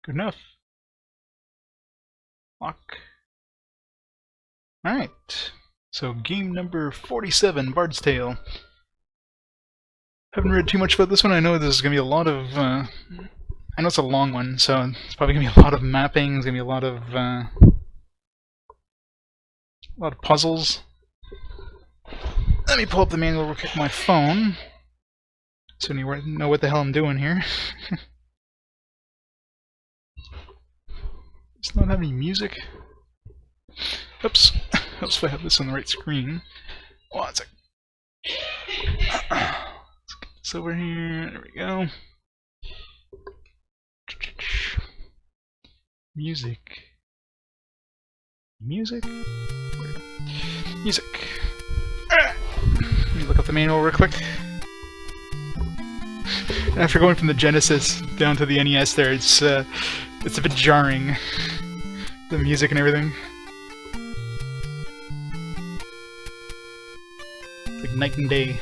Good enough. Lock. Alright. So game number 47, Bard's Tale. Haven't read too much about this one. I know there's going to be a lot of... I know it's a long one, so it's probably going to be a lot of mapping. There's going to be a lot of puzzles. Let me pull up the manual real quick on my phone, so you know what the hell I'm doing here. Does not have any music. Oops. Oops, if I have this on the right screen. One sec. Let's get this over here. There we go. Music. Music? Music. Let me look up the manual real quick. After going from the Genesis down to the NES there, it's a bit jarring. The music and everything. It's like night and day.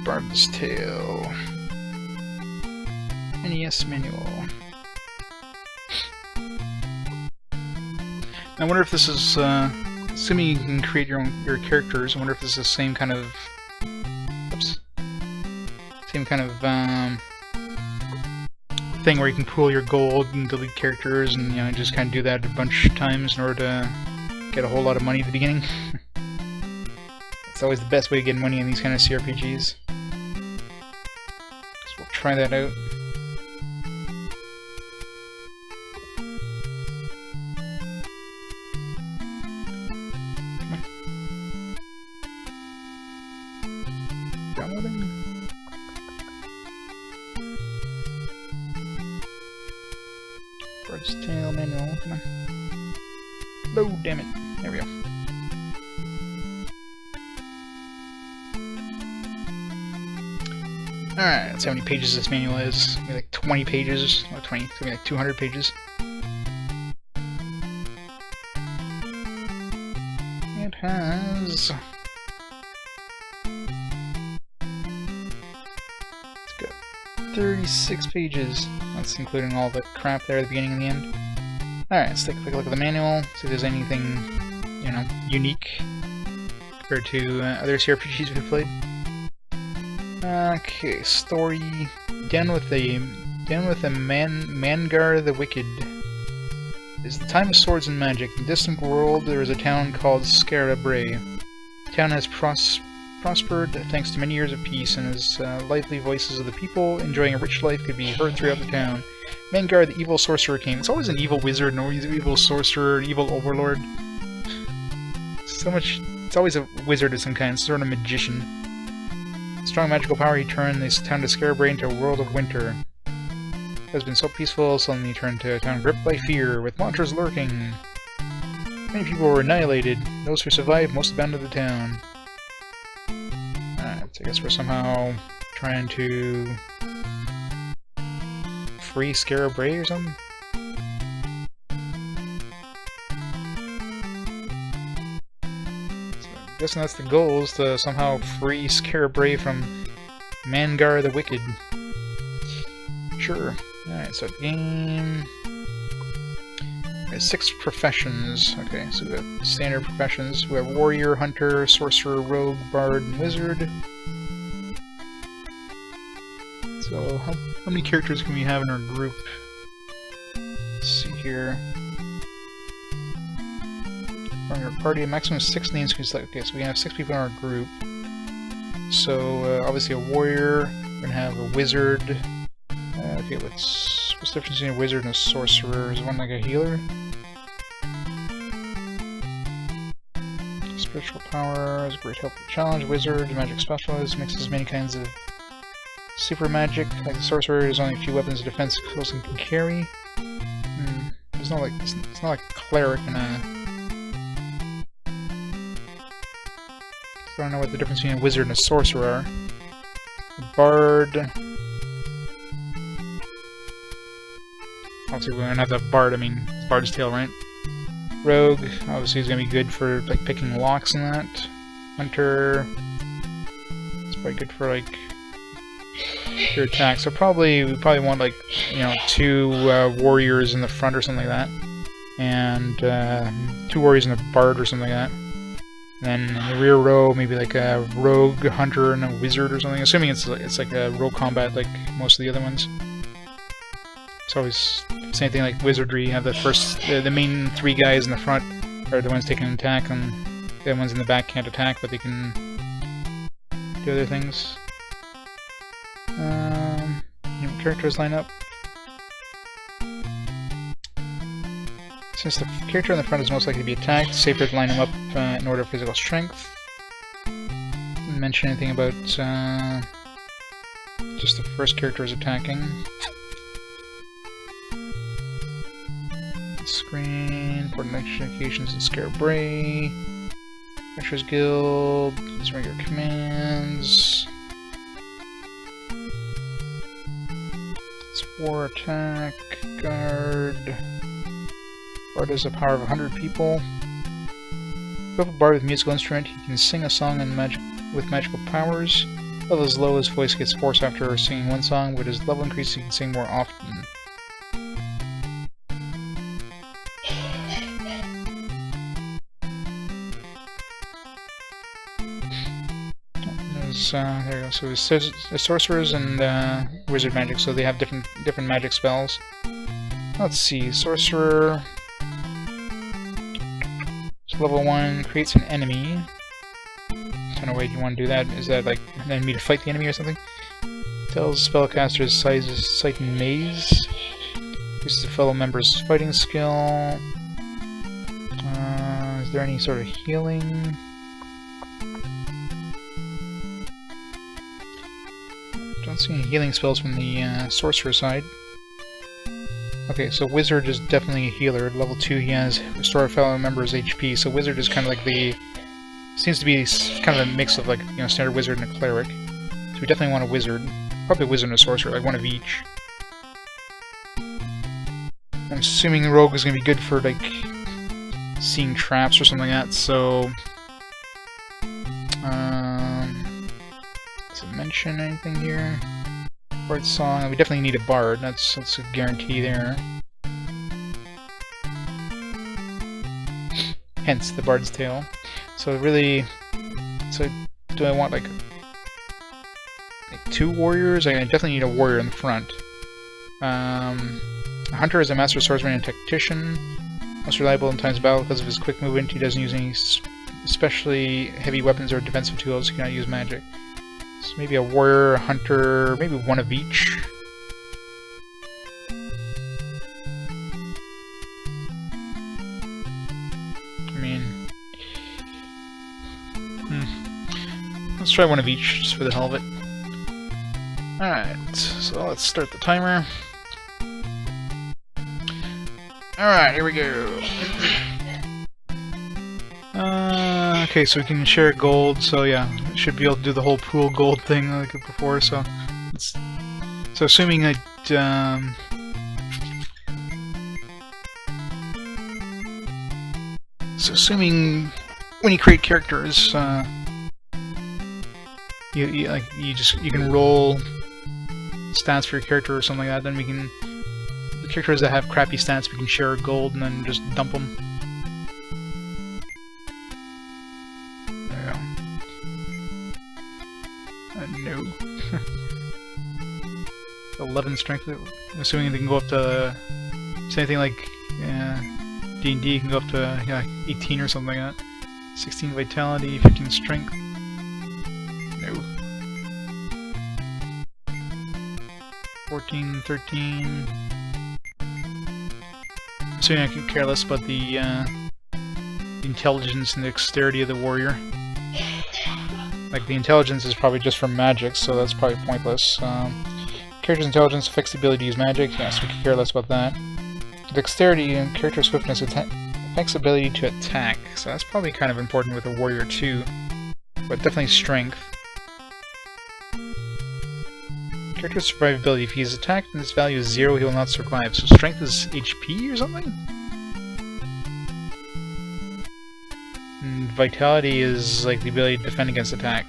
Bard's Tale. NES manual. I wonder if this is, assuming you can create your characters, I wonder if this is the same kind of, thing where you can pool your gold and delete characters and, you know, just kind of do that a bunch of times in order to get a whole lot of money at the beginning. It's always the best way to get money in these kind of CRPGs. So we'll try that out. Downloading. Bard's Tale manual, come on. Load, damn it. There we go. Alright, let's see how many pages this manual is. Maybe like 20 pages. Or 20, it's gonna be like 200 pages. It has... It's got 36 pages. That's including all the crap there at the beginning and the end. Alright, let's take a quick look at the manual, see if there's anything, you know, unique compared to other CRPGs we've played. Okay, story. Down with the Mangar the Wicked. It is the time of swords and magic. In the distant world, there is a town called Skara Brae. The town has prospered thanks to many years of peace, and as lively voices of the people enjoying a rich life could be heard throughout the town. Mangar, the evil sorcerer king. It's always an evil wizard, an evil sorcerer, an evil overlord. So much. It's always a wizard of some kind, sort of magician. Strong magical power, he turned this town to Skara Brae into a world of winter. It has been so peaceful, suddenly turned to a town gripped by fear, with monsters lurking. Many people were annihilated. Those who survived most abandoned the town. Alright, so I guess we're somehow trying to free Skara Brae or something? I'm guessing that's the goal, is to somehow free Skara Brae from Mangar the Wicked. Sure. Alright, so game... There's 6 professions. Okay, so we have standard professions. We have warrior, hunter, sorcerer, rogue, bard, and wizard. So, how many characters can we have in our group? Let's see here. From our party, a maximum of 6 names can be selected. Okay, so we can have 6 people in our group. So, obviously a warrior, we're gonna have a wizard. Okay, what's the difference between a wizard and a sorcerer? Is one like a healer? Spiritual power is a great help for challenge. Wizard, magic specialist, mixes many kinds of super magic. Like the sorcerer, there's only a few weapons of defense person can carry. It's not like a cleric and a... I don't know what the difference between a wizard and a sorcerer are. A bard... Obviously we don't have the bard, I mean, it's Bard's Tale, right? Rogue, obviously is going to be good for like picking locks and that. Hunter... Probably good for like your attack. So we probably want like, you know, 2 warriors in the front or something like that, and 2 warriors in the bard or something like that. And then in the rear row, maybe like a rogue, hunter, and a wizard or something. Assuming it's like a rogue combat like most of the other ones. It's always same thing like Wizardry. You have the main 3 guys in the front are the ones taking an attack, and the ones in the back can't attack, but they can do other things. You know, characters line up. Since the character in the front is most likely to be attacked, it's safer to line them up in order of physical strength. Didn't mention anything about just the first character is attacking. Screen, important notifications in Skara Brae. Adventurers Guild, these regular commands. It's war attack, guard. Bard has a power of 100 people. If you have a bard with a musical instrument, he can sing a song with magical powers. Level is low, his voice gets hoarse after singing one song, but as level increases, he can sing more often. There you go. So it's sorcerers and wizard magic, so they have different magic spells. Let's see, sorcerer. So level 1 creates an enemy. I don't know why you want to do that. Is that like an enemy to fight the enemy or something? Tells spellcaster's sight and maze. Uses a fellow member's fighting skill. Is there any sort of healing? Don't see any healing spells from the sorcerer side. Okay, so wizard is definitely a healer. At level 2 he has restore a fellow member's HP, so wizard is kind of like seems to be kind of a mix of like, you know, standard wizard and a cleric. So we definitely want a wizard. Probably a wizard and a sorcerer, like one of each. I'm assuming the rogue is going to be good for like seeing traps or something like that, so does it mention anything here? Bard song. We definitely need a bard. That's a guarantee there. Hence the bard's tale. So really, do I want like 2 warriors? I definitely need a warrior in the front. A hunter is a master swordsman and tactician. Most reliable in times of battle because of his quick movement. He doesn't use any especially heavy weapons or defensive tools. He cannot use magic. So maybe a warrior, a hunter, maybe one of each. I mean, let's try one of each just for the hell of it. Alright, so let's start the timer. Alright, here we go. Okay, so we can share gold, so yeah, we should be able to do the whole pool gold thing like before, so assuming that, assuming when you create characters, you can roll stats for your character or something like that, then we can, the characters that have crappy stats, we can share gold and then just dump them. 11 strength. I'm assuming they can go up to, same thing like D&D can go up to 18 or something like that. 16 vitality, 15 strength. No. 14, 13. Assuming I could care less about the intelligence and the dexterity of the warrior. Like the intelligence is probably just for magic, so that's probably pointless. Character's intelligence affects the ability to use magic. Yes, we could care less about that. Dexterity and character swiftness affects ability to attack, so that's probably kind of important with a warrior too. But definitely strength. Character's survivability. If he is attacked and his value is 0, he will not survive. So strength is HP or something? And vitality is like the ability to defend against attack.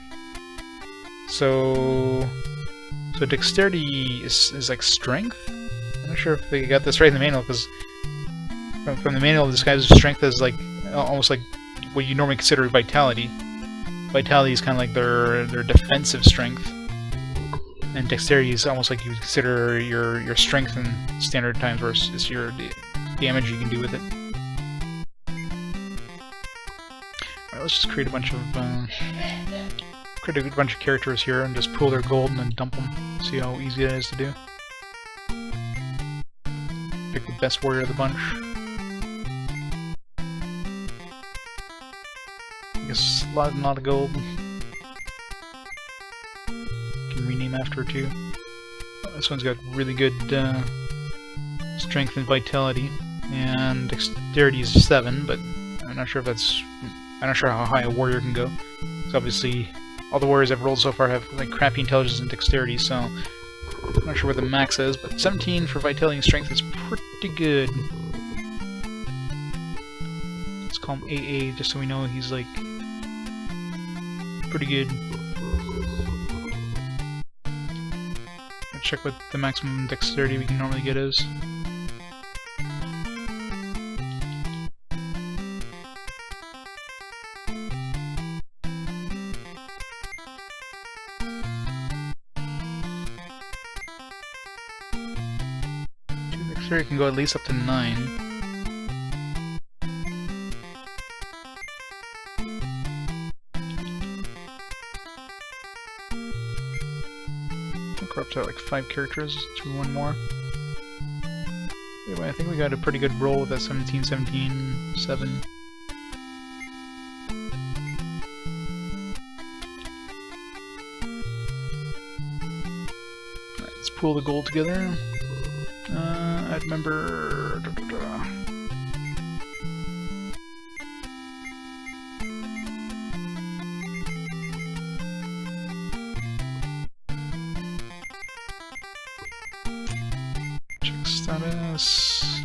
So dexterity is like strength? I'm not sure if they got this right in the manual, because from the manual it describes strength as like almost like what you normally consider vitality. Vitality is kind of like their defensive strength, and dexterity is almost like you consider your strength in standard times versus your damage you can do with it. Alright, let's just create a bunch of characters here and just pull their gold and then dump them. See how easy that is to do. Pick the best warrior of the bunch. I guess a lot of gold. Can rename after it too. Oh, this one's got really good strength and vitality, and dexterity is 7, but I'm not sure how high a warrior can go. So obviously, all the warriors I've rolled so far have like crappy intelligence and dexterity, so I'm not sure what the max is, but 17 for vitality and strength is pretty good. Let's call him AA just so we know he's like pretty good. Let's check what the maximum dexterity we can normally get is. Dexterity can go at least up to 9. We're up to like 5 characters, let's do one more. Anyway, I think we got a pretty good roll with that 17, 17, 7. Alright, let's pull the gold together. Add member. Check status.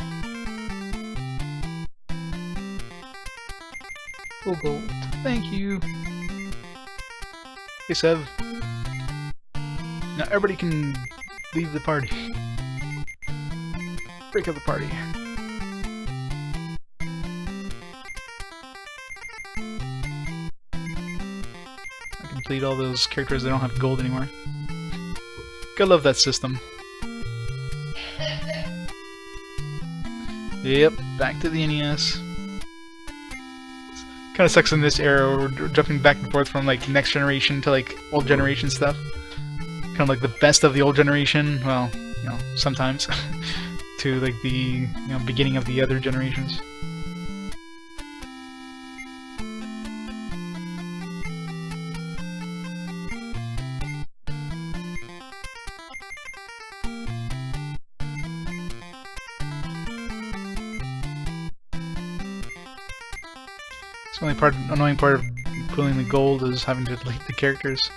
Full gold. Thank you. Hey Sev. Now everybody can leave the party. Break up the party. I complete all those characters that don't have gold anymore. Gotta love that system. Yep, back to the NES. Kinda sucks in this era, we're jumping back and forth from like next generation to like old generation stuff. Kinda like the best of the old generation, well, you know, sometimes. To like the beginning of the other generations. The only annoying part of pulling the gold is having to delete the characters.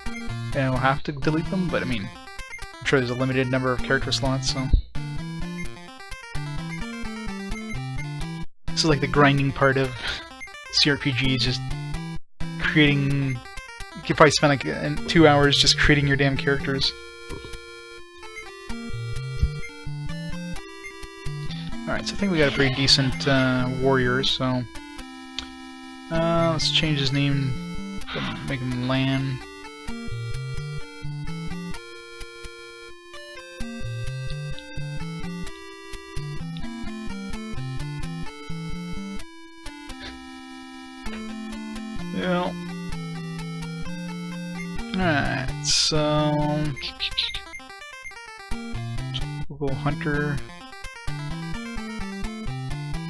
And I will have to delete them, but I mean, I'm sure there's a limited number of character slots, so. This is like the grinding part of CRPGs, just creating... You could probably spend like 2 hours just creating your damn characters. Alright, so I think we got a pretty decent warrior, so... let's change his name, make him Lan. Yeah. Alright, so... Google Hunter.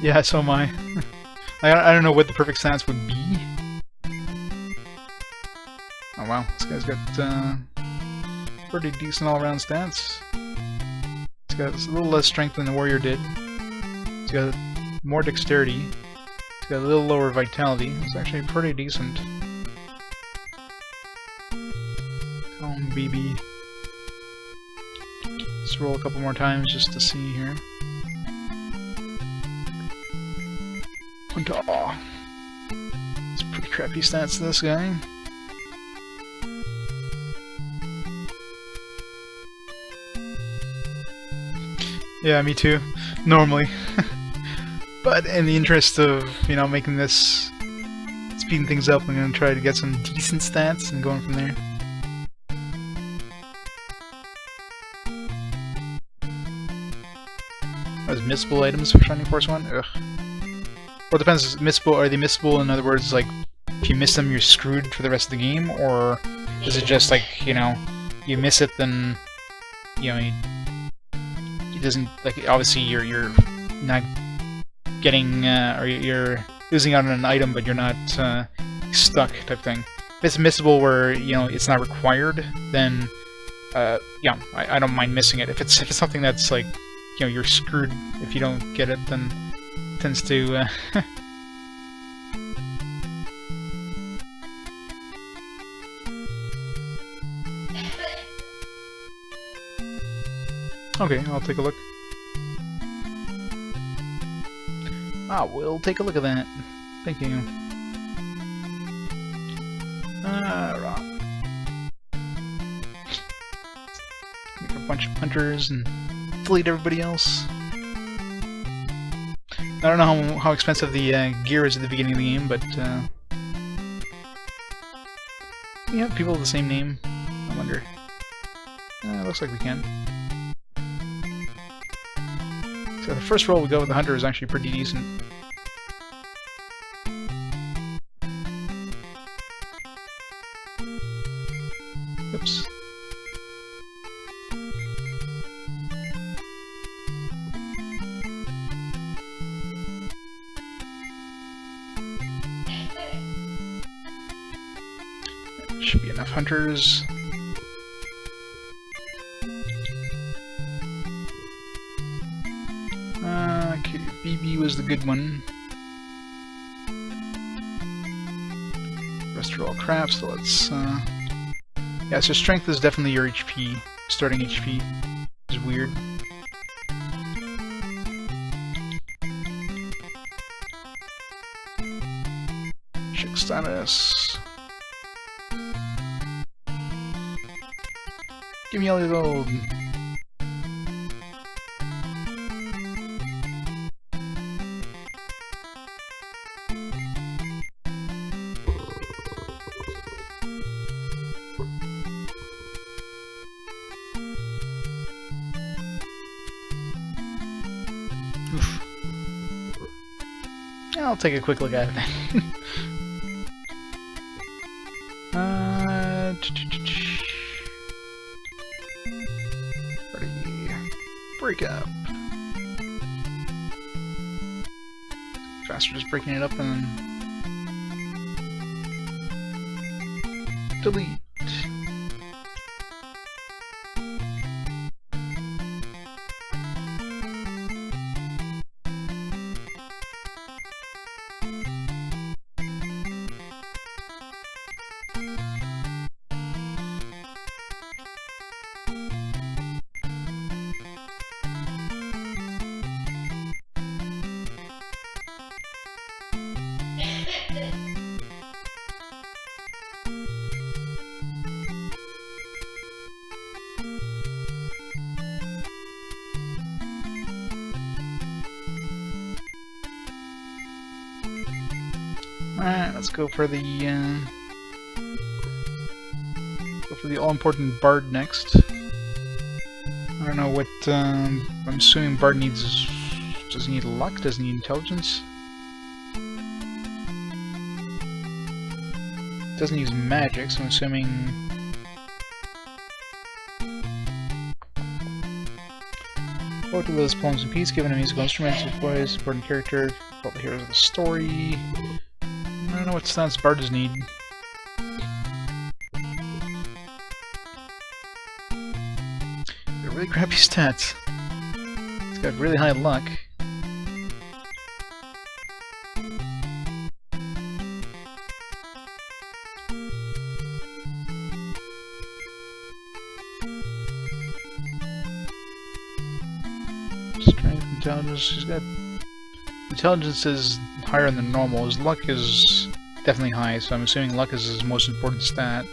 Yeah, so am I. I don't know what the perfect stats would be. Oh wow, this guy's got pretty decent all-around stats. He's got a little less strength than the warrior did. He's got more dexterity. He's got a little lower vitality. It's actually pretty decent. Call him BB. Let's roll a couple more times just to see here. Aw. It's pretty crappy stats to this guy. Yeah, me too. Normally. But in the interest of, you know, making this... speeding things up, I'm gonna try to get some decent stats and going from there. Those missable items for Shining Force 1? Ugh. Well, it depends. Missable, are they missable? In other words, like, if you miss them, you're screwed for the rest of the game? Or is it just like, you know, you miss it, then, you know, it doesn't, like, obviously you're not getting, or you're losing out on an item, but you're not stuck type thing. If it's missable where, you know, it's not required, then, yeah, I don't mind missing it. If it's something that's like, you know, you're screwed if you don't get it, then it tends to, Okay, I'll take a look. We'll take a look at that. Thank you. Right. Make a bunch of hunters and delete everybody else. I don't know how expensive the gear is at the beginning of the game, but yeah, people with the same name. I wonder. Looks like we can. So the first roll we go with the hunter is actually pretty decent. Oops. Should be enough hunters. Okay, BB was the good one. Rest are all crap, so let's, yeah, so strength is definitely your HP, starting HP. Is weird. Check status. Give me all your gold. Oof. I'll take a quick look at it then. Break up. Faster just breaking it up and then delete. Alright, let's go for the all-important Bard next. I don't know what I'm assuming Bard needs. Does he need luck? Does he need intelligence? Doesn't use magic, so I'm assuming. What do those poems and pieces given a musical instrument? Voice, important character, all the heroes of the story. I don't know what stats bards need. They're really crappy stats. It's got really high luck. Strength, intelligence, he's got... Intelligence is higher than normal. His luck is definitely high, so I'm assuming luck is his most important stat.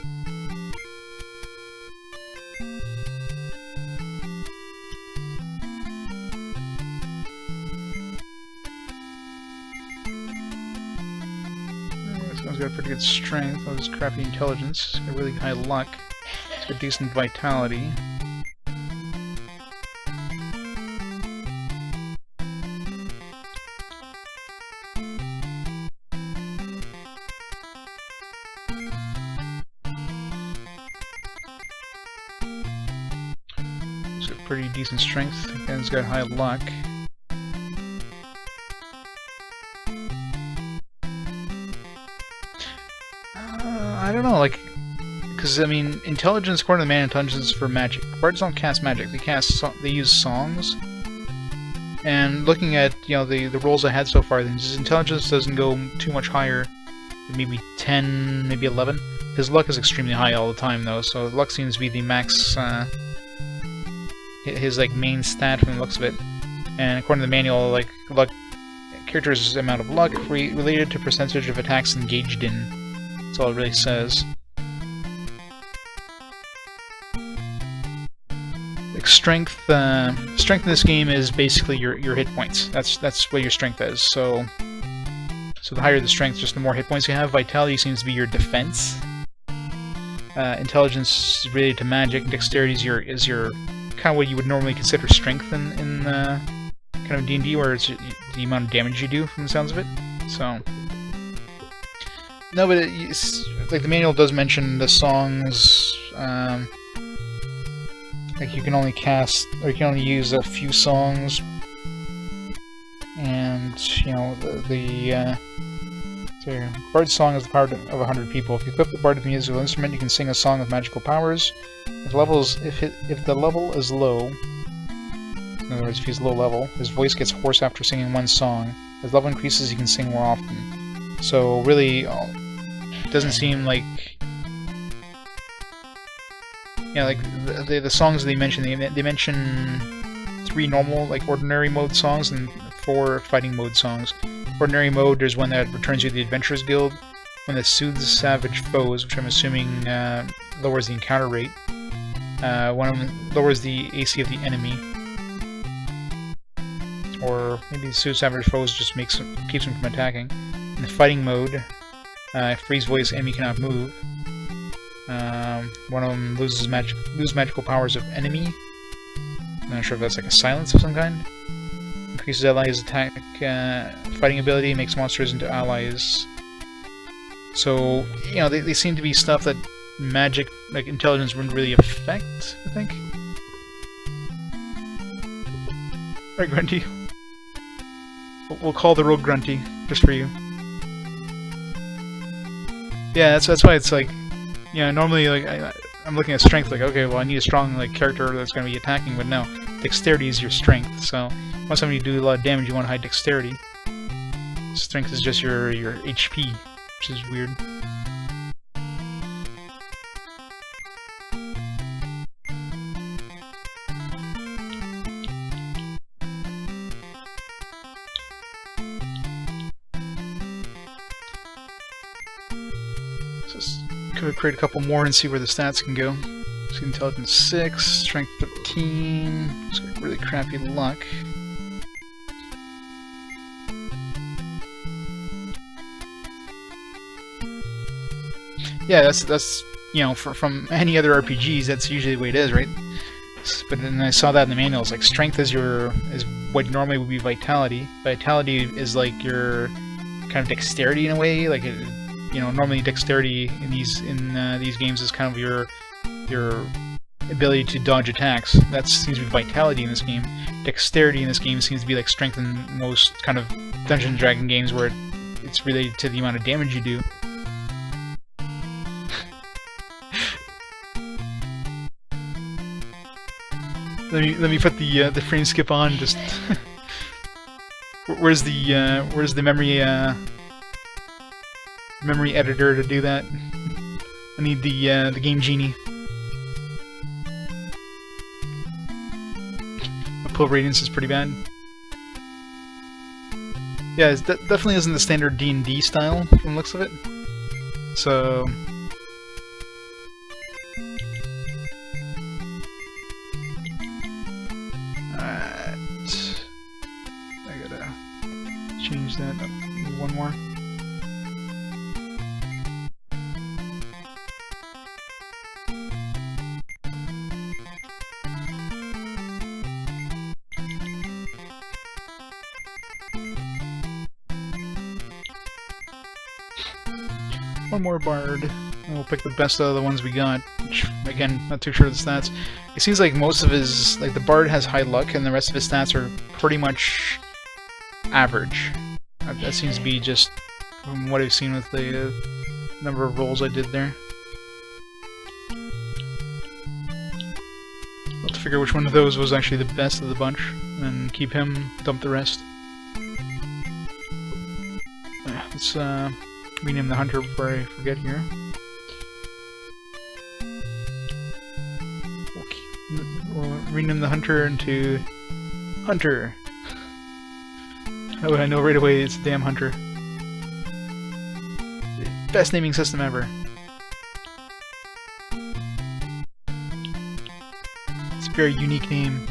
One's got pretty good strength, one's crappy intelligence, got really high luck, it's got decent vitality. It's got pretty decent strength, again it's got high luck. I don't know, like, because I mean, intelligence according to the man, intelligence is for magic. Bards don't cast magic; they use songs. And looking at the rolls I had so far, then his intelligence doesn't go too much higher, maybe 10, maybe 11. His luck is extremely high all the time though, so luck seems to be the max, his like main stat from the looks of it. And according to the manual, like luck, character's amount of luck related to percentage of attacks engaged in. That's all it really says. Like strength in this game is basically your hit points. That's what your strength is. So the higher the strength, just the more hit points you have. Vitality seems to be your defense. Intelligence is related to magic. Dexterity is your kind of what you would normally consider strength in kind of D&D, where it's the amount of damage you do from the sounds of it. So. No, but like the manual does mention the songs. Like you can only cast, or you can only use a few songs, and so Bard's song is the power of 100 people. If you equip the Bard with a musical instrument, you can sing a song with magical powers. If the level is low, in other words, if he's low level, his voice gets hoarse after singing one song. As level increases, he can sing more often. So really, it doesn't seem like, like the songs they mention. They mention 3 normal, like ordinary mode songs, and 4 fighting mode songs. Ordinary mode, there's one that returns you to the Adventurers Guild, one that soothes savage foes, which I'm assuming lowers the encounter rate. One of them lowers the AC of the enemy, or maybe soothes savage foes just keeps them from attacking. In the fighting mode, freeze voice, enemy cannot move. One of them loses magical powers of enemy. I'm not sure if that's like a silence of some kind. Increases allies' attack, fighting ability, makes monsters into allies. So, they seem to be stuff that magic, like intelligence, wouldn't really affect, I think. Right, Grunty? We'll call the rogue Grunty, just for you. Yeah, that's why it's like, normally like I'm looking at strength, like, okay, well I need a strong like character that's going to be attacking, but no, dexterity is your strength. So once somebody do a lot of damage, you want high dexterity. Strength is just your HP, which is weird. Could create a couple more and see where the stats can go. So intelligence 6, strength 13, it's got really crappy luck. Yeah, that's from any other RPGs, that's usually the way it is, right? But then I saw that in the manual. It's like strength is what normally would be vitality. Vitality is like your kind of dexterity in a way, like it. Normally dexterity in these games is kind of your ability to dodge attacks. That seems to be vitality in this game. Dexterity in this game seems to be like strength in most kind of Dungeons and Dragons games, where it's related to the amount of damage you do. let me put the frame skip on. Just where's the memory editor to do that? I need the Game Genie. My pull radiance is pretty bad. Yeah, it definitely isn't the standard D&D style from the looks of it. So I gotta change that up. One more. one more bard, and we'll pick the best out of the ones we got, which, again, not too sure of the stats. It seems like most of his, like, the bard has high luck, and the rest of his stats are pretty much average. That seems to be just from what I've seen with the number of rolls I did there. I'll have to figure which one of those was actually the best of the bunch, and keep him, dump the rest. Let's rename the hunter before I forget here. We'll rename the hunter into Hunter. Oh, I know right away it's a damn hunter. Best naming system ever. It's a very unique name.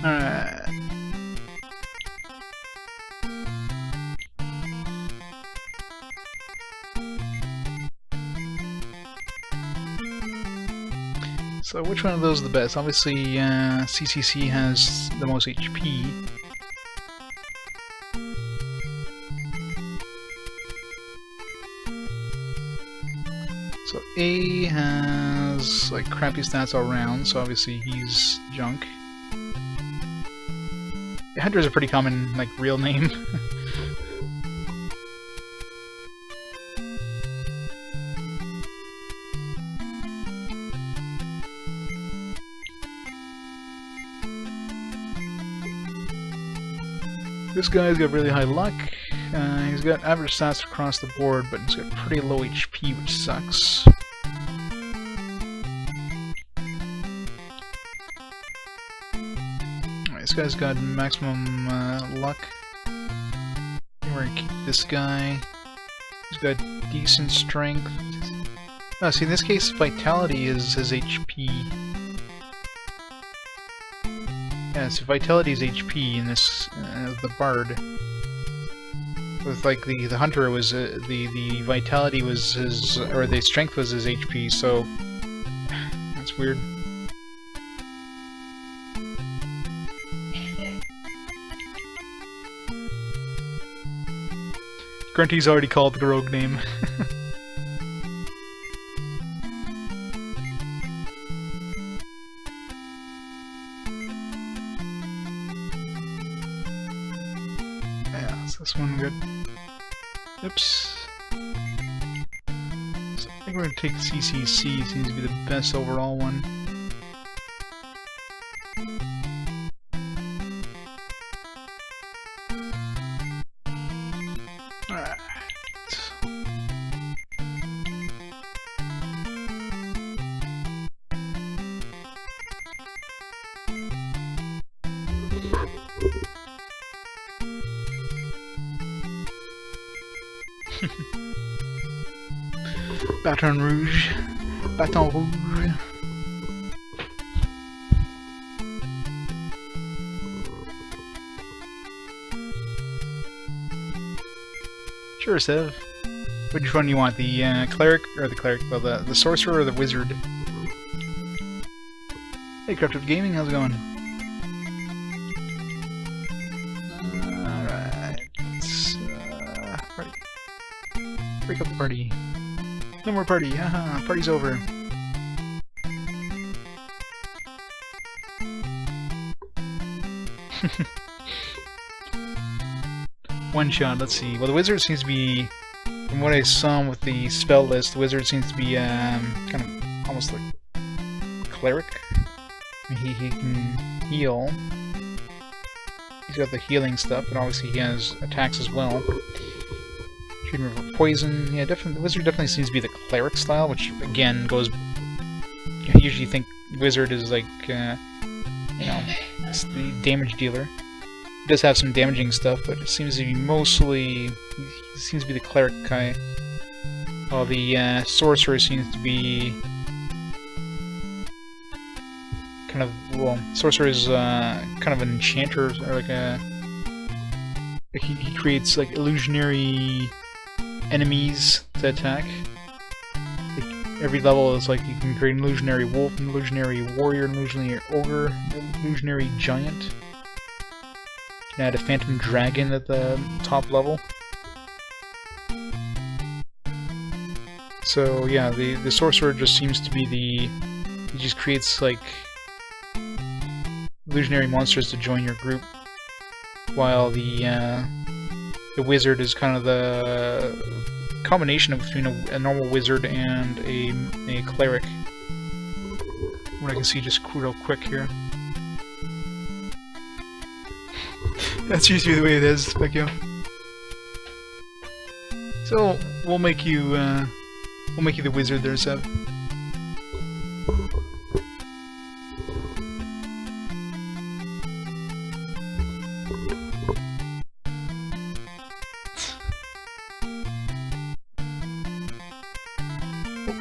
Alright. So which one of those is the best? Obviously, CCC has the most HP. So A has like crappy stats all around, so obviously he's junk. Hunter's a pretty common like real name. This guy's got really high luck. He's got average stats across the board, but he's got pretty low HP, which sucks. Alright, this guy's got maximum luck. We're gonna keep this guy. He's got decent strength. Oh, see, in this case, vitality is his HP. Yeah, so vitality is HP in this, the bard. With like the hunter was the vitality was his, or the strength was his HP. So that's weird. Grunty's already called the rogue name. This one good. Oops. So I think we're gonna take CCC. It seems to be the best overall one. Alright. Baton Rouge. Baton Rouge. Sure, Sev. Which one do you want? The cleric, or the cleric, well, the sorcerer or the wizard? Hey, Corrupted Gaming, how's it going? Alright. Let's, party. Break up the party. No more party, haha, party's over. One shot, let's see. Well, the wizard seems to be, from what I saw with the spell list, the wizard seems to be kind of almost like cleric. He can heal. He's got the healing stuff, but obviously he has attacks as well. Treatment for poison. Yeah, definitely. The wizard definitely seems to be the cleric style, which again goes. I usually think wizard is like, you know, it's the damage dealer. He does have some damaging stuff, but it seems to be mostly. He seems to be the cleric guy. While the sorcerer seems to be kind of, well, sorcerer is kind of an enchanter, or like a. He creates like illusionary enemies to attack. Like, every level is like you can create an illusionary wolf, an illusionary warrior, an illusionary ogre, an illusionary giant. You can add a phantom dragon at the top level. So yeah, the sorcerer just seems to be he just creates like illusionary monsters to join your group, while the wizard is kind of the combination of between a normal wizard and a cleric. What I can see just real quick here. That's usually the way it is, Specchio. So we'll make you the wizard there, Seb.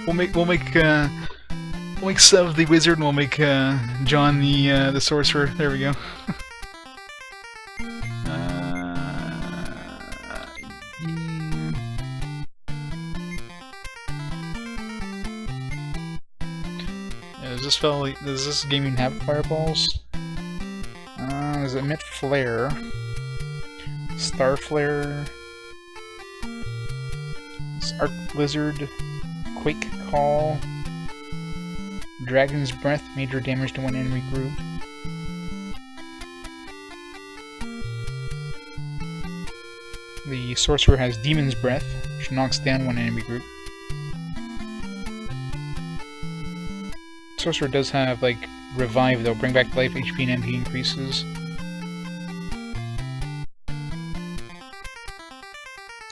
We'll make Sev the wizard, and we'll make John the sorcerer. There we go. Yeah. Does this game even have fireballs? Does it emit flare? Star flare? Arc blizzard? Quake call? Dragon's breath, major damage to one enemy group. The sorcerer has demon's breath, which knocks down one enemy group. Sorcerer does have like revive though, bring back life, HP and MP increases.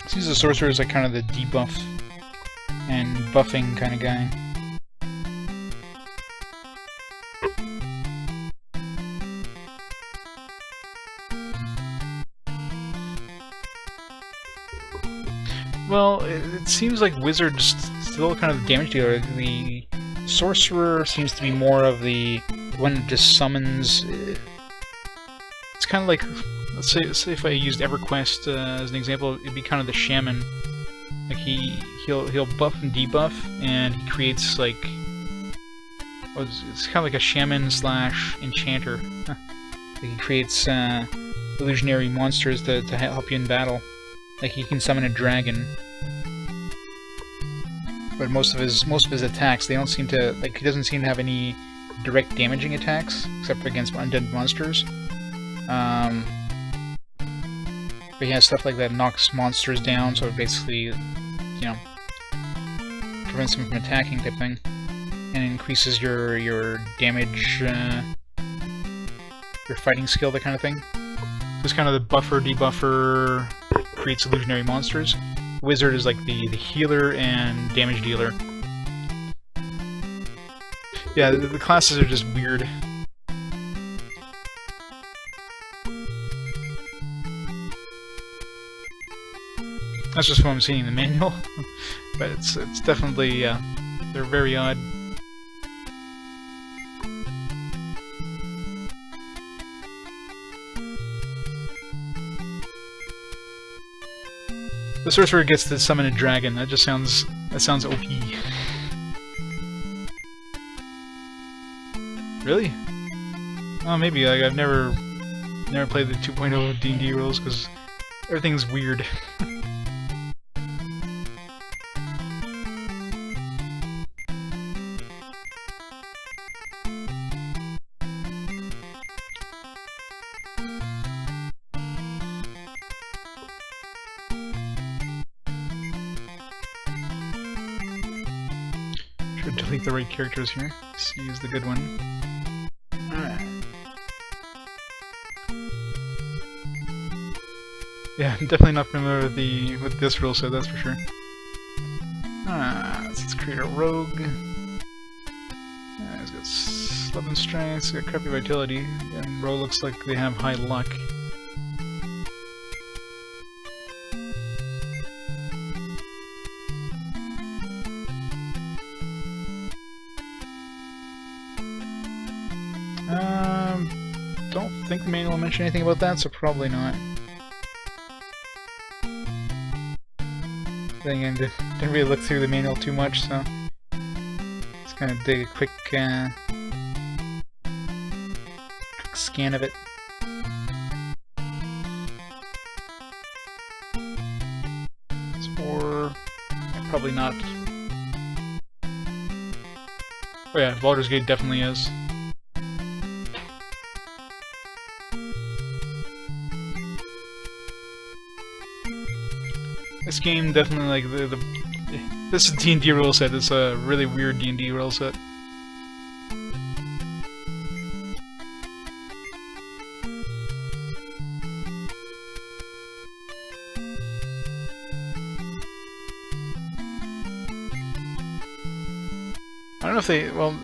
Seems the sorcerer is like kind of the debuff and buffing kind of guy. Well, it seems like Wizard's still kind of damage dealer. The Sorcerer seems to be more of the one that just summons. It's kind of like, let's say if I used EverQuest as an example, it'd be kind of the Shaman. Like he'll buff and debuff, and he creates like, it's kind of like a Shaman / Enchanter. Like he creates illusionary monsters to help you in battle. Like he can summon a dragon, but most of his attacks, they don't seem to, like, he doesn't seem to have any direct damaging attacks except for against undead monsters. But he has stuff like that knocks monsters down, so it basically, you know, prevents them from attacking type thing, and increases your damage, your fighting skill, that kind of thing. So it's kind of the buffer debuffer. Creates illusionary monsters. Wizard is like the healer and damage dealer. Yeah, the classes are just weird. That's just what I'm seeing in the manual, but it's definitely, they're very odd. The sorcerer gets to summon a dragon. That sounds OP. Really? Oh, maybe. Like, I've never played the 2.0 D&D rules because everything's weird. Delete the right characters here. Let's use the good one. Alright. Yeah, I'm definitely not familiar with this rule set, that's for sure. Let's create a rogue. He's got 11 strength, he's got crappy vitality, and rogue looks like they have high luck. Don't think the manual mentioned anything about that, so probably not. Then again, didn't really look through the manual too much, so just kind of dig a quick scan of it. Or probably not Oh yeah, Baldur's Gate definitely is. This game definitely, like, this is D&D rule set. It's a really weird D&D rule set. I don't know if they, well,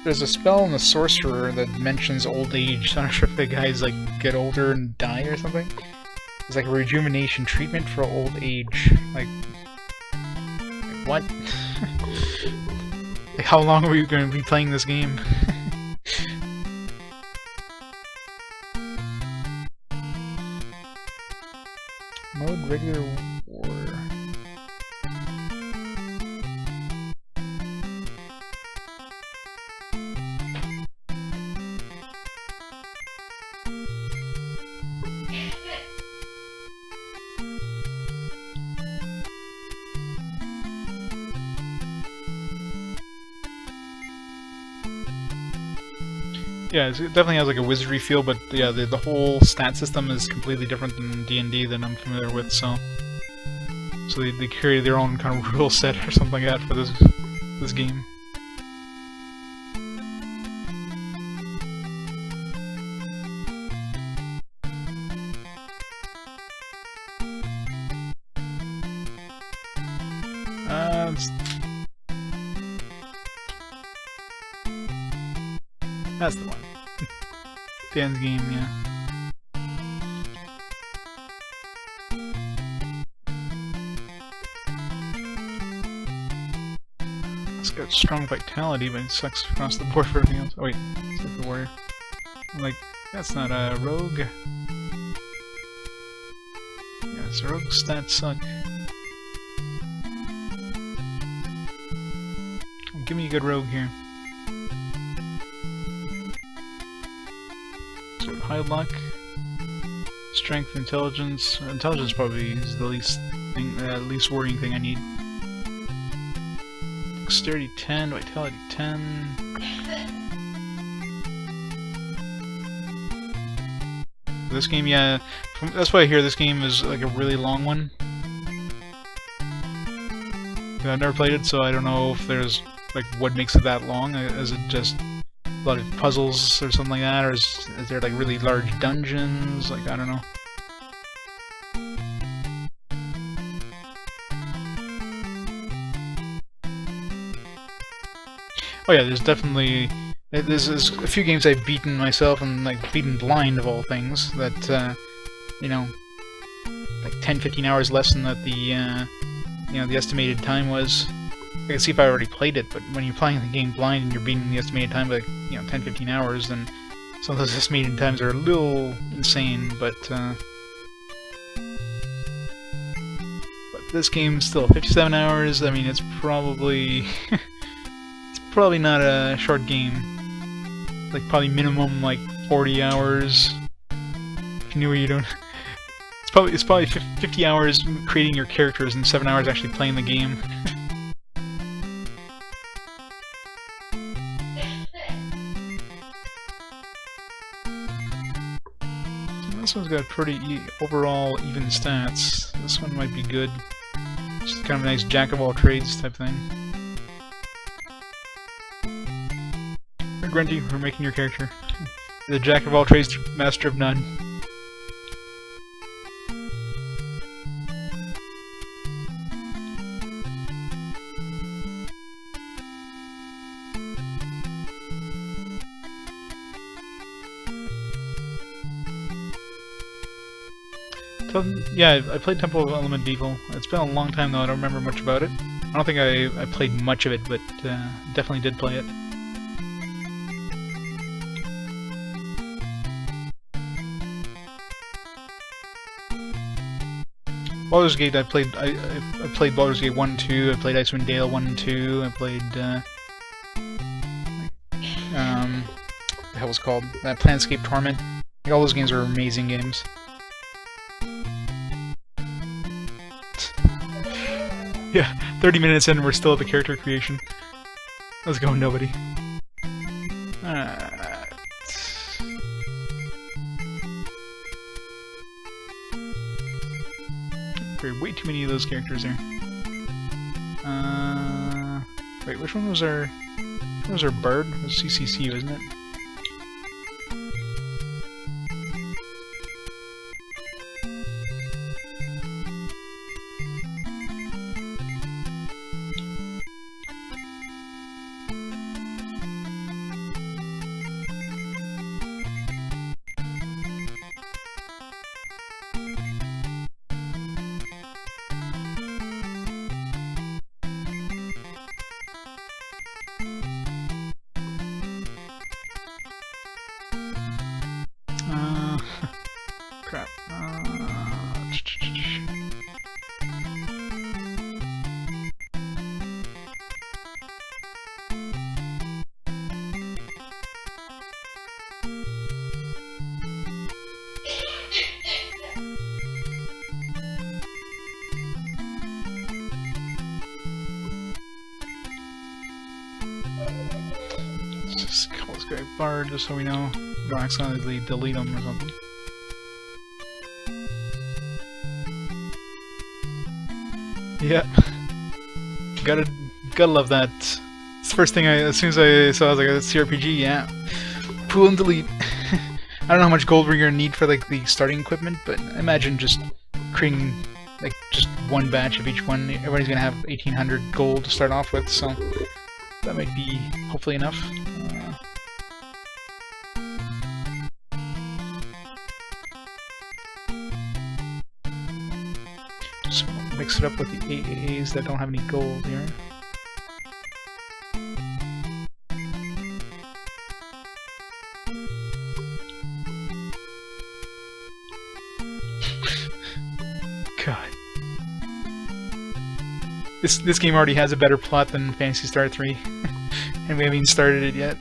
there's a spell in the Sorcerer that mentions old age, so I'm not sure if the guys, like, get older and die or something. It's like a rejuvenation treatment for old age. Like what? Like, how long are we going to be playing this game? Mode regular war. Yeah, it definitely has like a wizardry feel, but yeah, the whole stat system is completely different than D&D that I'm familiar with, so they created their own kind of rule set or something like that for this game. That's the one. Dan's game, yeah. It's got strong vitality, but it sucks across the board for everything else. Oh wait, it's like the warrior. Like, that's not a rogue. Yeah, so rogue stats suck. Give me a good rogue here. So high luck, strength, intelligence. Intelligence probably is the least worrying thing I need. Dexterity 10, vitality 10. This game, yeah, that's why I hear this game is like a really long one. I've never played it, so I don't know if there's like what makes it that long. Is it just a lot of puzzles or something like that, or is there like really large dungeons? Like, I don't know. Oh yeah, there's definitely there's a few games I've beaten myself and like beaten blind of all things that you know, like 10-15 hours less than that the you know, the estimated time was. I can see if I already played it, but when you're playing the game blind and you're beating the estimated time by, you know, 10-15 hours, then some of those estimated times are a little insane, but this game's still 57 hours. I mean, it's probably it's probably not a short game. Like, probably minimum like 40 hours. If you knew what you're doing. It's probably 50 hours creating your characters and 7 hours actually playing the game. This one's got pretty overall even stats. This one might be good. Just kind of a nice jack of all trades type thing. Grunty, we're making your character. The jack of all trades, master of none. Yeah, I played Temple of Elemental. It's been a long time though, I don't remember much about it. I don't think I played much of it, but definitely did play it. Baldur's Gate, I played Baldur's Gate 1 and 2, I played Icewind Dale 1 and 2, I played what the hell was it called? Planescape Torment. Like, all those games are amazing games. Yeah, 30 minutes in, we're still at the character creation. Let's go, nobody. created way too many of those characters there. Wait, which one was our... Which one was our bard? It was CCC, wasn't it? Crap. Just call this guy Bard just so we know. Don't accidentally delete him or something. Yeah. Gotta love that. It's the first thing as soon as I saw, I was like, that's CRPG, yeah. Pull and delete. I don't know how much gold we're gonna need for like the starting equipment, but imagine just creating like just one batch of each one. Everybody's gonna have 1800 gold to start off with, so that might be hopefully enough. Just mix it up with the AAs that don't have any gold here. God. This game already has a better plot than Phantasy Star 3, and we haven't even started it yet.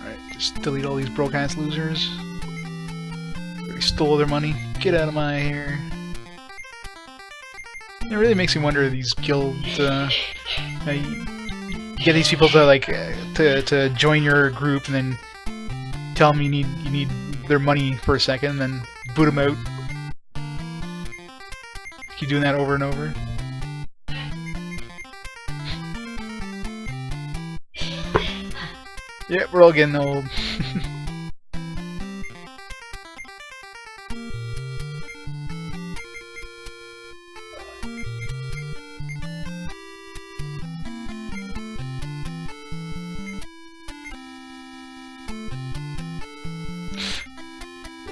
Alright, just delete all these broke-ass losers. They stole their money. Get out of my hair. It really makes me wonder, these guild, get these people to like to join your group and then tell them you need their money for a second and then boot them out. Keep doing that over and over. Yeah, we're all getting old.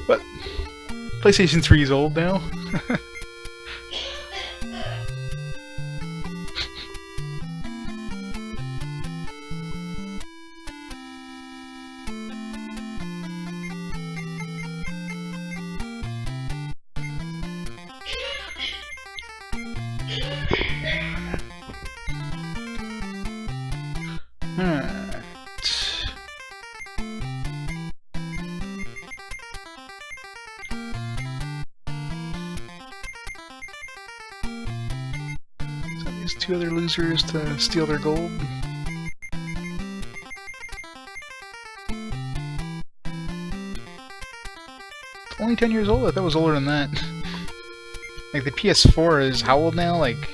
What? PlayStation 3 is old now? These two other losers to steal their gold. It's only 10 years old? I thought it was older than that. Like, the PS4 is how old now? Like,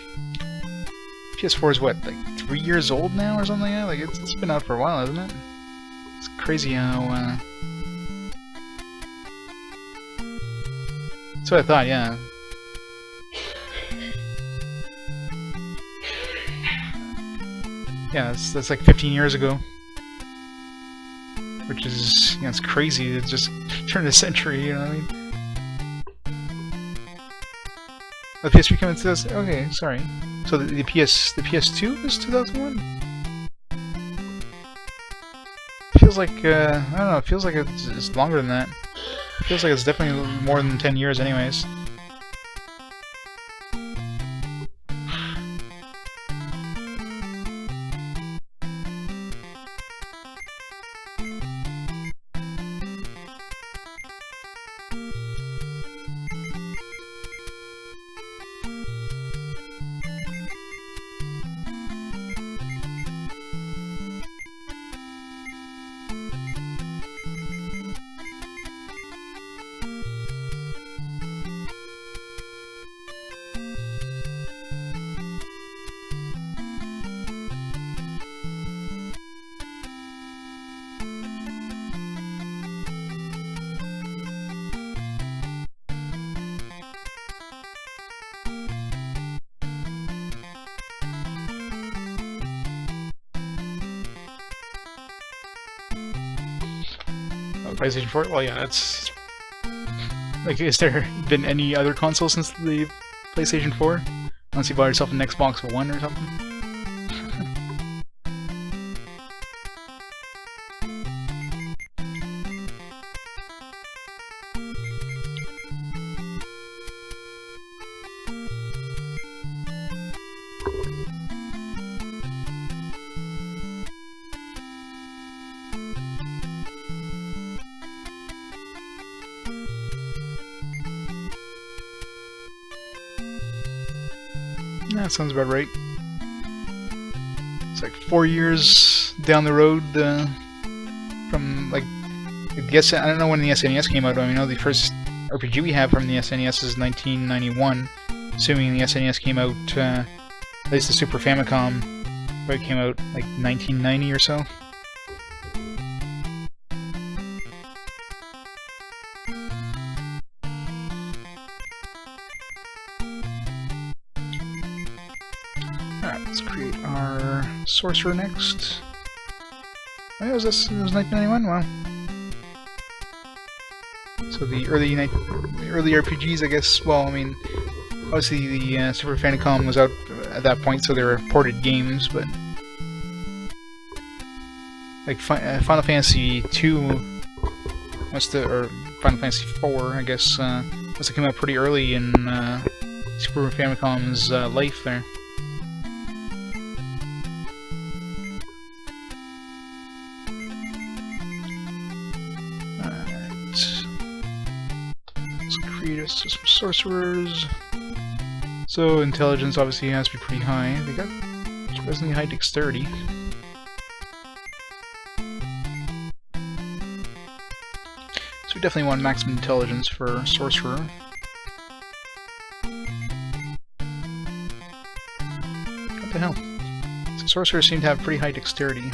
PS4 is what, like 3 years old now or something like that? Like, it's been out for a while, hasn't it? It's crazy how, That's what I thought, yeah. Yeah, that's like 15 years ago. Which is, you know, it's crazy to just turn a century, you know what I mean? The PS3 came in 2000. Okay, sorry. So the PS2 is 2001? Feels like, I don't know, it feels like it's longer than that. It feels like it's definitely more than 10 years anyways. Oh, PlayStation 4? Well, yeah, that's... Like, is there been any other console since the PlayStation 4? Unless you bought yourself an Xbox One or something? That sounds about right. It's like 4 years down the road from, like, I guess, I don't know when the SNES came out. I know the first RPG we have from the SNES is 1991, assuming the SNES came out, at least the Super Famicom, probably came out like 1990 or so. Alright, let's create our sorcerer next. Oh, yeah, it was 1991? Wow. So the early RPGs, I guess, well, I mean, obviously the Super Famicom was out at that point, so they were ported games, but like Final Fantasy II or Final Fantasy IV, I guess, must have come out pretty early in Super Famicom's life there. Some sorcerers. So intelligence obviously has to be pretty high. They got surprisingly high dexterity. So we definitely want maximum intelligence for sorcerer. What the hell? So sorcerers seem to have pretty high dexterity.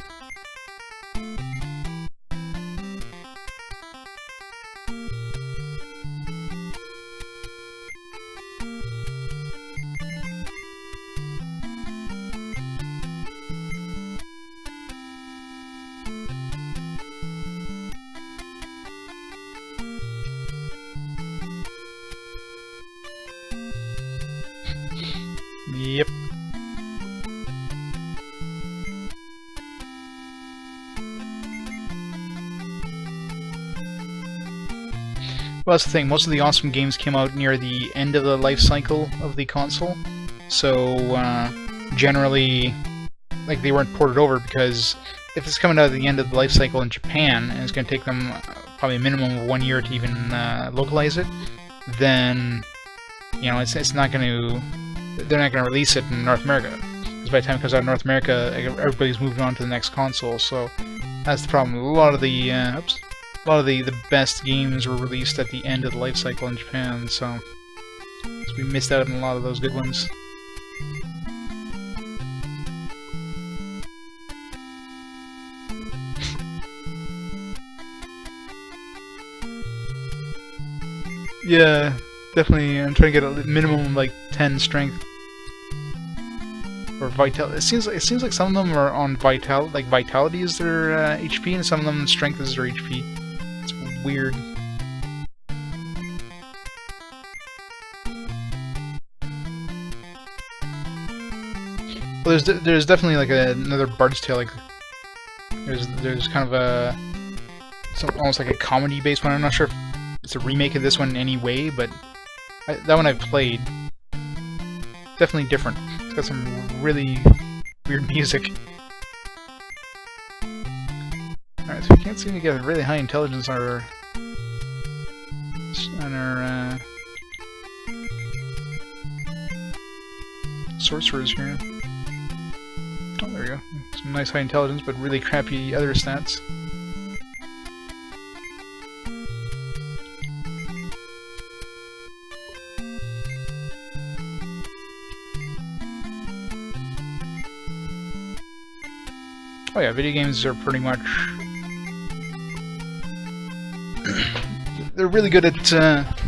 Yep. Well, that's the thing. Most of the awesome games came out near the end of the life cycle of the console, so generally, like, they weren't ported over, because if it's coming out at the end of the life cycle in Japan and it's going to take them probably a minimum of 1 year to even localize it, then you know it's not going to. They're not going to release it in North America, because by the time it comes out in North America, everybody's moving on to the next console. So that's the problem. A lot of the best games were released at the end of the life cycle in Japan, so we missed out on a lot of those good ones. Yeah, definitely. I'm trying to get a minimum like 10 strength or vitality. It seems like some of them are on vitality is their HP, and some of them strength is their HP. It's weird. Well, there's definitely like another Bard's Tale. Like there's kind of almost like a comedy based one. I'm not sure if it's a remake of this one in any way, but that one I've played. Definitely different. It's got some really weird music. Alright, so we can't seem to get really high intelligence on our sorcerers here. Oh, there we go. Some nice high intelligence, but really crappy other stats. Oh yeah, video games are pretty much... they're really good at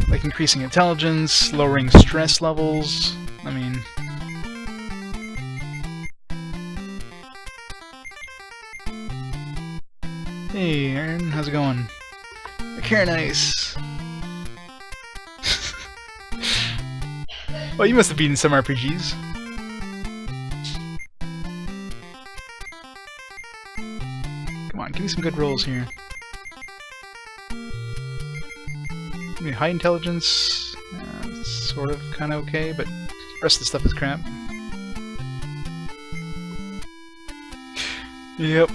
like increasing intelligence, lowering stress levels. I mean... Hey Aaron, how's it going? Very nice. Well, you must have beaten some RPGs. Come on, give me some good rolls here. Give me high intelligence. Sort of, kind of okay, but the rest of the stuff is crap. Yep.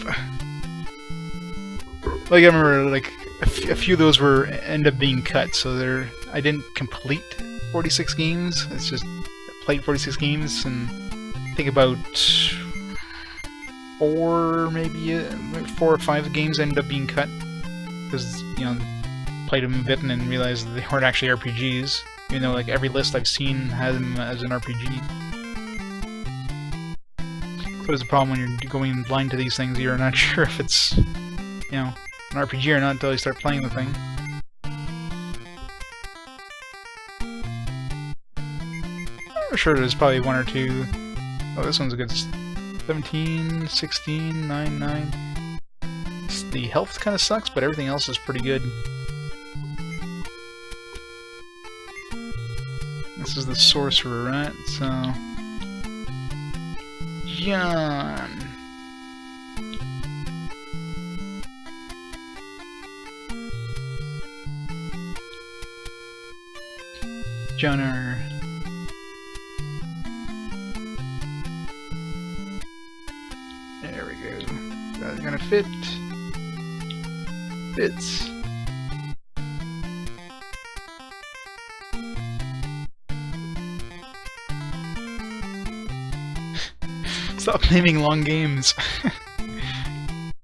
Like I remember, like a few of those were end up being cut, so I didn't complete 46 games. It's just I played 46 games, and I think about 4 or 5 games ended up being cut because played them a bit and then realized that they weren't actually RPGs. Even though like every list I've seen has them as an RPG. So there's a problem when you're going blind to these things. You're not sure if it's an RPG or not until you start playing the thing. I'm sure there's probably 1 or 2. Oh, this one's a good 17, 16, 9, 9. The health kind of sucks, but everything else is pretty good. This is the sorcerer, right? So... John... Johnner... There we go. That's gonna fit. Fits. Stop naming long games.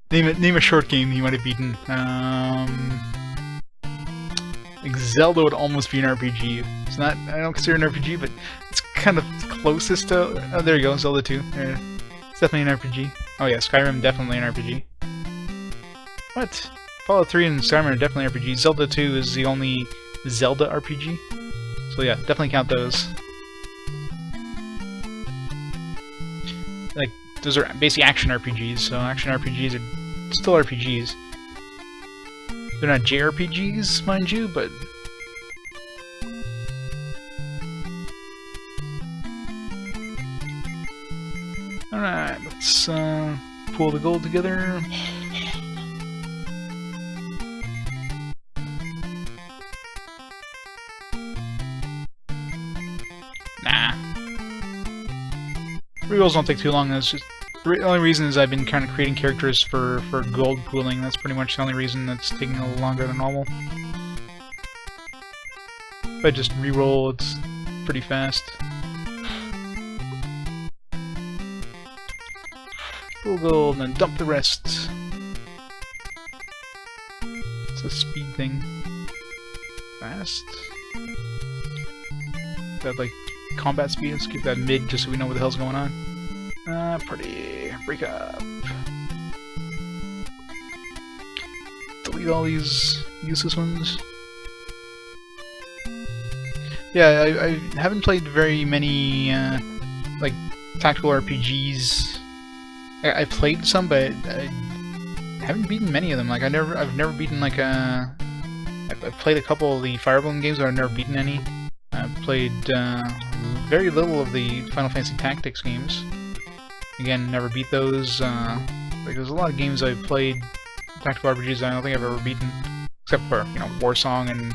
Name a short game you might have beaten. Like Zelda would almost be an RPG. It's not. I don't consider it an RPG, but it's kind of closest to. Oh, there you go, Zelda 2. It's definitely an RPG. Oh yeah, Skyrim definitely an RPG. What? Fallout 3 and Skyrim are definitely RPGs. Zelda 2 is the only Zelda RPG. So yeah, definitely count those. Like, those are basically action RPGs, so action RPGs are still RPGs. They're not JRPGs, mind you, but... Alright, let's pool the gold together. Nah. Rerolls don't take too long. That's just the only reason is I've been kind of creating characters for gold pooling. That's pretty much the only reason that's taking a little longer than normal. If I just reroll, it's pretty fast. Pool gold and then dump the rest. It's a speed thing. Fast. That like combat speed. Let's keep that mid just so we know what the hell's going on. Pretty. Break up. Delete all these useless ones. Yeah, I haven't played very many like tactical RPGs. I played some, but I haven't beaten many of them. Like I've never beaten like a. I've played a couple of the Fire Emblem games, but I've never beaten any. I've played very little of the Final Fantasy Tactics games. Again, never beat those. Like there's a lot of games I've played, tactical RPGs I don't think I've ever beaten, except for Warsong, and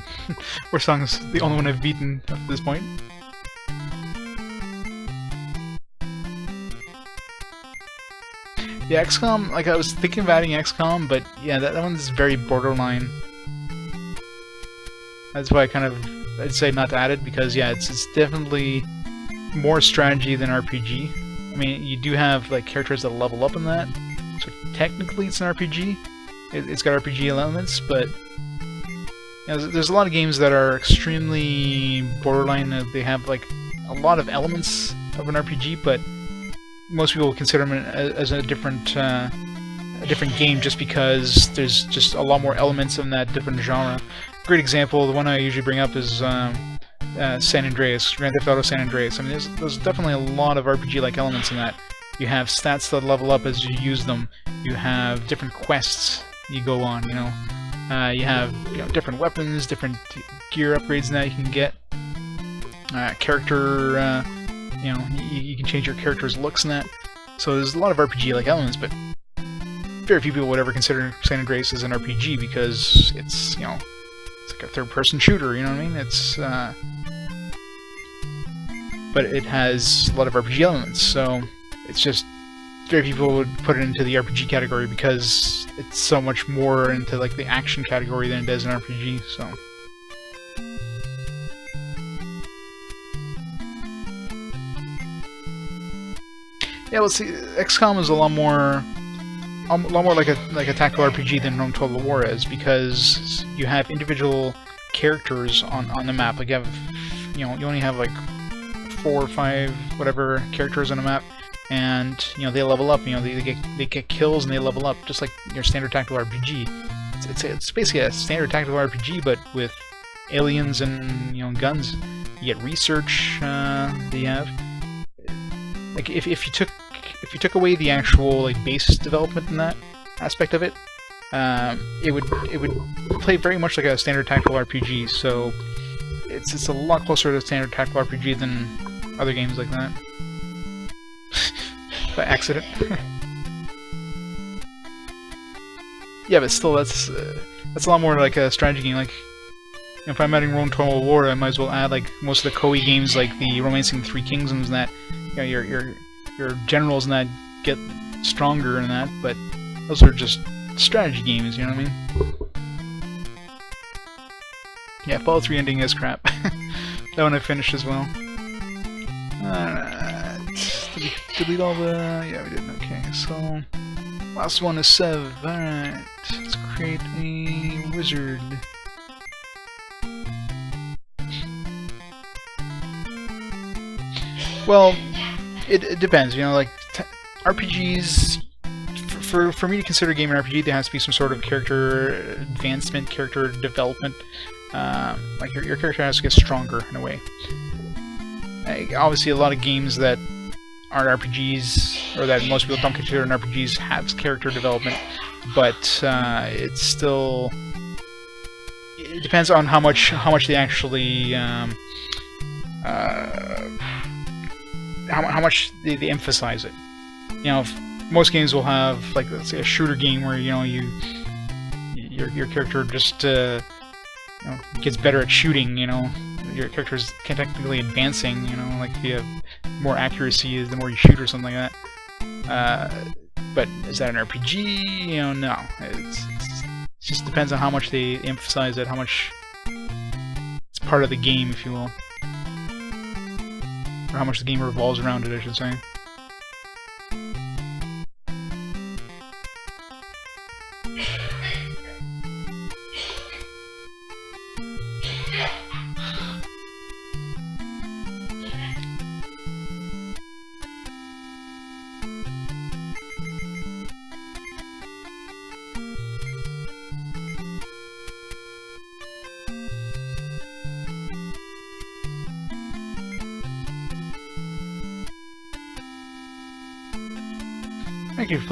Warsong is the only one I've beaten up to this point. Yeah, XCOM. Like I was thinking of adding XCOM, but yeah, that one's very borderline. That's why I'd say not to add it, because yeah, it's definitely more strategy than RPG. I mean, you do have like characters that level up in that, so technically it's an RPG. It's got RPG elements, but there's a lot of games that are extremely borderline. They have like a lot of elements of an RPG, but most people consider them as a different game just because there's just a lot more elements in that different genre. Great example, the one I usually bring up is San Andreas, Grand Theft Auto San Andreas. I mean, there's definitely a lot of RPG-like elements in that. You have stats that level up as you use them. You have different quests you go on, You have different weapons, different gear upgrades that you can get. Character, you can change your character's looks and that. So there's a lot of RPG-like elements, but very few people would ever consider San Andreas as an RPG because it's, it's like a third-person shooter, you know what I mean? It's, but it has a lot of RPG elements, so it's just very few people would put it into the RPG category because it's so much more into like the action category than it does an RPG, so. Yeah, let's see. XCOM is a lot more like a tactical RPG than Rome Total War is, because you have individual characters on the map. Like you have, you only have like 4 or 5 whatever characters on a map, and they level up. They get kills and they level up, just like your standard tactical RPG. It's basically a standard tactical RPG, but with aliens and guns. You get research. That you have. Like if you took away the actual like base development in that aspect of it, it would play very much like a standard tactical RPG. So it's a lot closer to a standard tactical RPG than other games like that. By accident. Yeah, but still, that's a lot more like a strategy game. Like, if I'm adding Rome Total War, I might as well add like most of the Koei games, like the Romancing the Three Kingdoms, and that. Your generals and that get stronger and that, but those are just strategy games. You know what I mean? Yeah, Fallout 3 ending is crap. That one I finished as well. Did we delete all the... Yeah, we did. Okay, so... Last one is Sev. Alright, let's create a wizard. Well, it depends, like, RPGs... For me to consider a game an RPG, there has to be some sort of character advancement, character development. Like, your character has to get stronger, in a way. Obviously, a lot of games that aren't RPGs, or that most people don't consider an RPGs, have character development, but it's still... It depends on how much they actually... how much they emphasize it. Most games will have, like, let's say a shooter game where your character just gets better at shooting. Your character's technically advancing. Like you have more accuracy the more you shoot or something like that. But is that an RPG? No. It just depends on how much they emphasize it, how much it's part of the game, if you will. Or how much the game revolves around it, I should say. I can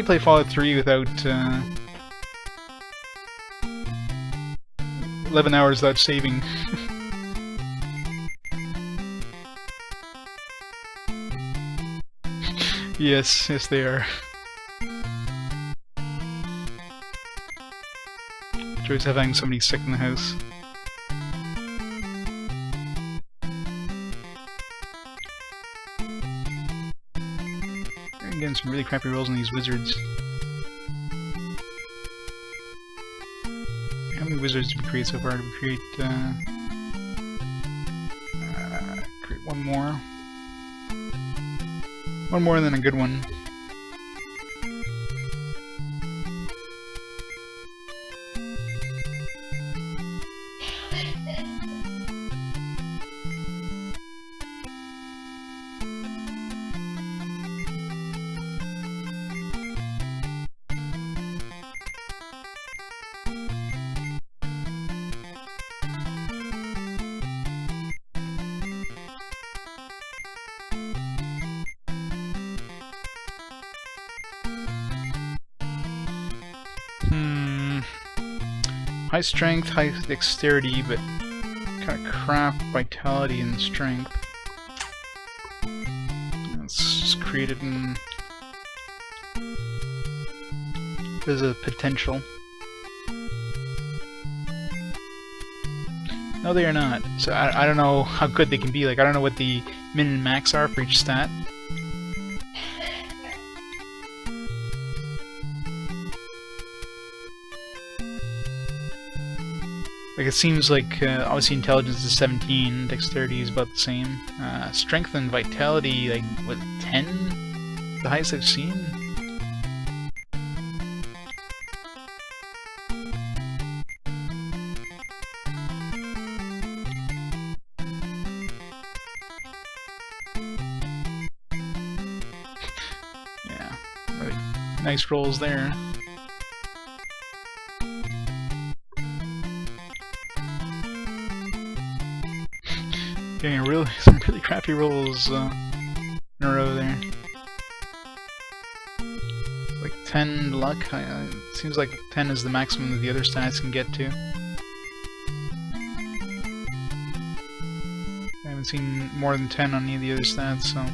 play Fallout 3 without 11 hours without saving. Yes, they are. Joy's having somebody sick in the house. I'm getting some really crappy rolls on these wizards. How many wizards did we create so far? Did we create one more? One more and then a good one. high strength, high dexterity, but kind of crap vitality and strength. It's just created in... There's a potential. No, they are not. So I don't know how good they can be. Like, I don't know what the min and max are for each stat. Like, it seems like, obviously intelligence is 17, dexterity is about the same. Strength and vitality, like, what, 10? The highest I've seen? Yeah, really nice rolls there. Getting some really crappy rolls in a row there. Like 10 luck. It seems like 10 is the maximum that the other stats can get to. I haven't seen more than 10 on any of the other stats, so...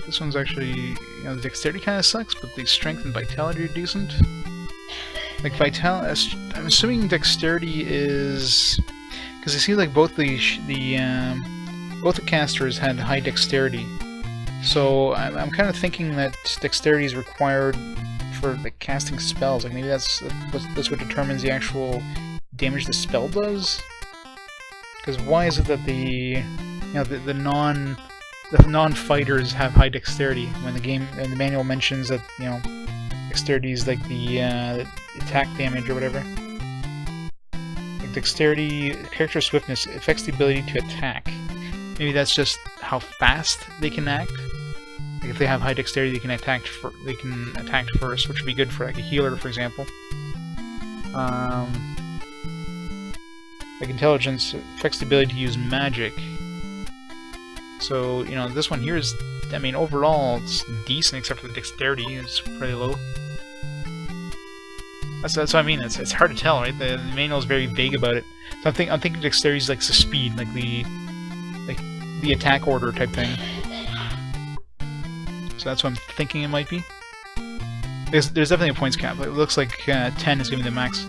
This one's actually, you know, the dexterity kind of sucks, but the strength and vitality are decent. Like vitality, I'm assuming dexterity is because I see like both the casters had high dexterity, so I'm kind of thinking that dexterity is required for like casting spells. Like maybe that's what determines the actual damage the spell does. Because why is it that the non-fighters have high dexterity when the manual mentions that, you know, dexterity is like the attack damage or whatever. Like dexterity, character swiftness affects the ability to attack. Maybe that's just how fast they can act. Like if they have high dexterity, they can attack first, which would be good for like a healer, for example. Like intelligence affects the ability to use magic. So, you know, this one here is, I mean, overall it's decent except for the dexterity. It's pretty low. That's what I mean. It's hard to tell, right? The manual is very vague about it. So I'm thinking dexterity is like the speed, like the attack order type thing. So that's what I'm thinking it might be. There's definitely a points cap. It looks like 10 is going to be the max.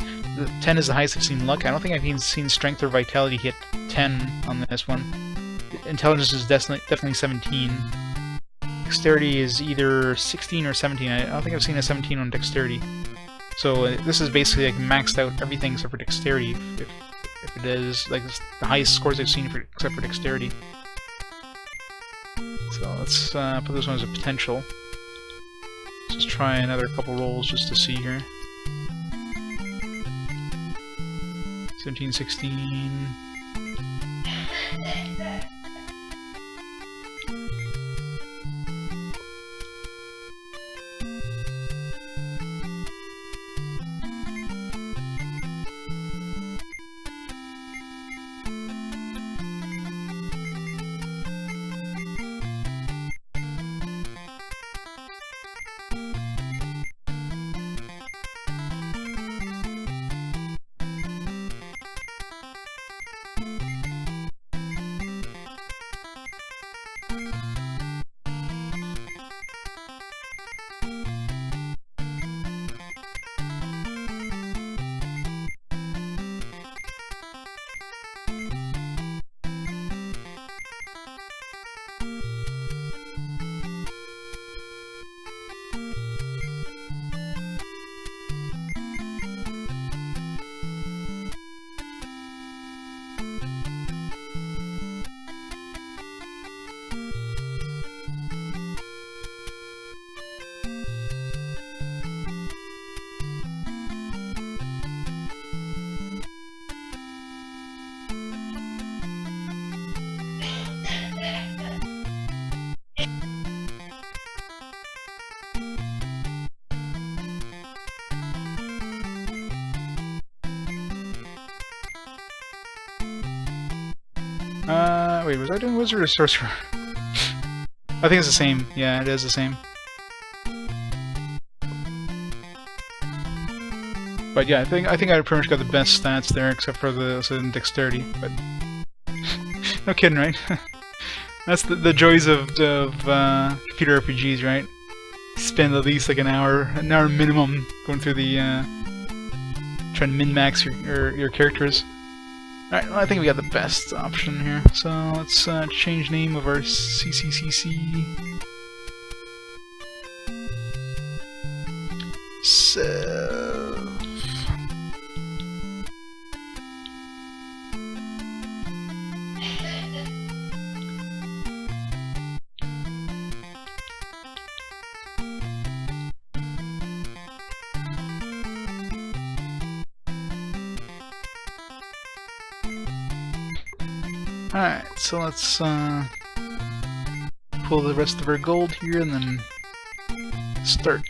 10 is the highest I've seen luck. I don't think I've even seen strength or vitality hit 10 on this one. Intelligence is definitely 17. Dexterity is either 16 or 17. I don't think I've seen a 17 on dexterity. So this is basically like maxed out everything except for dexterity. If it is like the highest scores I've seen except for dexterity. So let's put this one as a potential. Let's just try another couple rolls just to see here. 17, 16. Wait, was I doing wizard or sorcerer? I think it's the same. Yeah, it is the same. But yeah, I think I pretty much got the best stats there, except for the dexterity. But no kidding, right? That's the joys of computer RPGs, right? Spend at least like an hour minimum going through the trying to min-max your characters. Alright, well, I think we got the best option here. So let's change name of our CCCC. Alright, so let's pull the rest of our gold here and then start.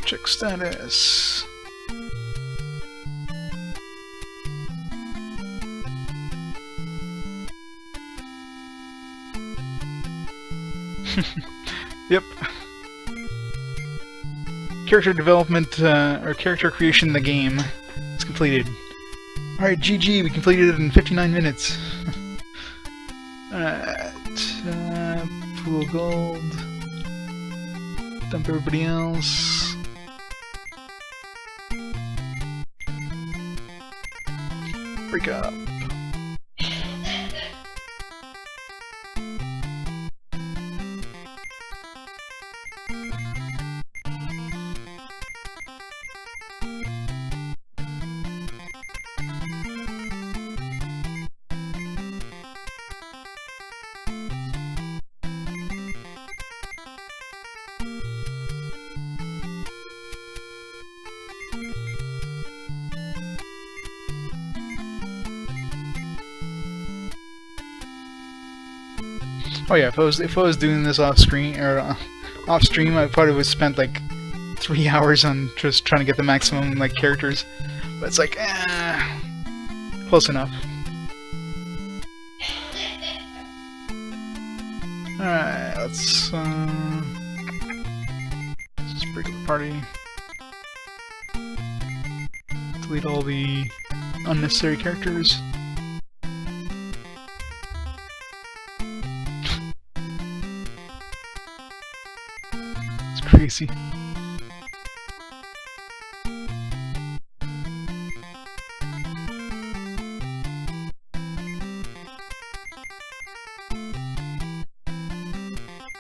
Check status. Yep. Character development, or character creation in the game is completed. Alright, GG, we completed it in 59 minutes. Alright, pool of gold. Dump everybody else. Break up. Oh yeah, if I was doing this off screen or off stream, I probably would have spent like 3 hours on just trying to get the maximum like characters. But it's like, close enough. Alright, let's just break up the party. Delete all the unnecessary characters. Crazy.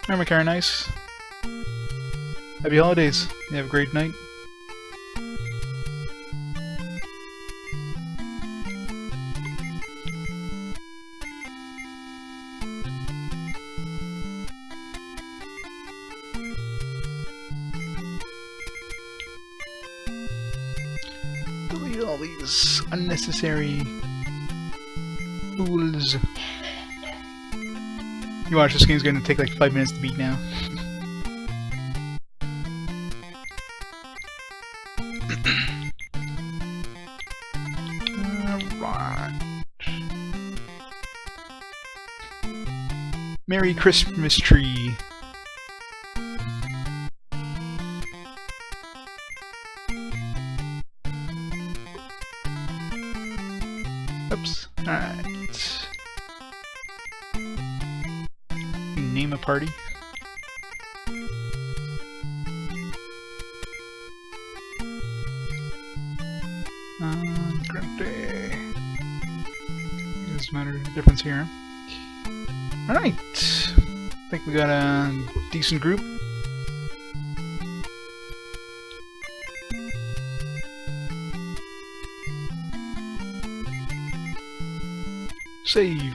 Alright, Mangar, nice. Happy holidays. You have a great night. All these unnecessary fools. You watch, this game's going to take like 5 minutes to beat now. Alright. Merry Christmas tree. Oops. Alright. Name a party. Doesn't matter the difference here. Alright. I think we got a decent group. Save.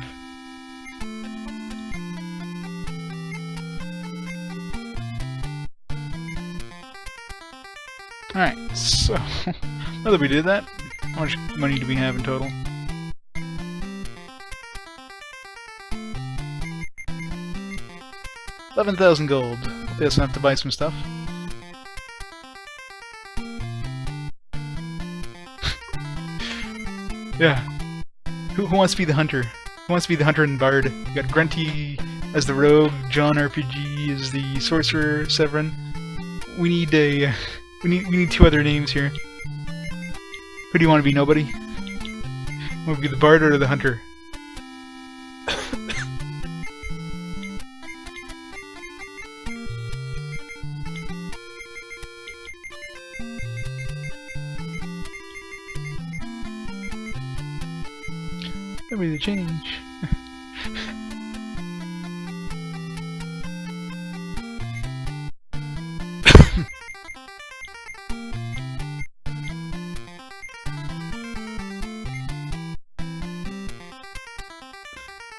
Alright, so now that we did that, how much money do we have in total? $11,000 gold. Hopefully that's enough to buy some stuff. Yeah. Who wants to be the hunter? Who wants to be the hunter and bard? We got Grunty as the rogue, John RPG as the sorcerer, Severin. We need a we need two other names here. Who do you want to be? Nobody? Want to be the bard or the hunter? That'll be the change.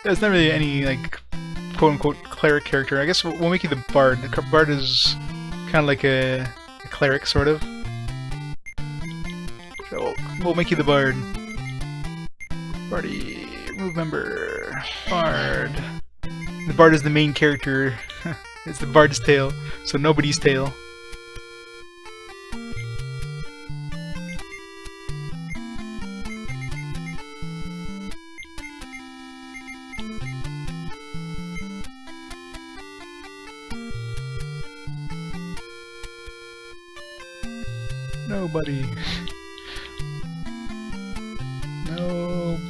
There's not really any, like, quote-unquote cleric character. I guess we'll make you the bard. The bard is kind of like a cleric, sort of. So we'll make you the bard. Party, move member, bard. The bard is the main character. It's the bard's tale, so nobody's tale. Nobody. Nobody.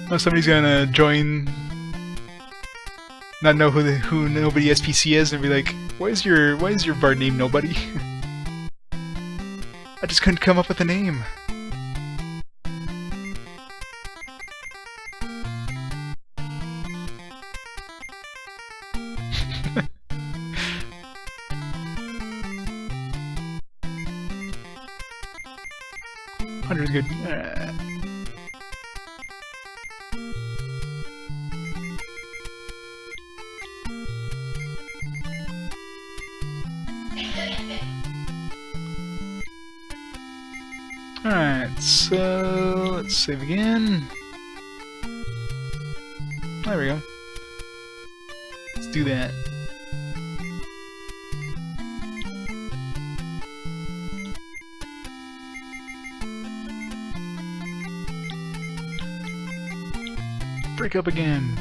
Oh, somebody's gonna join. Not know who Nobody SPC is and be like, why is your bard name Nobody? I just couldn't come up with a name. Hunter's good. Alright, so let's save again. There we go. Let's do that. Break up again.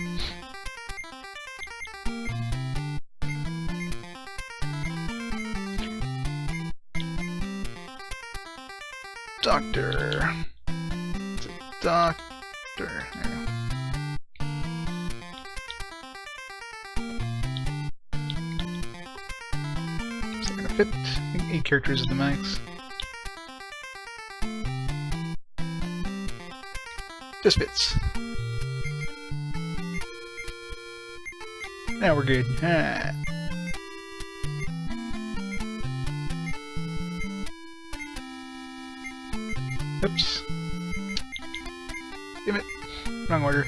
Doctor. It's a doctor. There we go. Is that gonna fit? I think 8 characters is the max. Just fits. Now we're good. Ah. Oops. Damn it. Wrong order.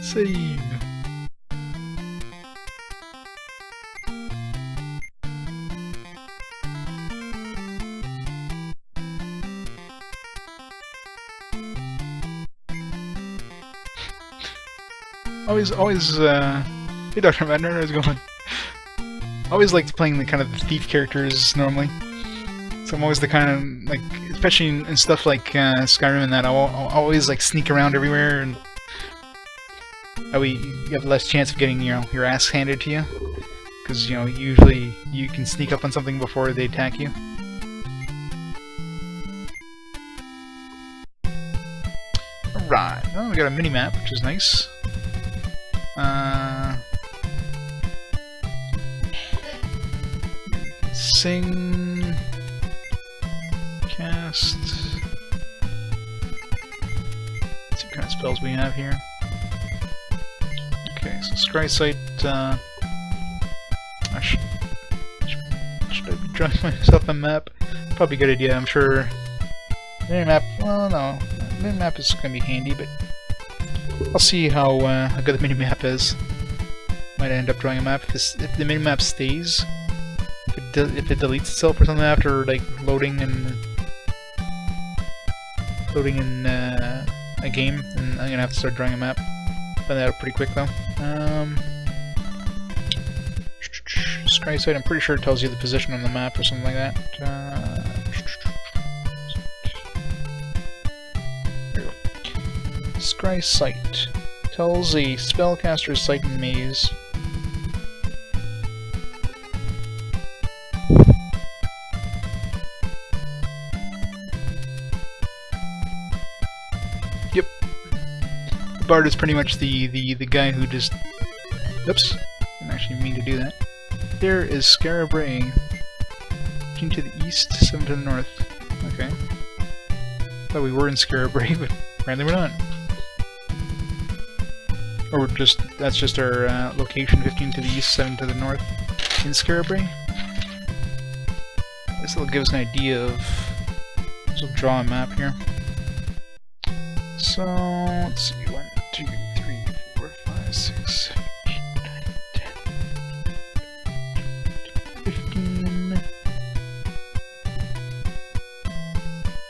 Save. Always, hey Dr. Madner, how's it going? Always liked playing the kind of the thief characters normally. So I'm always the kind of, like, especially in stuff like Skyrim and that, I'll always like sneak around everywhere, and that way you have less chance of getting, you know, your ass handed to you. Because, you know, usually you can sneak up on something before they attack you. Alright, well, we got a mini-map, which is nice. Sing, cast. Let's see what kind of spells we have here. Okay, so Scry Site. Should I be drawing myself a map? Probably a good idea. I'm sure. Minimap. Well, no, minimap is gonna be handy, but I'll see how good the minimap is. Might end up drawing a map if the minimap stays. If it deletes itself or something after like loading and loading in a game, and I'm gonna have to start drawing a map. Find that out pretty quick though. Scry site, I'm pretty sure it tells you the position on the map or something like that. There you go. Scry site tells a spellcaster's site in maze. Yep. The bard is pretty much the guy who just... Oops. Didn't actually mean to do that. There is Skara Brae. 15 to the east, 7 to the north. Okay. Thought we were in Skara Brae, but apparently we're not. Or just that's just our location, 15 to the east, 7 to the north in Skara Brae. This will give us an idea of... We'll draw a map here. So, let's see, 1, 2, 3, 4, 5, 6, 7, 8, 9, 10, 15.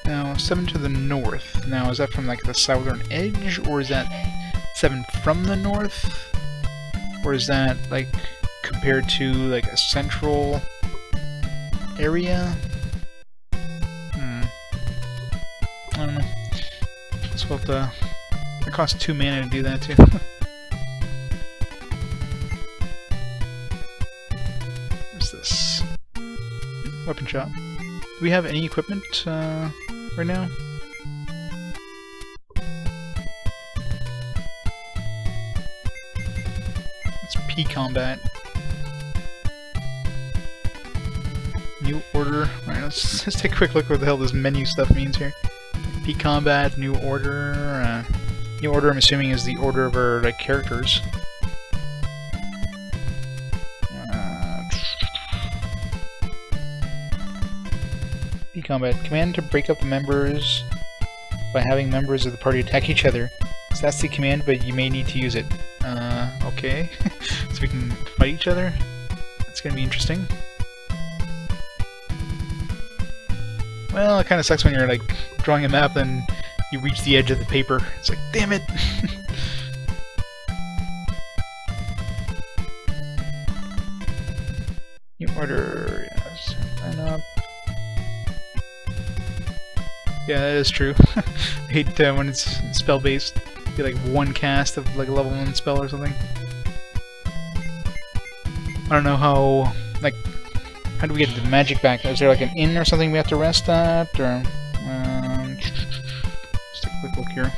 Now, 7 to the north. Now, is that from like the southern edge, or is that 7 from the north? Or is that like compared to like a central area? I don't know. So we'll have to... It costs 2 mana to do that too. What's this? Weapon shop. Do we have any equipment right now? It's P combat. New order. Alright, let's take a quick look what the hell this menu stuff means here. P combat, new order. New order, I'm assuming, is the order of our like characters. P combat. Command to break up the members by having members of the party attack each other. So that's the command, but you may need to use it. Okay. So we can fight each other? That's gonna be interesting. Well, it kinda sucks when you're like drawing a map and you reach the edge of the paper. It's like, damn it! New order, yes. Line up. Yeah, that is true. I hate when it's spell-based. Get like one cast of like a level 1 spell or something. I don't know how, like, how do we get the magic back? Is there like an inn or something we have to rest at, or let's take a quick look here.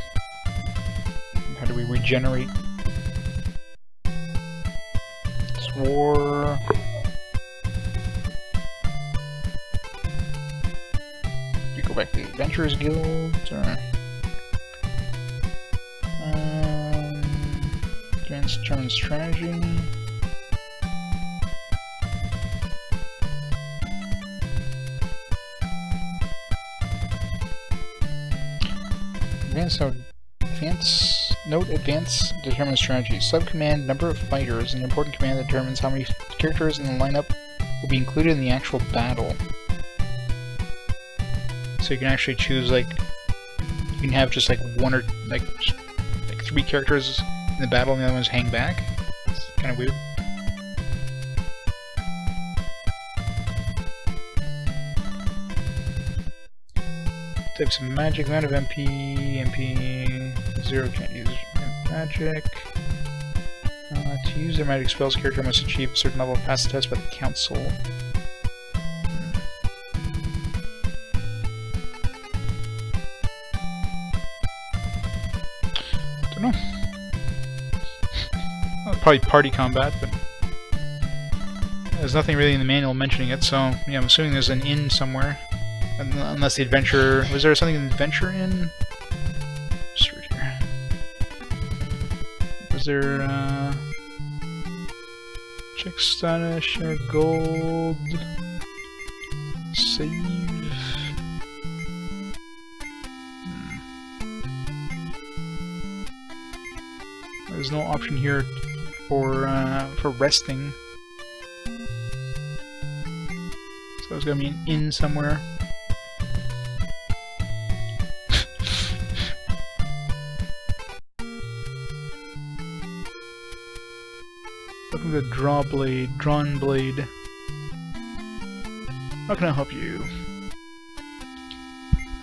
How do we regenerate? Swore. We go back to the Adventurers Guild, or advanced turn strategy. Advance determines strategy. Subcommand number of fighters, an important command that determines how many characters in the lineup will be included in the actual battle. So you can actually choose like you can have just like one or like 3 characters in the battle and the other ones hang back. It's kind of weird. Types of magic, amount of MP 0 can't use magic. To use their magic spells, character must achieve a certain level of pass the test by the council. Don't know. Well, probably party combat, but there's nothing really in the manual mentioning it, so yeah, I'm assuming there's an inn somewhere. Unless the adventure... Was there something in the adventure inn? Just right here. Was there, check status, share gold... Save... There's no option here for resting. So there's gonna be an inn somewhere. The drawn blade. How can I help you?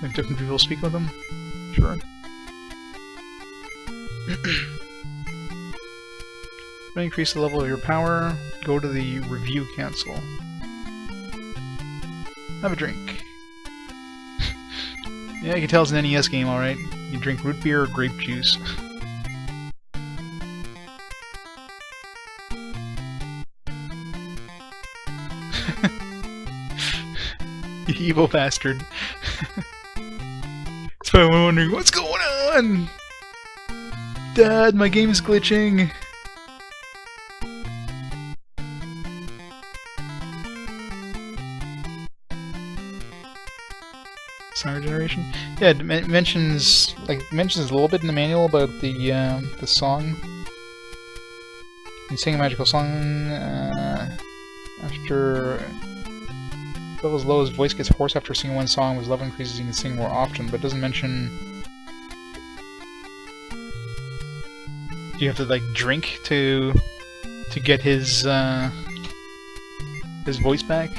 Like different people speak with them? Sure. To increase the level of your power, go to the review cancel. Have a drink. Yeah, you can tell it's an NES game, alright. You drink root beer or grape juice. You evil bastard. So I'm wondering, what's going on? Dad, my game is glitching. Song generation? Yeah, it mentions a little bit in the manual about the song. You can sing a magical song after levels low, his voice gets hoarse after singing one song. With level increases, you can sing more often, but it doesn't mention. Do you have to like drink to get his voice back?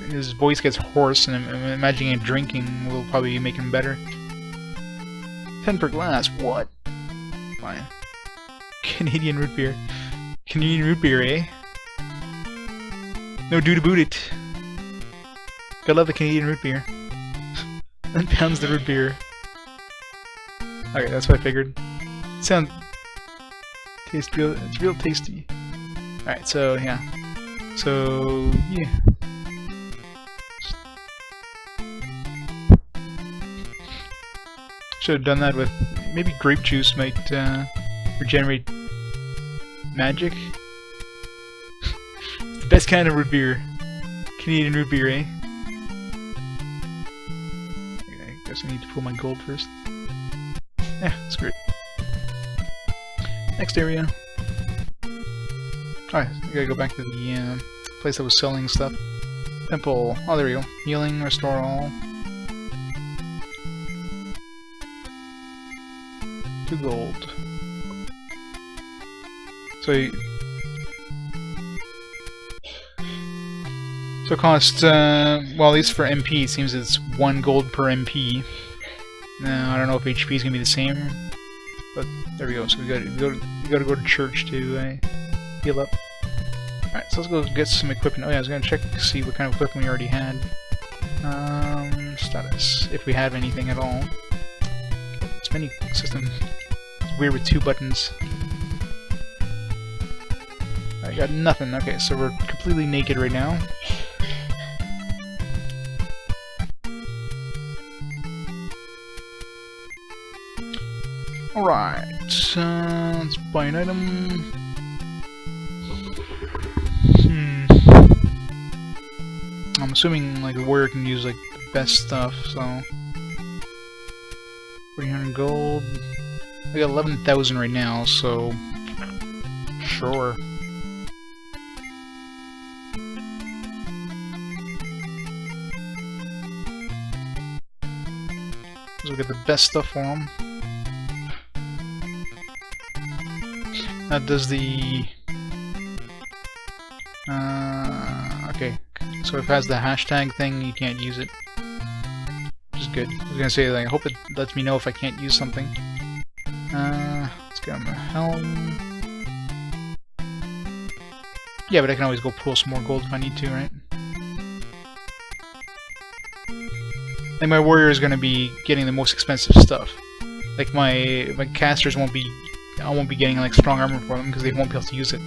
His voice gets hoarse, and I'm imagining drinking will probably make him better. 10 per glass. What? Fine. Canadian root beer. Canadian root beer, eh? No do to boot it. Gotta love the Canadian root beer. 10 pounds the root beer. Okay, that's what I figured. It's real tasty. Alright, so yeah. So yeah. Should have done that with maybe grape juice might regenerate magic. It's the best kind of root beer. Canadian root beer, eh? Okay, I guess I need to pull my gold first. Yeah, that's great. Next area. Alright, I gotta go back to the place that was selling stuff. Temple. Oh, there we go. Healing, restore all. 2 gold. So cost, well, at least for MP, it seems it's 1 gold per MP. Now, I don't know if HP is gonna be the same, but there we go. So we gotta go to church to heal up. Alright, so let's go get some equipment. Oh yeah, I was gonna check to see what kind of equipment we already had. Status, if we have anything at all. This menu system is weird with 2 buttons. I got nothing. Okay, so we're completely naked right now. Alright, let's buy an item. I'm assuming like the warrior can use like the best stuff, so 300 gold. I got 11,000 right now, so sure. So we'll get the best stuff for him. That does the okay. So if it has the hashtag thing, you can't use it. Which is good. I was gonna say, like, I hope it lets me know if I can't use something. Let's get him a helm. Yeah, but I can always go pull some more gold if I need to, right? Like, my warrior is gonna be getting the most expensive stuff. Like, my casters won't be... I won't be getting, like, strong armor for them, because they won't be able to use it.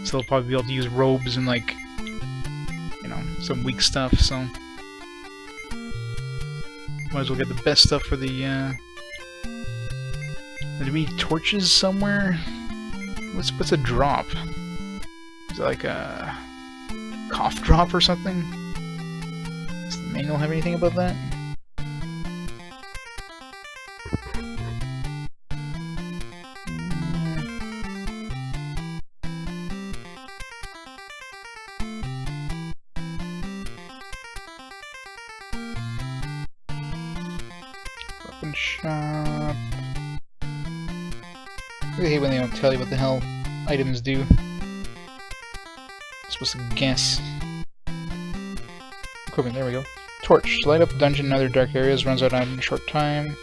So they'll probably be able to use robes and, like... some weak stuff, so might as well get the best stuff for the Did we torches somewhere? What's a drop? Is it like a cough drop or something? Does the manual have anything about that? Shop. I hate when they don't tell you what the hell items do. I'm supposed to guess. Equipment, there we go. Torch. Light up dungeon and other dark areas, runs out in a short time.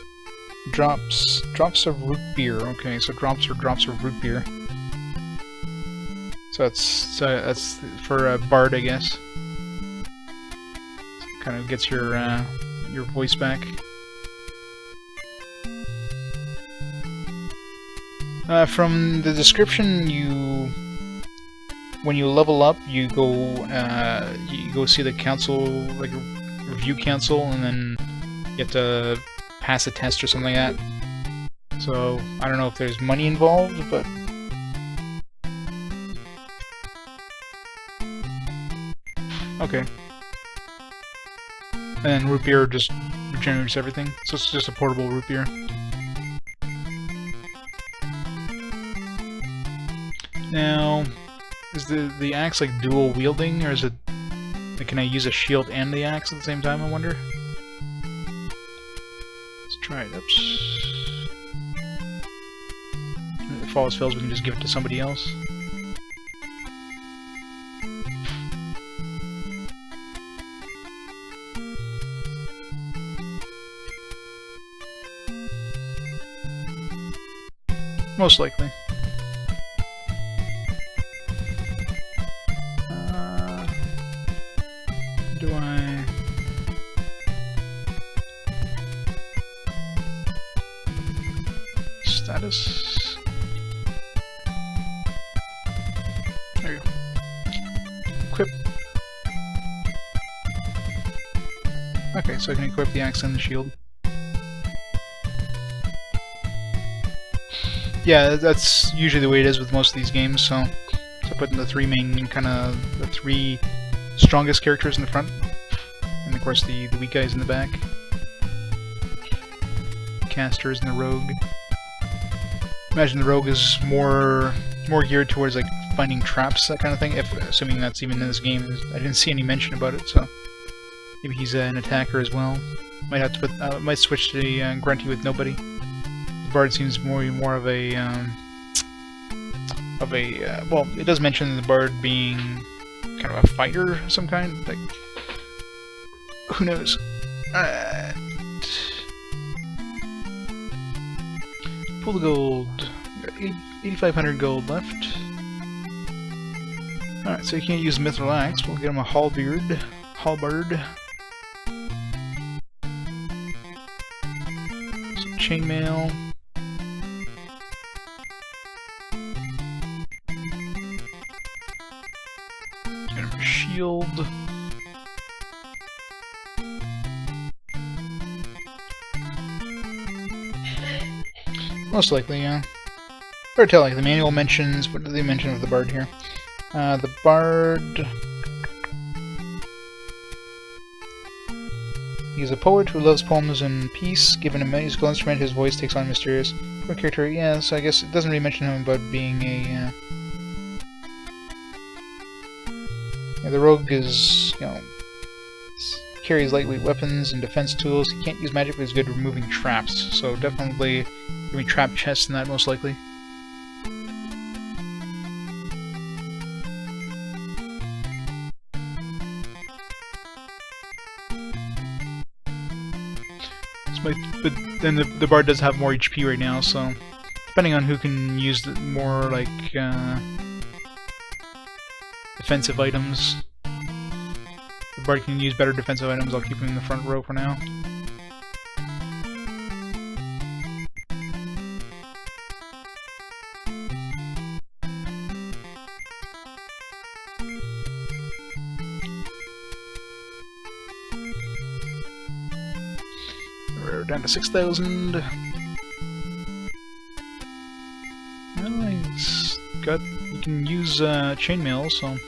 Drops of root beer. Okay, so drops of root beer. So that's for a bard, I guess. Kind of gets your voice back. From the description, when you level up, you go see the council, like review council, and then you have to pass a test or something like that. So I don't know if there's money involved, but okay. And root beer just regenerates everything, so it's just a portable root beer. Now, is the axe like dual wielding, or is it like, can I use a shield and the axe at the same time, I wonder? Let's try it. Oops. If all else fails, we can just give it to somebody else. Most likely. Do I... Status? There you go. Equip. Okay, so I can equip the axe and the shield. Yeah, that's usually the way it is with most of these games, so I put in the three main, the three strongest characters in the front, and of course the weak guys in the back. Casters and the rogue. Imagine the rogue is more geared towards like finding traps, that kind of thing, assuming that's even in this game. I didn't see any mention about it, so maybe he's an attacker as well. Might have to put, might switch to the grunty with nobody. Bard seems more of a well, it does mention the bard being kind of a fighter of some kind, like, who knows. Pull the gold. We got 8,500 gold left. Alright, so you can't use mithril axe. We'll get him a halberd. Some chainmail. Shield. Most likely, yeah. Hard to tell, like the manual mentions, what do they mention of the bard here? The bard... He's a poet who loves poems and peace. Given a musical instrument, his voice takes on mysterious... For a character, yeah, so I guess it doesn't really mention him about being a... Yeah, the rogue is, you know, carries lightweight weapons and defense tools. He can't use magic, but he's good at removing traps. So definitely gonna be trap chests in that, most likely. But then the bard does have more HP right now, so depending on who can use the more like defensive items. The bard can use better defensive items. I'll keep him in the front row for now. We're down to 6,000. Well, he's got. You can use chainmail, so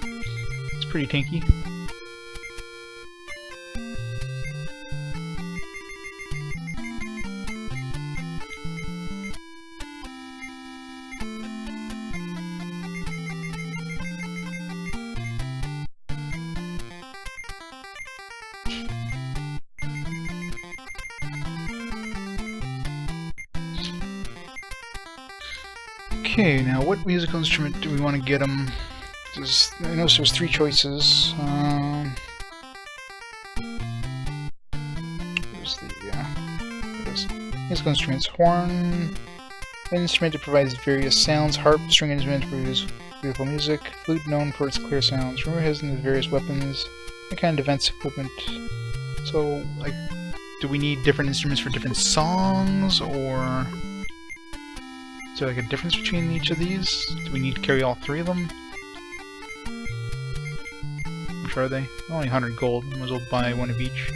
it's pretty tanky. Okay, now what musical instrument do we want to get him? I noticed there's 3 choices. There's the musical instruments. Horn, an instrument that provides various sounds. Harp, string instrument that produces beautiful music. Flute, known for its clear sounds. Rumor has the various weapons. Any kind of defense equipment. So, like, do we need different instruments for different songs, or is there like a difference between each of these? Do we need to carry all 3 of them? How much are they? Only 100 gold. Might as well buy 1 of each.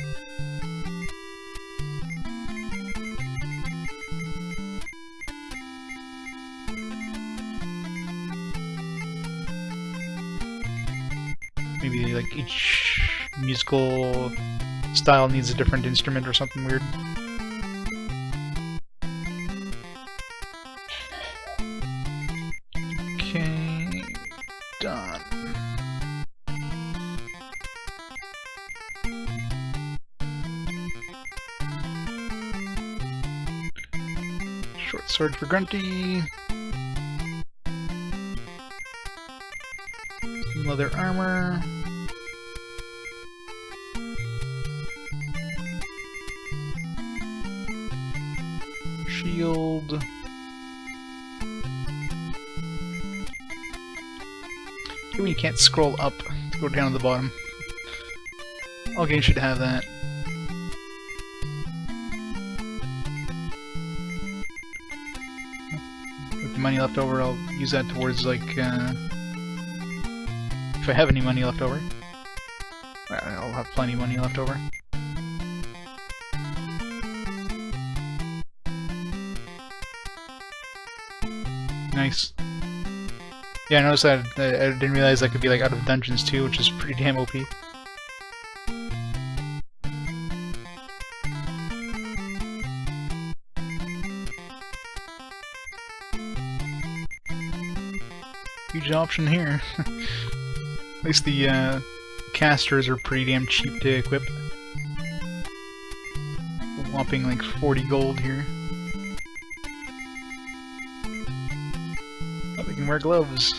Maybe like each musical style needs a different instrument or something weird. Okay, done. Short sword for Grunty. Leather armor. Shield. You can't scroll up to go down to the bottom. All games should have that. With the money left over, I'll use that towards, like, if I have any money left over. I'll have plenty of money left over. Nice. Yeah, I noticed that. I didn't realize that could be like out of dungeons too, which is pretty damn OP. Huge option here. At least the casters are pretty damn cheap to equip. A whopping like 40 gold here. Oh, they can wear gloves.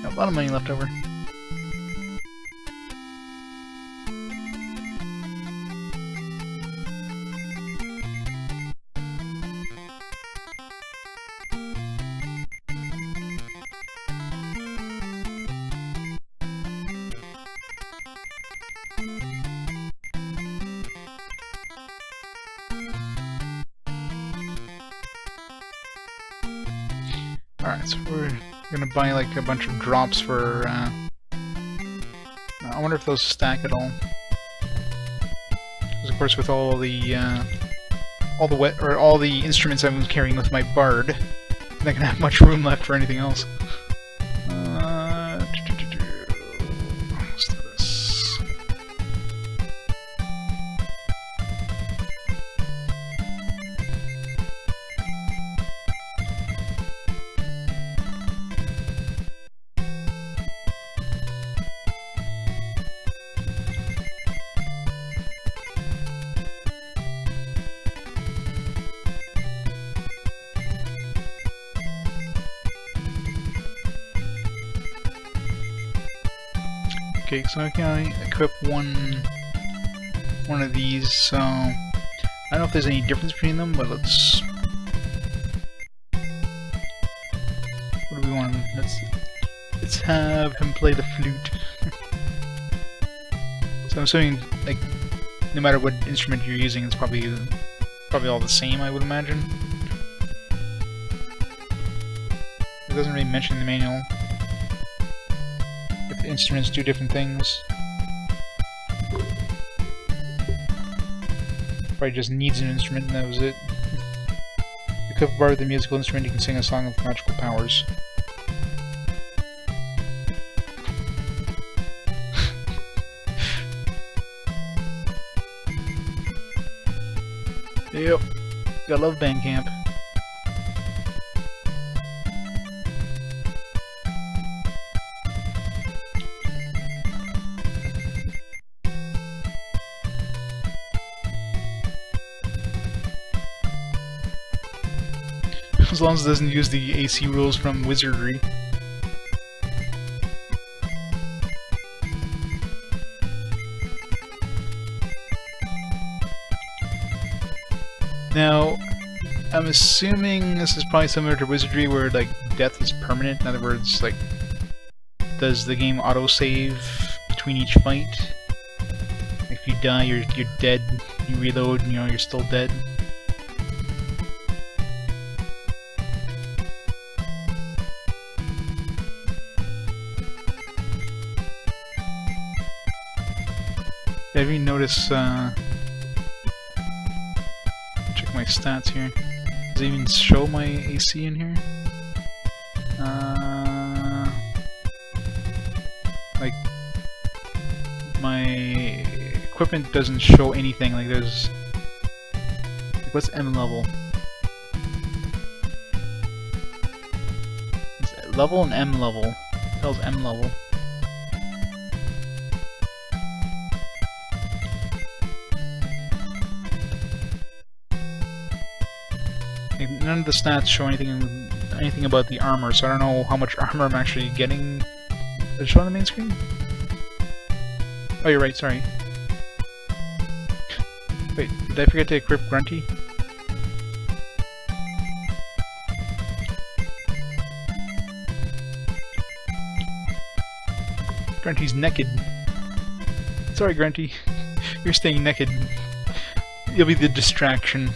Got a lot of money left over. Alright, so we're gonna buy like a bunch of drops for, I wonder if those stack at all. Because of course with all the instruments I'm carrying with my bard, I'm not gonna have much room left for anything else. What's this? Okay, so I can only equip one of these, so I don't know if there's any difference between them, but let's... What do we want? Let's have him play the flute. So I'm assuming, like, no matter what instrument you're using, it's probably all the same, I would imagine. It doesn't really mention in the manual if the instruments do different things. Probably just needs an instrument and that was it. Equip a bard with a musical instrument, you can sing a song with magical powers. Yep, gotta love Bandcamp. long as it doesn't use the AC rules from Wizardry. Now, I'm assuming this is probably similar to Wizardry where, like, death is permanent. In other words, like, does the game autosave between each fight? If you die, you're dead. You reload, and, you know, you're still dead. Have you noticed, check my stats here. Does it even show my AC in here? Like, my equipment doesn't show anything, like there's... Like, what's M level? It's level and M level. What the hell's M level? None of the stats show anything about the armor, so I don't know how much armor I'm actually getting. Does it show on the main screen? Oh, you're right, sorry. Wait, did I forget to equip Grunty? Grunty's naked. Sorry, Grunty. You're staying naked. You'll be the distraction.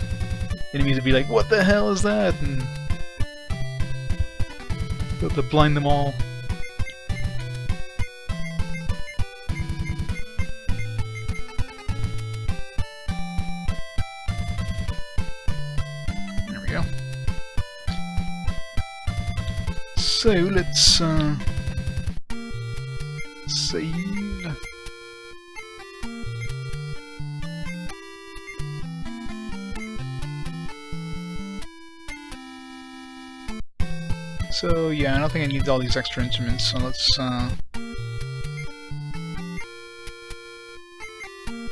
Enemies will be like, what the hell is that? And you'll have to blind them all. There we go. So let's save. So yeah, I don't think I need all these extra instruments, so let's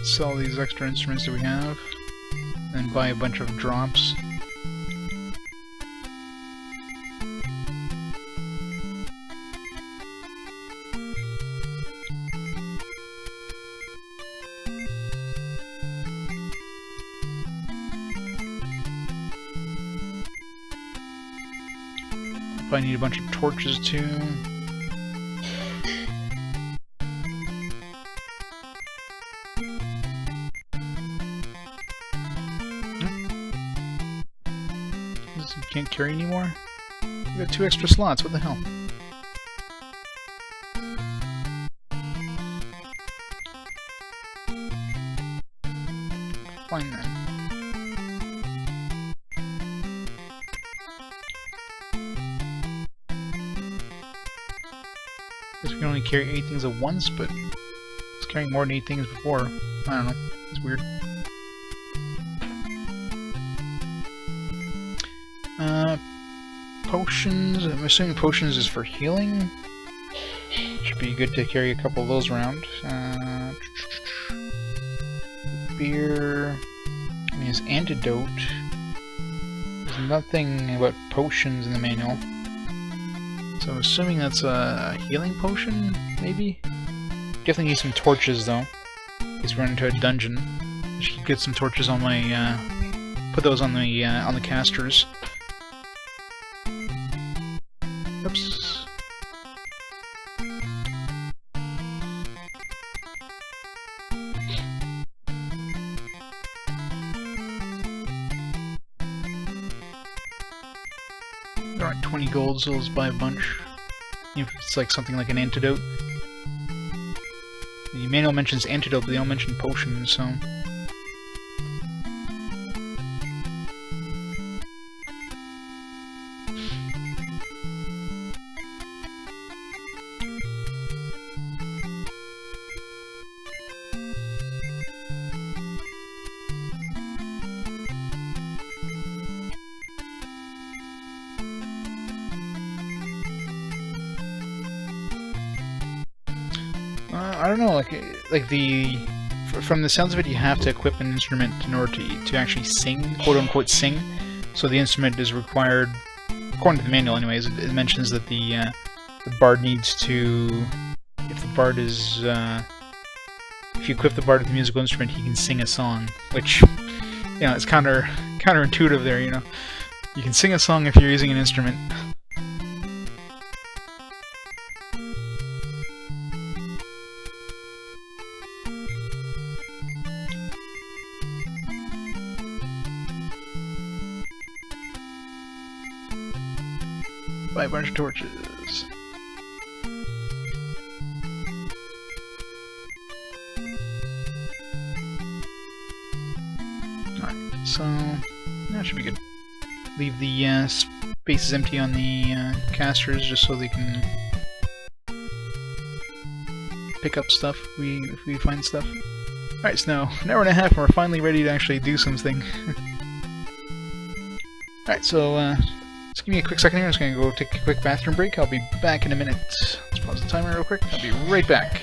sell these extra instruments that we have, and buy a bunch of drops. I need a bunch of torches too. You can't carry anymore? We got 2 extra slots, what the hell? Fine then. We can only carry 8 things at once, but it's carrying more than 8 things before. I don't know. It's weird. Potions. I'm assuming potions is for healing. Should be good to carry a couple of those around. Beer. I mean, it's antidote. There's nothing about potions in the manual. So I'm assuming that's a healing potion, maybe? Definitely need some torches though, in case we run into a dungeon. I should get some torches on my, put those on the casters. Oops. Alright, 20 gold, so let's buy a bunch. If it's like something like an antidote. The manual mentions antidote, but they don't mention potions, so... I don't know, from the sounds of it, you have to equip an instrument in order to actually sing, quote-unquote sing. So the instrument is required according to the manual anyways, it mentions that the bard needs to, if the bard is, if you equip the bard with a musical instrument, he can sing a song, which, you know, it's counterintuitive there, you know. You can sing a song if you're using an instrument. Buy a bunch of torches. Alright, so that should be good. Leave the spaces empty on the casters just so they can pick up stuff if we find stuff. Alright, so now an hour and a half and we're finally ready to actually do something. Alright, so just give me a quick second here. I'm just gonna go take a quick bathroom break. I'll be back in a minute. Let's pause the timer real quick. I'll be right back.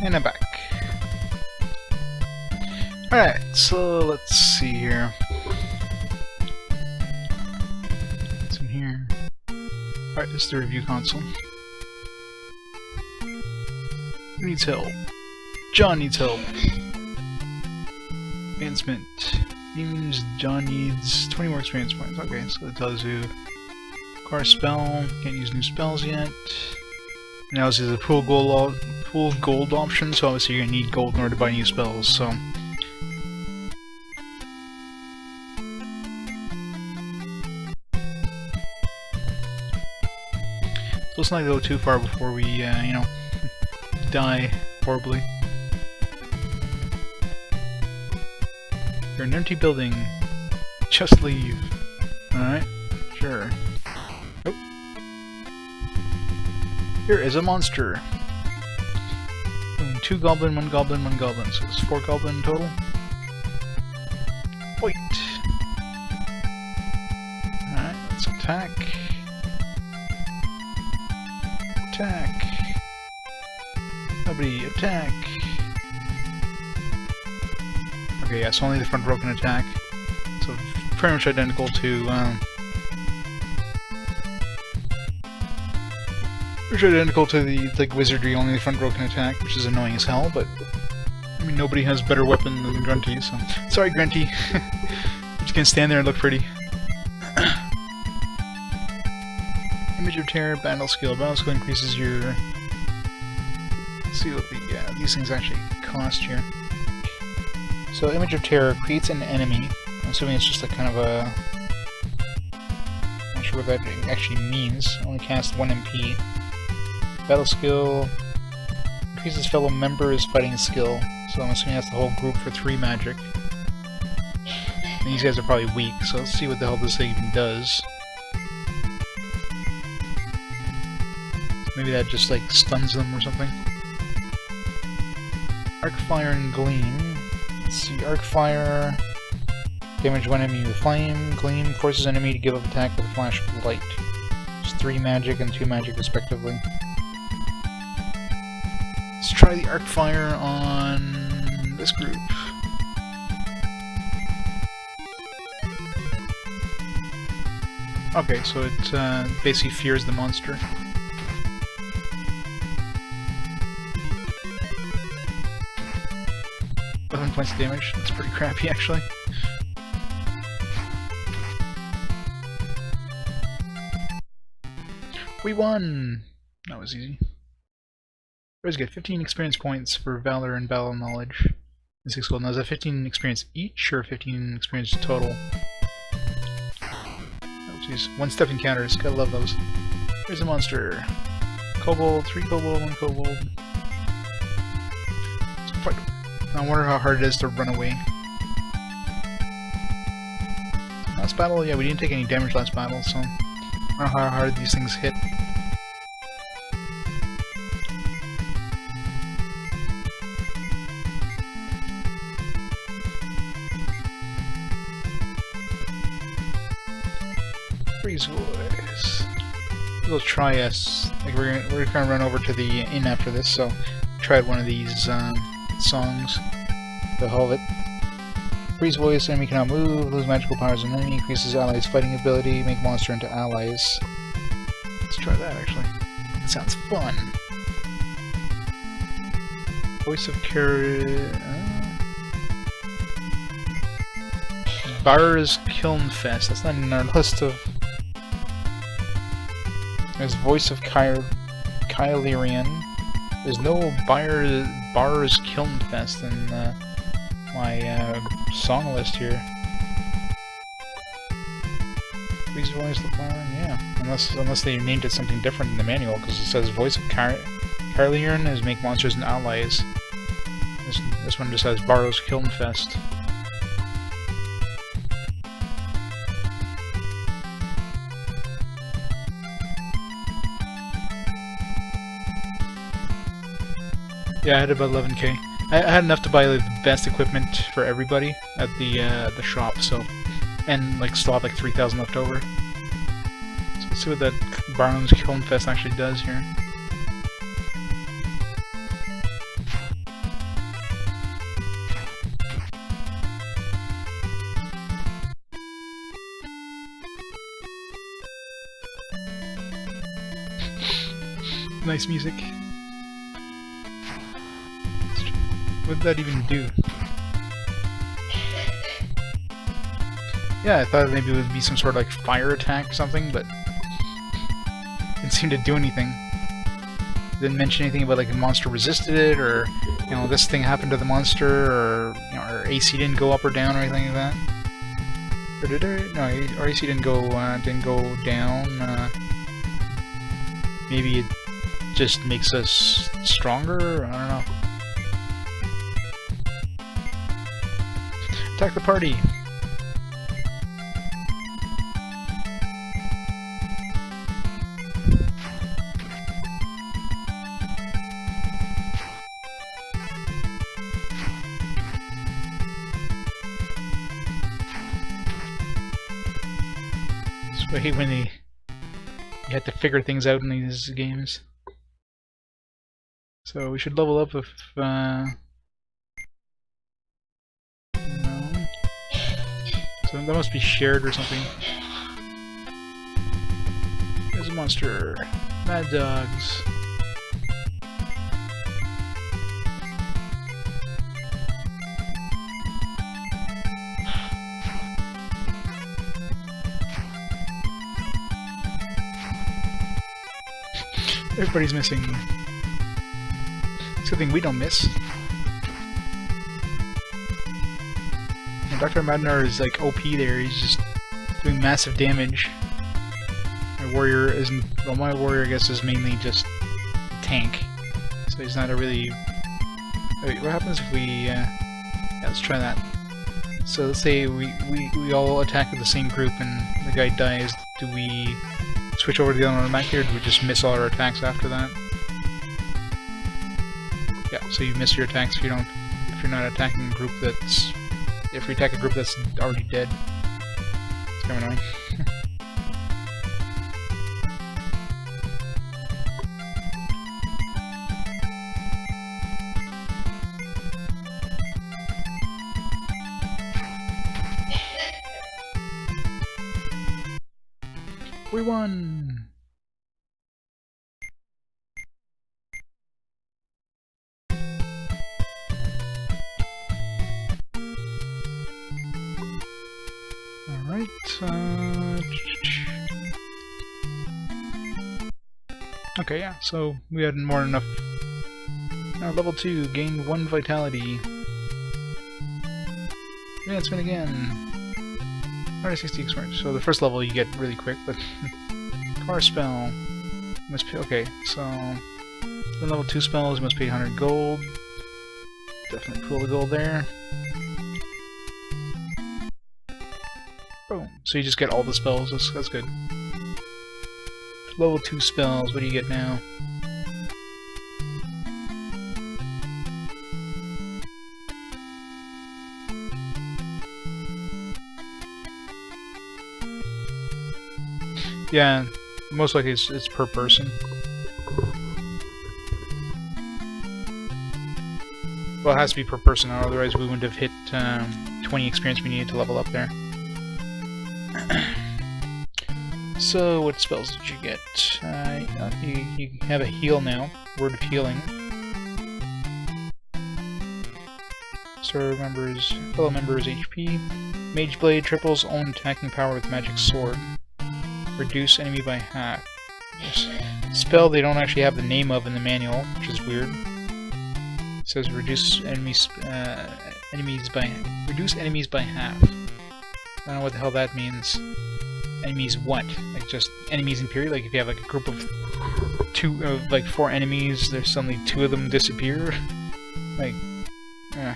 And I'm back. Alright, so let's see here. What's in here? Alright, this is the review console. Who needs help? John needs help. Advancement. Means John needs 20 more experience points. Okay, so it tells you car spell, can't use new spells yet. Now this is a pool gold option, so obviously you're gonna need gold in order to buy new spells, so. Let's not go too far before we, you know, die horribly. You're an empty building. Just leave. Alright, sure. Oh. Here is a monster. 2 goblin, 1 goblin, 1 goblin. So it's 4 goblin total. Wait. Alright, let's attack. Attack. Nobody attack. Okay, yeah, so only the front row can attack. So pretty much identical to the like Wizardry, only the front row can attack, which is annoying as hell, but I mean nobody has better weapon than Grunty, so sorry Grunty. I'm just gonna stand there and look pretty. Image of Terror, Battle Skill. Battle Skill increases your... Let's see what the these things actually cost here. So Image of Terror creates an enemy. I'm assuming it's just a kind of a... I'm not sure what that actually means. Only cast 1 MP. Battle skill increases fellow members' fighting skill. So I'm assuming that's the whole group for 3 magic. And these guys are probably weak, so let's see what the hell this thing even does. Maybe that just like stuns them or something. Arc Fire and Gleam. Let's see, Arc Fire. Damage one enemy with flame. Gleam forces enemy to give up attack with a flash of light. It's 3 magic and 2 magic respectively. Let's try the Arc Fire on this group. Okay, so it basically fears the monster. 11 points of damage. That's pretty crappy, actually. We won! That was easy. Always get 15 experience points for Valor and Battle Knowledge. And 6 gold. Now, is that 15 experience each, or 15 experience total? Oh, jeez. 1-step encounters. Gotta love those. Here's a monster. Kobold, 3 kobold, 1 kobold. Let's go fight him. I wonder how hard it is to run away. Last battle? Yeah, we didn't take any damage last battle, so I don't know how hard these things hit. Freeze voice. We'll try us. Like we're gonna run over to the inn after this, so try one of these songs. The whole of it. Freeze voice, enemy cannot move, lose magical powers on enemy, increases allies' fighting ability, make monster into allies. Let's try that actually. That sounds fun. Voice of Bar's Kiln Fest. That's not in our list of. There's Voice of Kylerian. There's no Bar's Kiln Fest in my song list here. Please voice the following, yeah. Unless they named it something different in the manual, because it says Voice of Kylerian is make monsters and allies. This one just says Bar's Kiln Fest. Yeah, I had about 11k. I had enough to buy like, the best equipment for everybody at the shop, so and like still have like 3,000 left over. So let's see what that Barnum's Kiln Fest actually does here. Nice music. What did that even do? Yeah, I thought maybe it would be some sort of like fire attack or something, but didn't seem to do anything. Didn't mention anything about like the monster resisted it, or you know this thing happened to the monster, or you know our AC didn't go up or down or anything like that. Or did it? No, our AC didn't go down. Maybe it just makes us stronger. I don't know. Attack the party! So I hate when you have to figure things out in these games. So we should level up if so that must be shared or something. There's a monster. Mad dogs. Everybody's missing. It's a good thing we don't miss. And Dr. Madnar is like OP there, he's just doing massive damage. My warrior isn't... well, my warrior I guess is mainly just tank, so he's not a really... Wait, what happens if we... yeah, let's try that. So let's say we all attack with the same group and the guy dies. Do we switch over to the other automatically, or do we just miss all our attacks after that? Yeah, so you miss your attacks if you're not attacking a group that's... If you attack a group that's already dead. It's kind of annoying. We won! Alright, okay, yeah, so we had more than enough. Now, level 2, gained 1 vitality. Advancement again. 160 experience. So the first level you get really quick, but car spell must pay. Okay, so the level 2 spells must pay 100 gold. Definitely pull the gold there. Boom. So you just get all the spells. That's good. Level 2 spells. What do you get now? Yeah, most likely it's per person. Well, it has to be per person, otherwise we wouldn't have hit 20 experience we needed to level up there. So, what spells did you get? You have a heal now. Word of healing. Fellow members HP. Mage Blade triples own attacking power with magic sword. Reduce enemy by half. Spell they don't actually have the name of in the manual, which is weird. It says reduce enemies by half. I don't know what the hell that means. Enemies what? Like just enemies in period? Like if you have like a group of 4 enemies, there's suddenly 2 of them disappear? Like, yeah.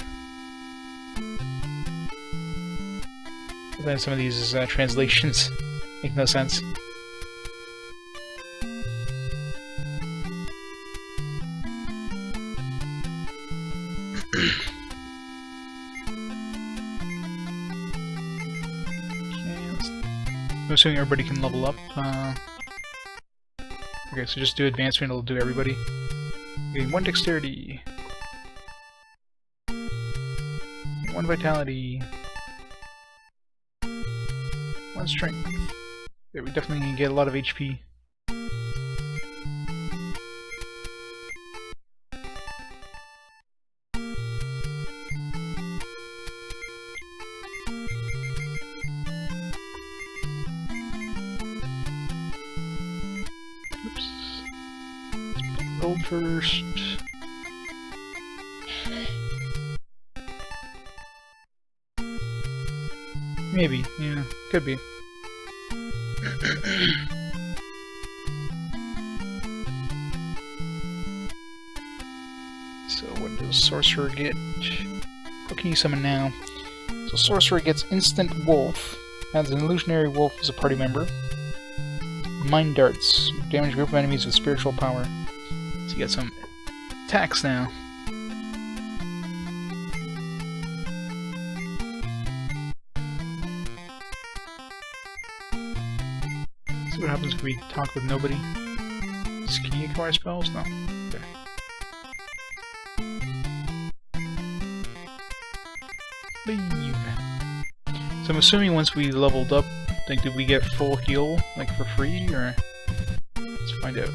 But then some of these translations make no sense. I'm assuming everybody can level up. Okay, so just do advancement, it'll do everybody. Getting 1 dexterity. 1 vitality. 1 strength. Yeah, we definitely can get a lot of HP. Gold first. Maybe, yeah, could be. So what does Sorcerer get? What can you summon now? So Sorcerer gets Instant Wolf. Adds an illusionary wolf as a party member. Mind Darts. Damage a group of enemies with spiritual power. So you get some attacks now. See what happens if we talk with nobody. Can you acquire spells? No. Okay. Leave. So I'm assuming once we leveled up, like, did we get full heal, like, for free, or... Let's find out.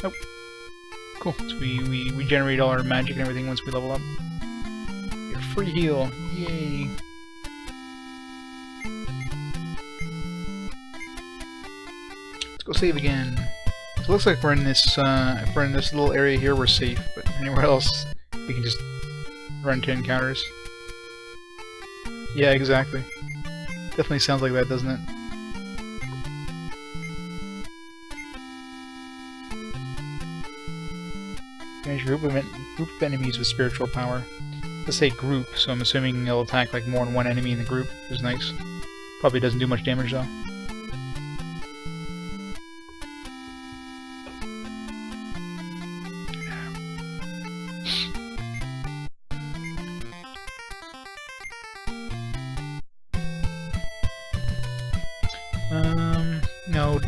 Nope. Cool. So we regenerate all our magic and everything once we level up. Get free heal. Yay. Let's go save again. So it looks like we're in this, if we're in this little area here, we're safe, but anywhere else, we can just run to encounters. Yeah, exactly. Definitely sounds like that, doesn't it? Manage a group of enemies with spiritual power. Let's say group, so I'm assuming it'll attack like more than one enemy in the group, which is nice. Probably doesn't do much damage though. No.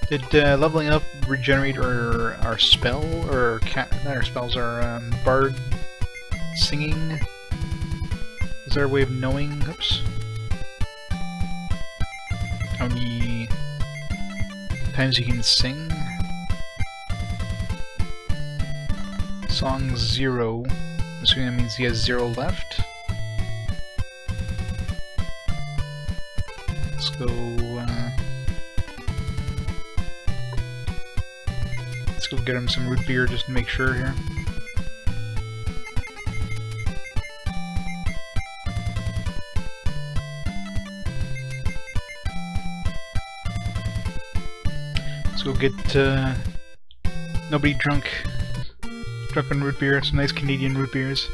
Did leveling up regenerate our spell, or not our spells, our bard singing? Is there a way of knowing? Oops. How many times you can sing? Song 0. I'm assuming that means he has 0 left. Let's go. Let's go get him some root beer just to make sure here. Let's go get nobody drunk on root beer. Some nice Canadian root beers.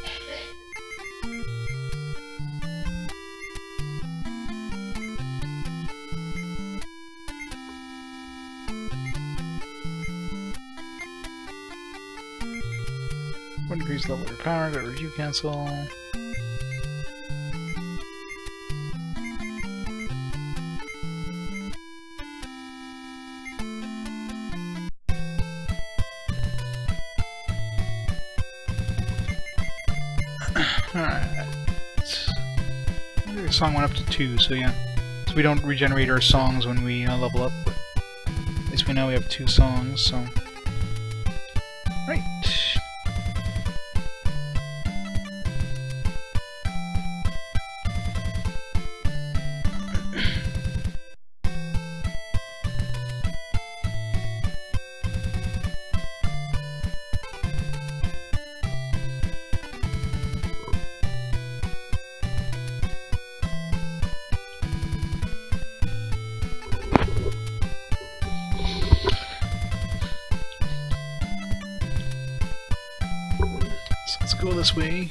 Increase level of your power, got review cancel. Alright. The song went up to 2, so yeah. So we don't regenerate our songs when we level up, but at least we know we have 2 songs, so. Right. Let's go this way.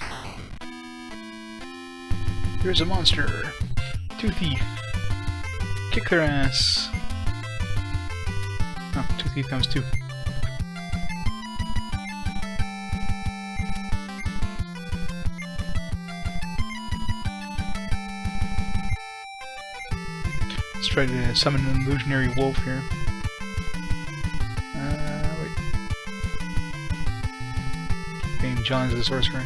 Here's a monster. 2 thief. Kick their ass. Oh, 2 thief times 2. Let's try to summon an illusionary wolf here. John's the sorcerer.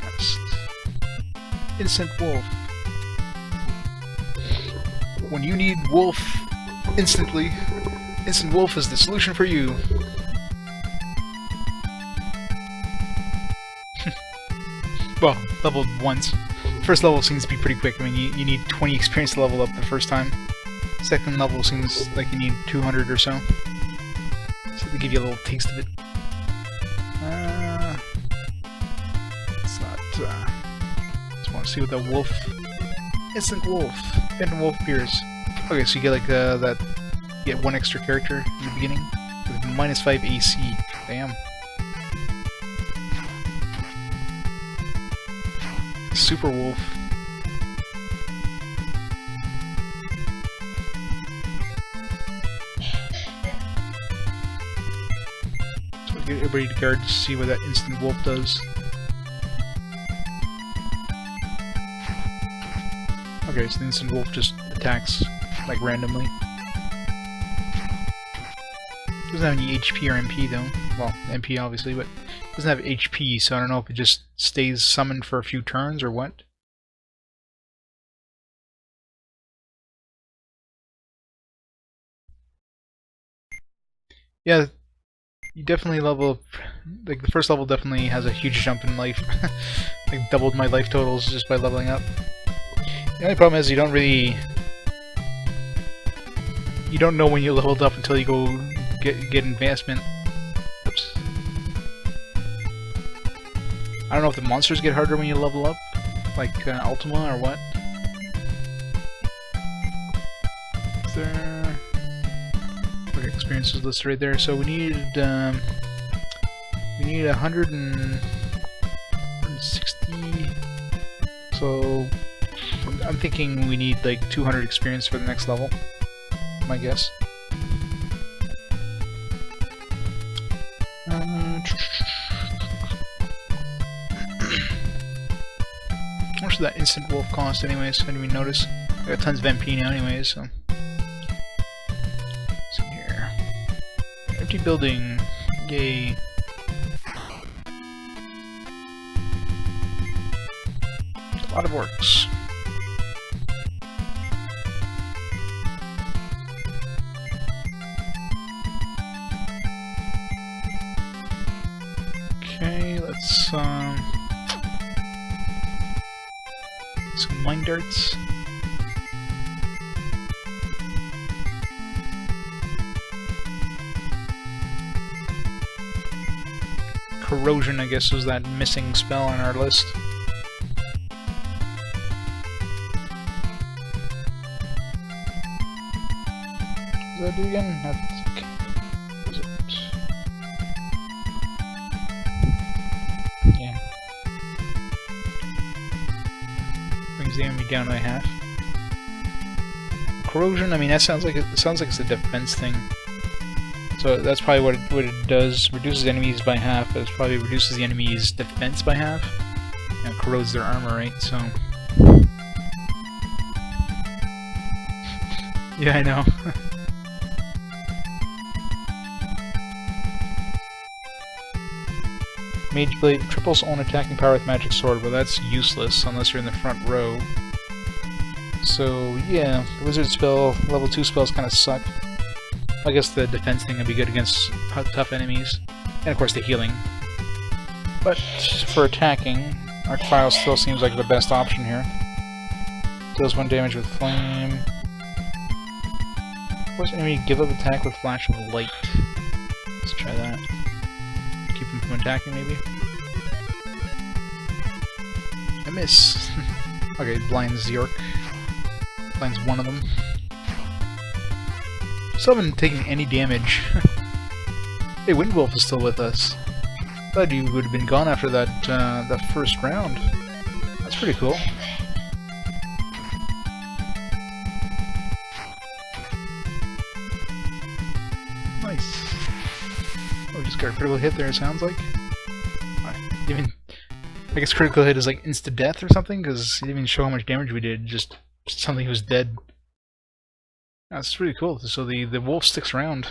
Next. Instant wolf. When you need wolf instantly, instant wolf is the solution for you. Well, leveled once. First level seems to be pretty quick. I mean, you need 20 experience to level up the first time. Second level seems like you need 200 or so. To give you a little taste of it. It's not. Just want to see what the wolf. Instant wolf. Phantom wolf appears. Okay, so you get like that. You get 1 extra character in the beginning with -5 AC. Damn. Super wolf. Get everybody to guard to see what that instant wolf does. Okay, so the instant wolf just attacks like randomly. Doesn't have any HP or MP though. Well, MP obviously, but doesn't have HP, so I don't know if it just stays summoned for a few turns or what. Yeah. You definitely level up, like the first level definitely has a huge jump in life. Like doubled my life totals just by leveling up. The only problem is you don't know when you leveled up until you go get advancement. Oops. I don't know if the monsters get harder when you level up, like Ultima or what. Is there... Okay, experience experiences listed right there. So we need 160. So I'm thinking we need like 200 experience for the next level. My guess. How much does that instant wolf cost anyways? I didn't even notice. I got tons of MP now anyways, so. What's in here? Empty building. Yay. A lot of orcs. Okay, let's some mine darts. Corrosion, I guess, was that missing spell on our list. What does that do again? Okay. What is it? Yeah. Brings the enemy down by half. Corrosion, I mean, that sounds like it's a defense thing. So that's probably what it does. Reduces enemies by half, but it probably reduces the enemy's defense by half. And corrodes their armor, right? So. Yeah, I know. Mage Blade triples own attacking power with magic sword, but that's useless unless you're in the front row. So yeah, the wizard spell, level 2 spells kind of suck. I guess the defense thing would be good against tough enemies, and of course the healing. But for attacking, Arcfile still seems like the best option here. Deals 1 damage with flame. Force enemy give up attack with flash of light. Let's try that. Keep him from attacking, maybe? I miss. Okay, blinds the orc. Blinds one of them. Still haven't taken any damage. Hey, Windwolf is still with us. Thought you would have been gone after that first round. That's pretty cool. Nice. Oh, we just got a critical hit there, it sounds like. I guess critical hit is like insta-death or something, because he didn't even show how much damage we did, just something was dead. That's pretty cool. So the wolf sticks around.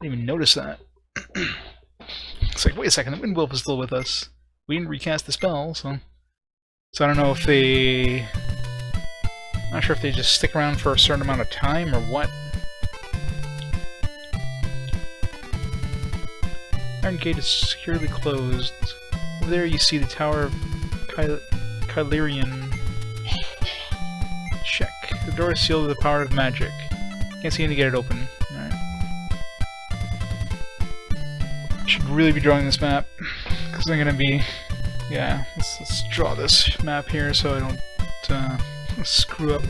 Didn't even notice that. It's like, wait a second, the wind wolf is still with us. We didn't recast the spell, so I don't know if they... Not sure if they just stick around for a certain amount of time or what. Iron gate is securely closed. Over there you see the Tower of Kylerian. Check. The door is sealed with the power of magic. Can't seem to get it open. Alright. Should really be drawing this map, because I'm gonna be... Yeah, let's draw this map here so I don't screw up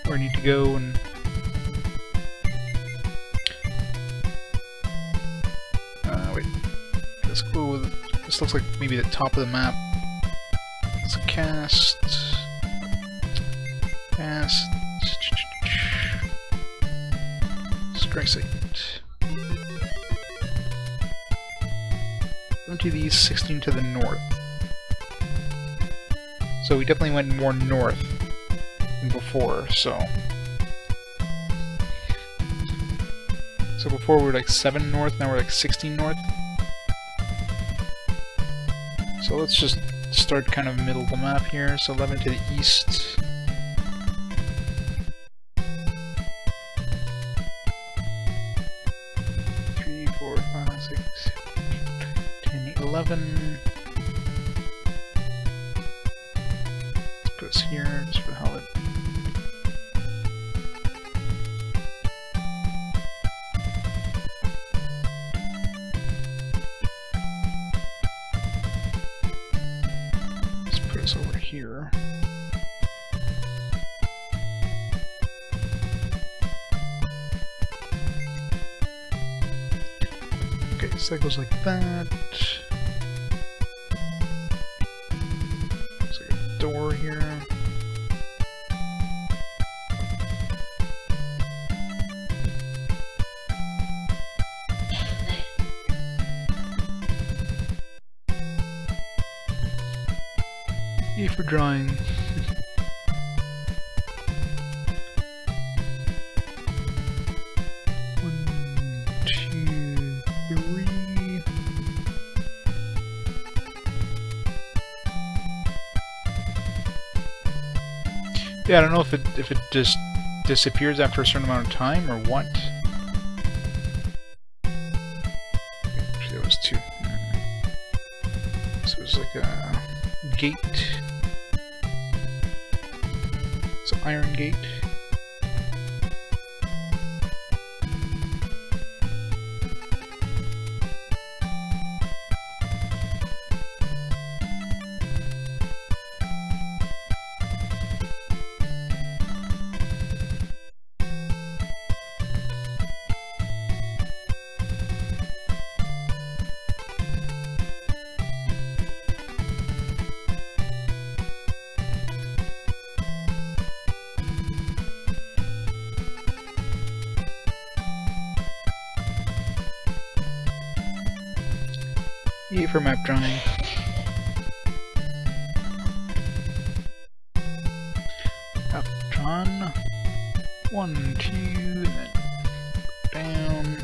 where I need to go and... wait. Let's go with... This looks like maybe the top of the map. Let's cast... Strike Sight. 7 to the east, 16 to the north. So we definitely went more north than before, so... So before we were like 7 north, now we're like 16 north. So let's just start kind of middle of the map here, so 11 to the east. 11. Let's put us here just for the hell of it. Let's put us over here. Okay, so that goes like that. Looks like a door here. E for drawing. Yeah, I don't know if it just disappears after a certain amount of time or what. Actually, there was two. So it was like a gate. It's an iron gate. E for map drawing. Map drawn. 1, 2, and then down.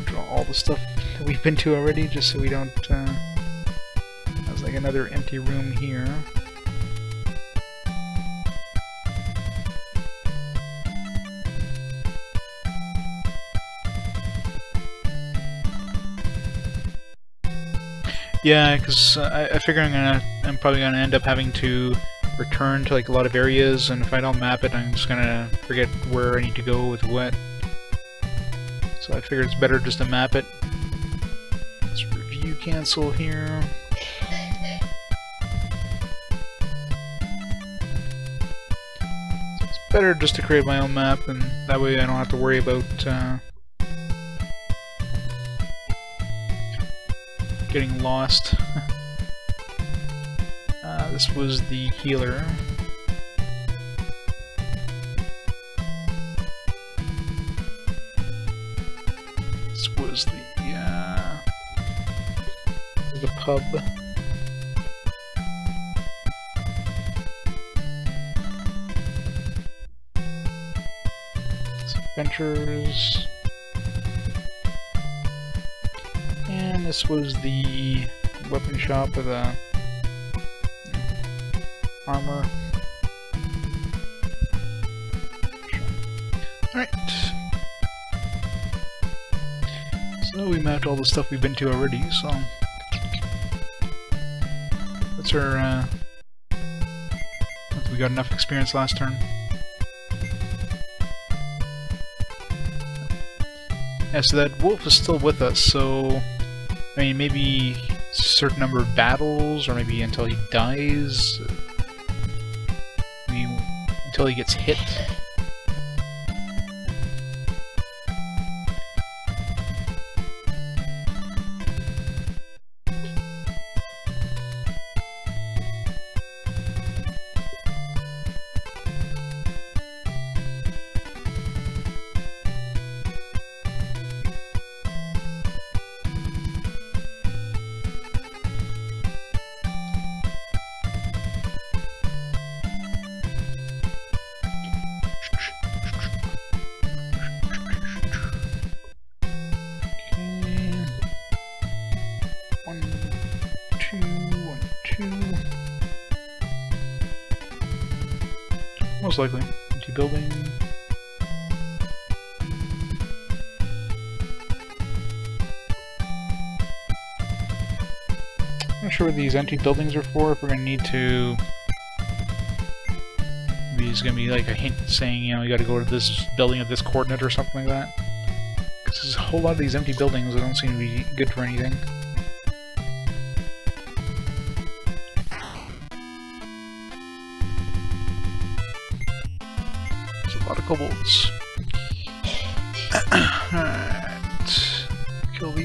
Draw all the stuff that we've been to already, just so we don't. There's like another empty room here. Yeah, because I figure I'm probably gonna end up having to return to like a lot of areas, and if I don't map it, I'm just gonna forget where I need to go with what. So I figured it's better just to map it. Let's review cancel here. So it's better just to create my own map, and that way I don't have to worry about getting lost. This was the healer. This was the pub. Some adventures. And this was the weapon shop with the armor. Alright. So we mapped all the stuff we've been to already, so that's our we got enough experience last turn. Yeah, so that wolf is still with us, so I mean maybe a certain number of battles, or maybe until he dies. Maybe until he gets hit. Most likely. Empty building. I'm not sure what these empty buildings are for, if we're gonna need to... Maybe it's gonna be like a hint saying, you know, you gotta go to this building at this coordinate or something like that. Because there's a whole lot of these empty buildings that don't seem to be good for anything. Kobolds. Alright.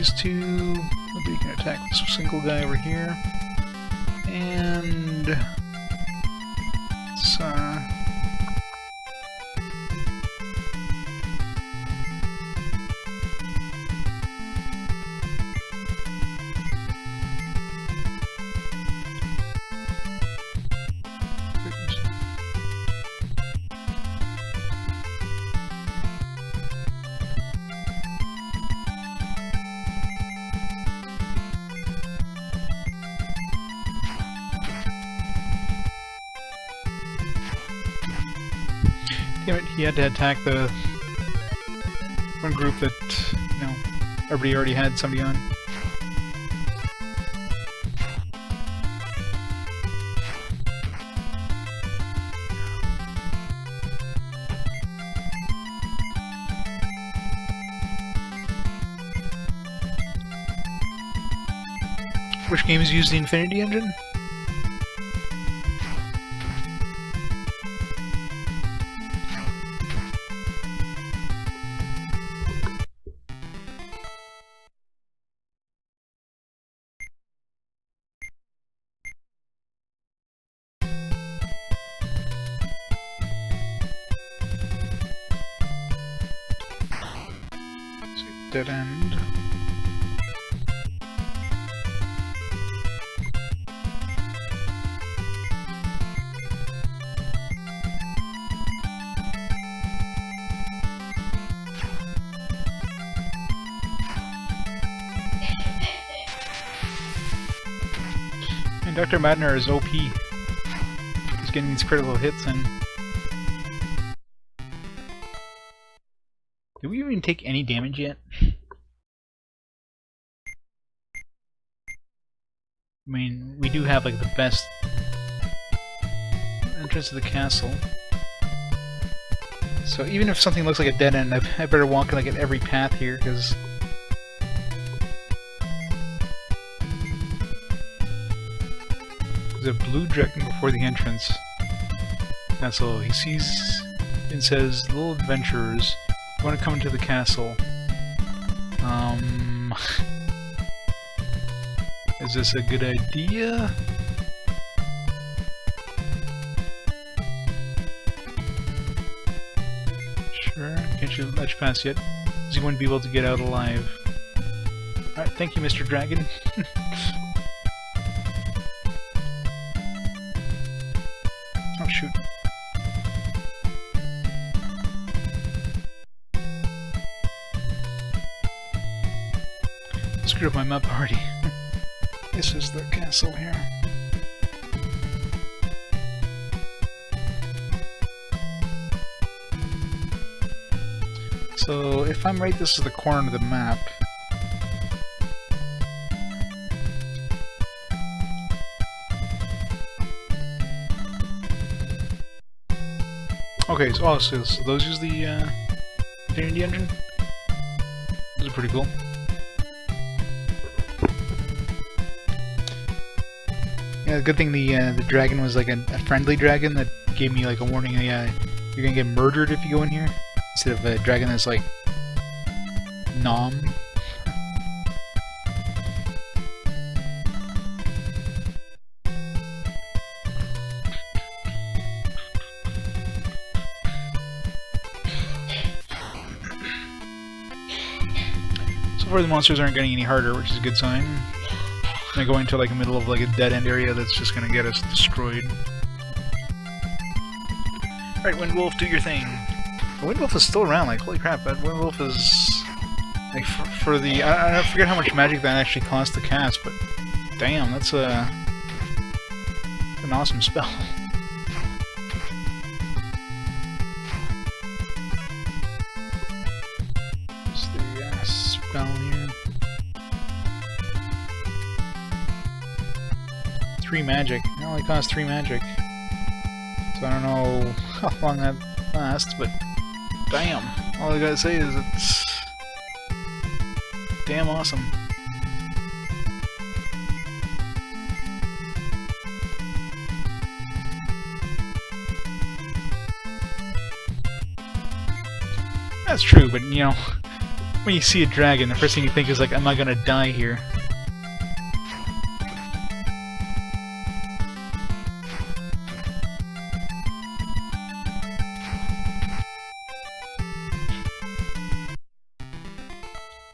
these two. Maybe we can attack this single guy over here. And let's damn it, he had to attack the one group that, you know, everybody already had somebody on. Which games use the Infinity engine? Dead end. And Dr. Madner is OP. He's getting these critical hits in. Did we even take any damage yet? I mean, we do have like the best entrance to the castle. So even if something looks like a dead end, I better walk like at every path here, because there's a blue dragon before the entrance. Castle. He sees and says, "Little adventurers, you want to come into the castle? Is this a good idea?" Sure. Can't you let you pass yet? Because you wouldn't be able to get out alive. Alright, thank you, Mr. Dragon. Oh, shoot. Screwed up my map already. This is the castle here. So, if I'm right, this is the corner of the map. Okay, so, so those use the Infinity engine? Those are pretty cool. Yeah, good thing the dragon was like a friendly dragon that gave me like a warning. You're gonna get murdered if you go in here, instead of a dragon that's like nom. So far the monsters aren't getting any harder, which is a good sign. And going to like the middle of like a dead end area that's just gonna get us destroyed. Alright, Windwolf, do your thing. The Windwolf is still around, like holy crap, that Windwolf is like for the I forget how much magic that actually costs to cast, but damn, that's an awesome spell. What's the spell here? 3 magic. It only costs 3 magic. So I don't know how long that lasts, but damn. All I gotta say is it's damn awesome. That's true, but you know, when you see a dragon, the first thing you think is like, am I gonna die here?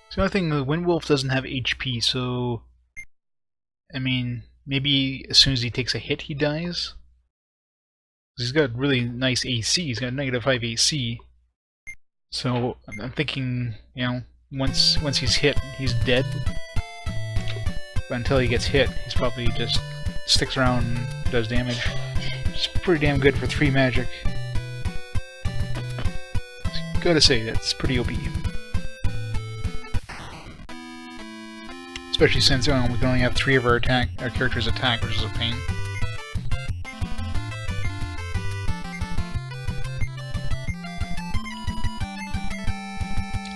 So the only thing, the Windwolf doesn't have HP, so I mean, maybe as soon as he takes a hit, he dies. He's got really nice AC. He's got -5 AC. So I'm thinking, you know, once he's hit, he's dead. But until he gets hit, he's probably just sticks around and does damage. It's pretty damn good for 3 magic. Gotta say, that's pretty OP. Especially since we can only have 3 of our characters attack, which is a pain.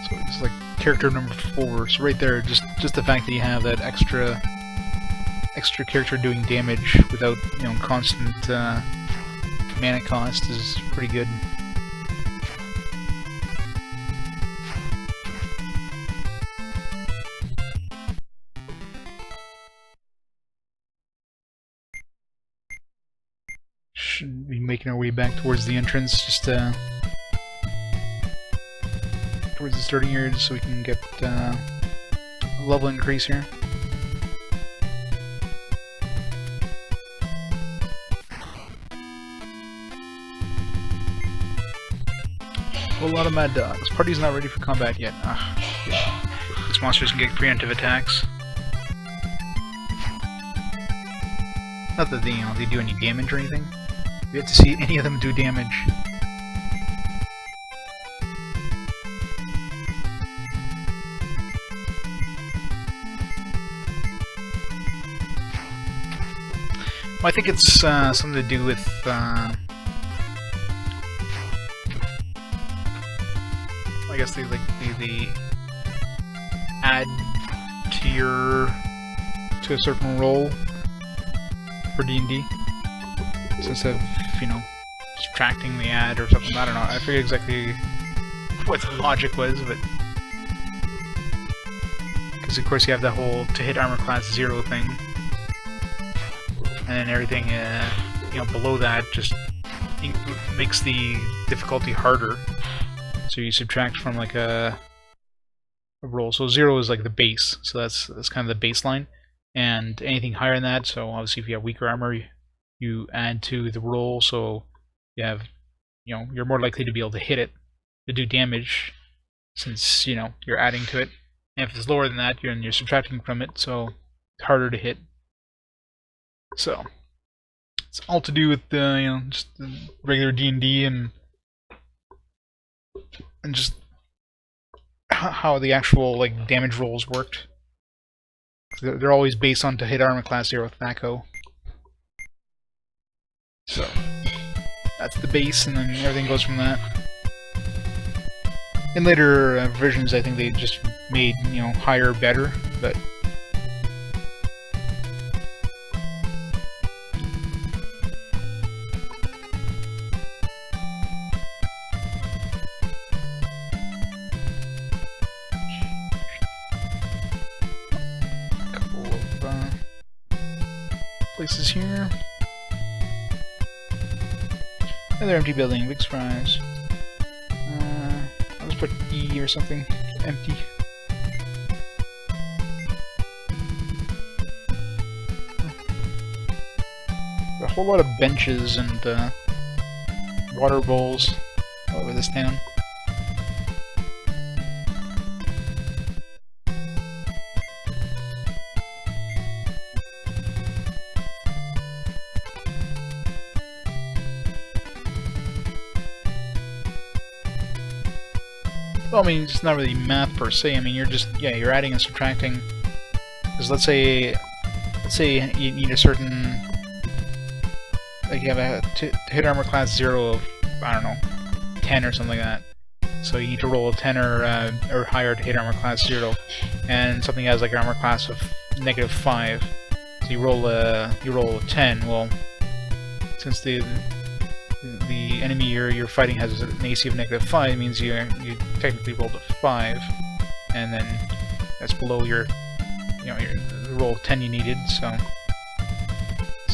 So it's like character number 4. So right there, just the fact that you have that extra character doing damage without, you know, constant mana cost is pretty good. Should be making our way back towards the entrance, just towards the starting area, so we can get a level increase here. A lot of mad dogs. Party's not ready for combat yet. These monsters can get preemptive attacks. Not that they, you know, they do any damage or anything. We have to see any of them do damage. Well, I think it's something to do with I guess they add to a certain role for D&D. So instead of, you know, subtracting the add or something, I don't know. I forget exactly what the logic was, but because of course you have the whole to hit armor class 0 thing, and then everything you know, below that just makes the difficulty harder. So you subtract from like a roll. So 0 is like the base, so that's kind of the baseline, and anything higher than that. So obviously, if you have weaker armor, you add to the roll, so you have, you know, you're more likely to be able to hit it, to do damage, since, you know, you're adding to it. And if it's lower than that, you're subtracting from it, so it's harder to hit. So it's all to do with you know, just the regular D&D and just how the actual like damage rolls worked. They're always based on to hit armor class 0 with Thaco. So that's the base, and then everything goes from that. In later versions, I think they just made, you know, higher better, but a couple of places here. Another empty building, big surprise. I'll just put E or something, empty. A whole lot of benches and water bowls all over this town. Well, I mean, it's not really math per se. I mean, you're just, yeah, you're adding and subtracting. Because let's say you need a certain, like you have a to hit armor class 0 of, I don't know, 10 or something like that. So you need to roll a 10 or higher to hit armor class 0, and something has like armor class of -5. So you roll a 10. Well, since the enemy you're fighting has an AC of -5, it means you technically rolled a 5. and then that's below your, your the roll of 10 you needed. So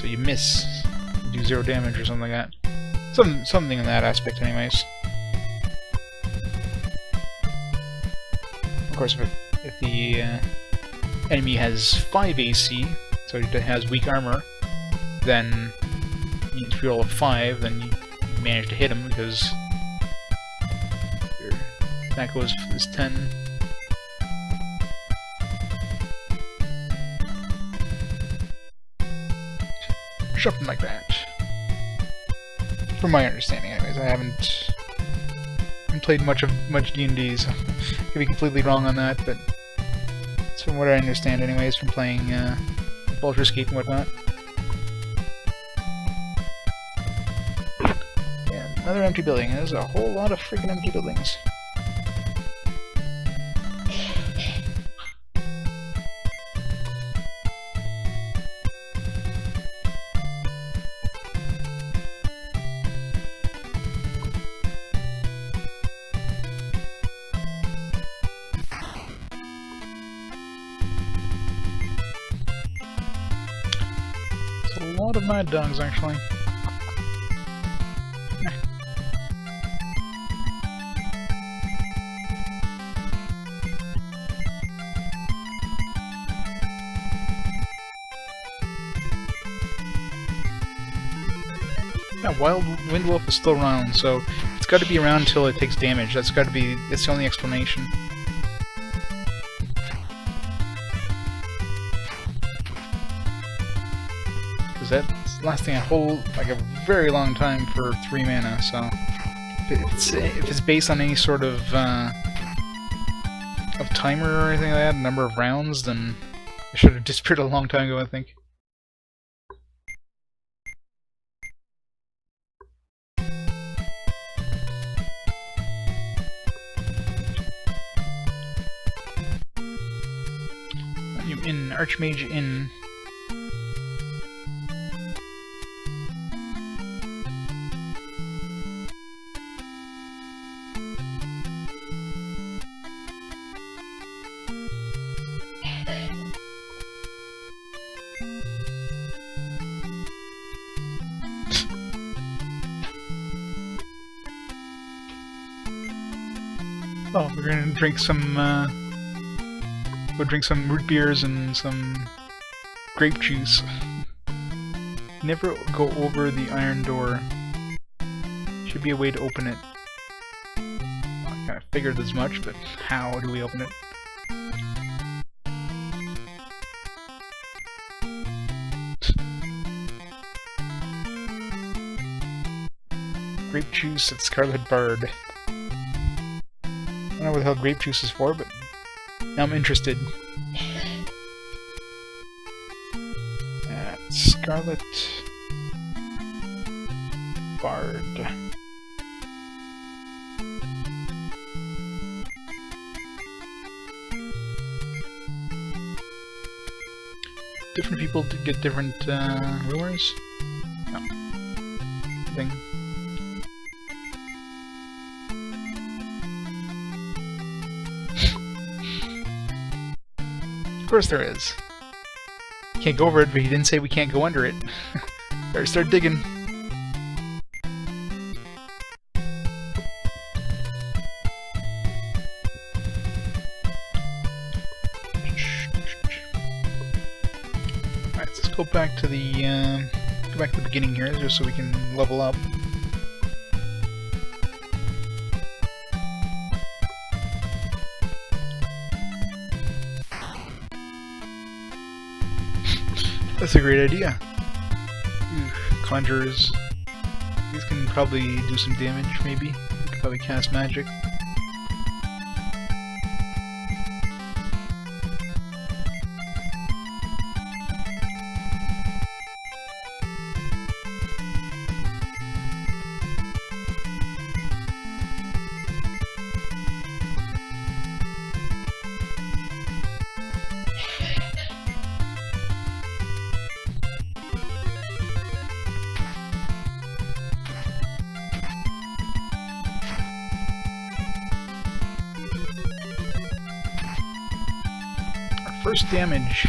you miss, you do 0 damage or something like that. Something in that aspect, anyways. Of course, if the enemy has 5 AC, so it has weak armor, then if you roll a 5, then you manage to hit him because that goes is 10. Something like that. From my understanding, anyways. I haven't played much D&D, so I could be completely wrong on that, but it's from what I understand, anyways, from playing Baldur's Gate and whatnot. Yeah, another empty building. There's a whole lot of freaking empty buildings. A lot of mad dogs, actually. Yeah, Wild Windwolf is still around, so it's got to be around until it takes damage. That's got to be. It's the only explanation. That's lasting a very long time for 3 mana. So if it's based on any sort of timer or anything like that, number of rounds, then it should have disappeared a long time ago, I think. In Archmage Inn. Oh, we're gonna drink some, we'll drink some root beers and some grape juice. Never go over the iron door. Should be a way to open it. I kinda figured as much, but how do we open it? Grape juice at Scarlet Bard. I don't know what the hell grape juice is for, but now I'm interested. At Scarlet Bard. Different people get different rumors. No. Thing. Of course there is. Can't go over it, but he didn't say we can't go under it. Better start digging. Alright, let's go back to the beginning here, just so we can level up. That's a great idea. Conjurers. These can probably do some damage, maybe. We can probably cast magic. First damage.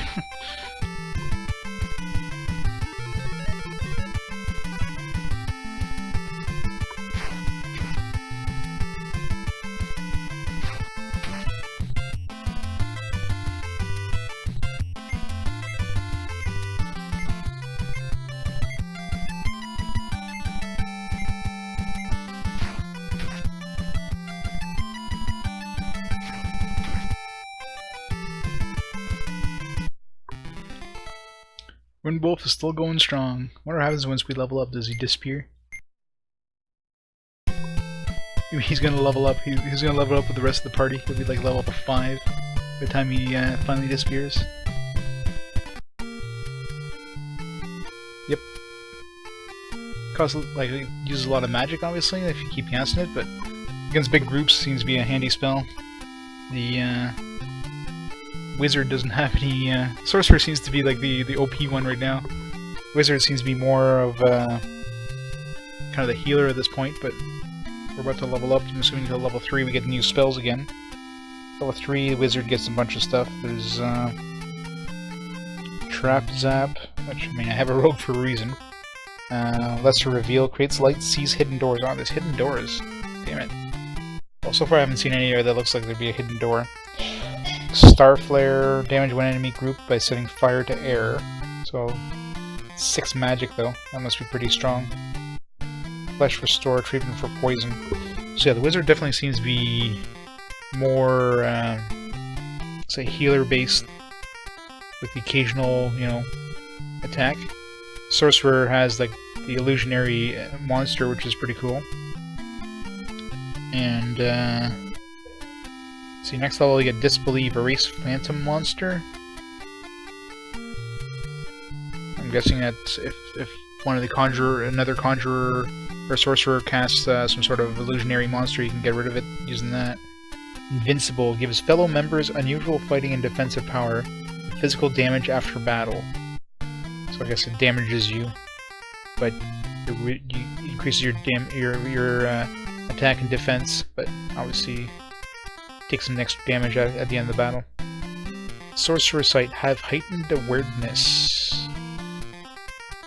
Windwolf is still going strong. What happens once we level up? Does he disappear? Maybe he's gonna level up. He's gonna level up with the rest of the party. He'll be like level 5 by the time he finally disappears. Yep. Like it uses a lot of magic, obviously, if you keep casting it, but against big groups seems to be a handy spell. The Wizard doesn't have any. Sorcerer seems to be like the OP one right now. Wizard seems to be more of kind of the healer at this point, but we're about to level up. I'm assuming until level 3 we get new spells again. Level 3, the Wizard gets a bunch of stuff. There's Trap Zap, which I mean I have a rogue for a reason. Lesser Reveal, creates light, sees hidden doors. Oh, there's hidden doors. Damn it. Well, so far I haven't seen any area that looks like there'd be a hidden door. Star Flare, damage one enemy group by setting fire to air. So, 6 magic though. That must be pretty strong. Flesh Restore, treatment for poison. So yeah, the Wizard definitely seems to be more, say, healer-based with the occasional, you know, attack. Sorcerer has, like, the illusionary monster, which is pretty cool. And, see, next level you get Disbelieve, Erase Phantom Monster. I'm guessing that if one of the another conjurer or sorcerer casts some sort of illusionary monster, you can get rid of it using that. Invincible, gives fellow members unusual fighting and defensive power, physical damage after battle. So I guess it damages you, but it increases your attack and defense, but obviously take some extra damage at the end of the battle. Sorcerer's Sight, have heightened awareness.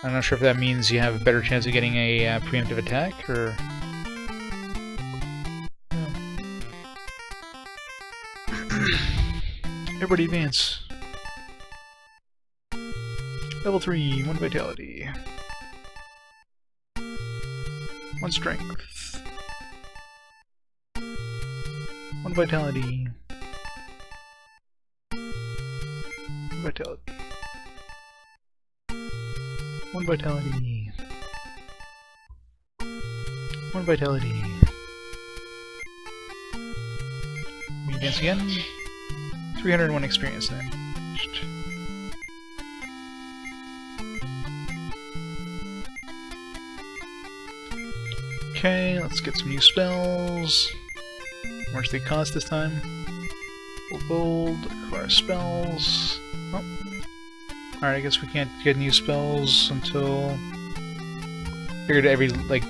I'm not sure if that means you have a better chance of getting a preemptive attack, or... Everybody advance. Level 3, 1 vitality. 1 strength. 1 vitality. 1 vitality. 1 vitality. 1 vitality. We advance again. 301 experience now. Okay, let's get some new spells. How much they cost this time? Gold, acquire spells. Oh. Alright, I guess we can't get new spells until... Figured every, like...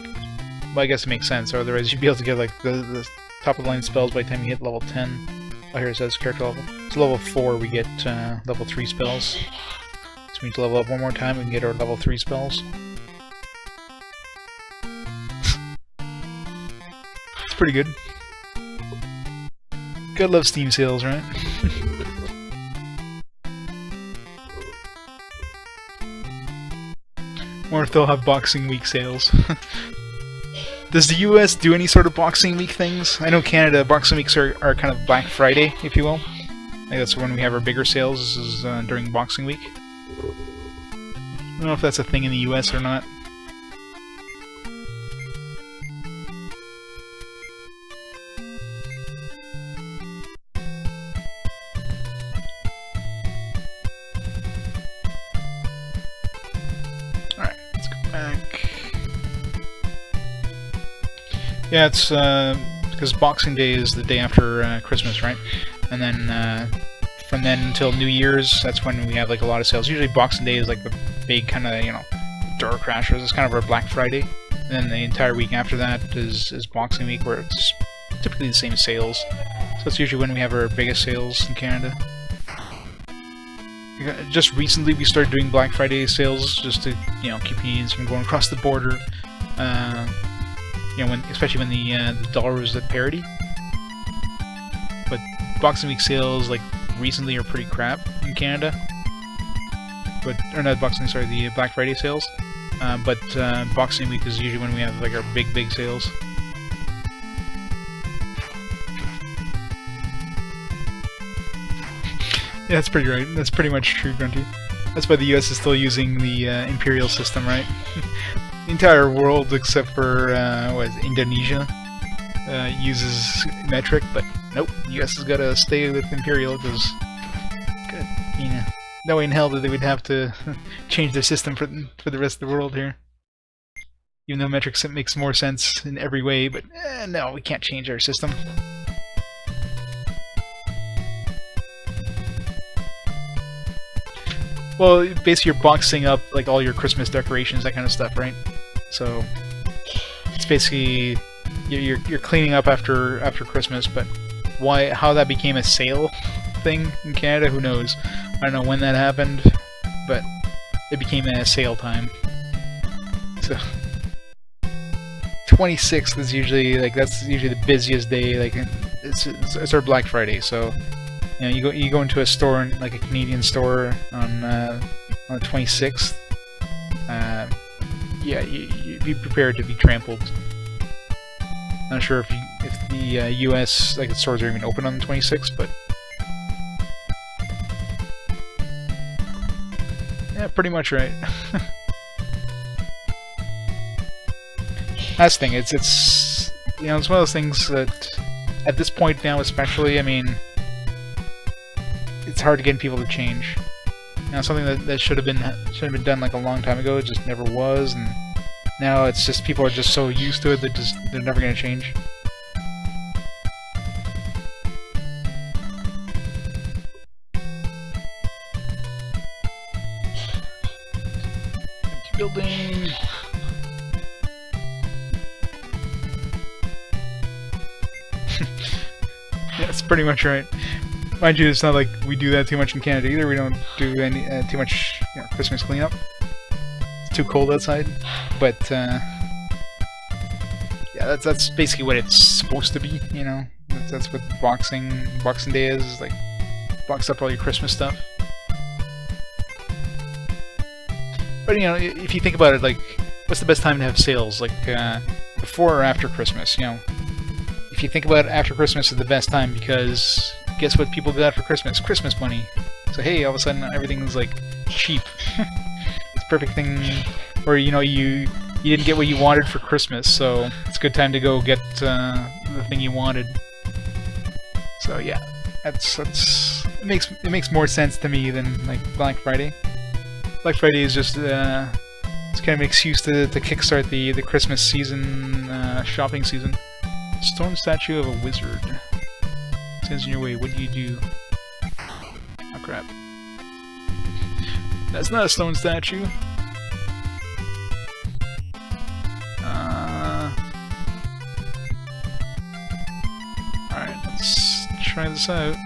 Well, I guess it makes sense, or otherwise you'd be able to get, like, the top of the line spells by the time you hit level 10. Oh, here it says character level. So level 4 we get level 3 spells. So we need to level up one more time, we can get our level 3 spells. It's pretty good. Gotta love Steam sales, right? Or if they'll have Boxing Week sales. Does the US do any sort of Boxing Week things? I know Canada, Boxing Weeks are kind of Black Friday, if you will. I think that's when we have our bigger sales, is during Boxing Week. I don't know if that's a thing in the US or not. Yeah, it's because Boxing Day is the day after Christmas, right? And then from then until New Year's, that's when we have like a lot of sales. Usually Boxing Day is like the big kind of, you know, door crashers. It's kind of our Black Friday. And then the entire week after that is Boxing Week, where it's typically the same sales. So that's usually when we have our biggest sales in Canada. just recently we started doing Black Friday sales just to keep Canadians from going across the border. Especially when the dollar was at parity. But Boxing Week sales like recently are pretty crap in Canada. Or not Boxing, sorry, the Black Friday sales. But Boxing Week is usually when we have like our big sales. Yeah, that's pretty right. That's pretty much true, Grunty. That's why the US is still using the imperial system, right? The entire world except for Indonesia uses metric, but nope, the US has got to stay with imperial because good, no way in hell that they would have to change their system for the rest of the world here. Even though metric makes more sense in every way, but no, we can't change our system. Well, basically you're boxing up like all your Christmas decorations, that kind of stuff, right? So it's basically you're cleaning up after Christmas, but how that became a sale thing in Canada, who knows? I don't know when that happened, but it became a sale time. So 26th is usually that's usually the busiest day. Like it's our Black Friday, so. You go into a store, like a Canadian store, on the 26th. Yeah, you be prepared to be trampled. Not sure if the U.S. the stores are even open on the 26th, but yeah, pretty much right. That's the thing. It's it's one of those things that at this point now, especially, I mean. It's hard to get people to change. Something that should have been done like a long time ago, it just never was, and now it's just people are just so used to it that they're never going to change. Building. Yeah, that's pretty much right. Mind you, it's not like we do that too much in Canada either. We don't do any too much Christmas cleanup. It's too cold outside. But yeah, that's basically what it's supposed to be. That's what Boxing Day is like. Box up all your Christmas stuff. But if you think about it, like, what's the best time to have sales? Like before or after Christmas? If you think about it, after Christmas is the best time because. Guess what people got for Christmas? Christmas money. So hey, all of a sudden everything's like cheap. It's a perfect thing. Or you didn't get what you wanted for Christmas, so it's a good time to go get the thing you wanted. So yeah, it makes more sense to me than like Black Friday. Black Friday is just it's kind of an excuse to kickstart the Christmas season, shopping season. Stone statue of a wizard. Stands in your way. What do you do? Oh crap! That's not a stone statue. All right, let's try this out.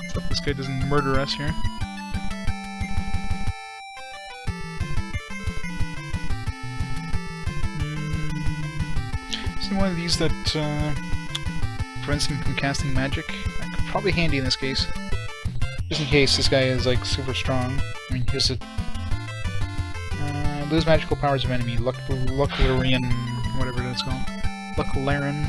Let's hope this guy doesn't murder us here. Is there one of these that prevents him from casting magic? Probably handy in this case. Just in case this guy is like super strong. I mean, here's a lose magical powers of enemy. Lucklarian, whatever that's called. Lucklaren.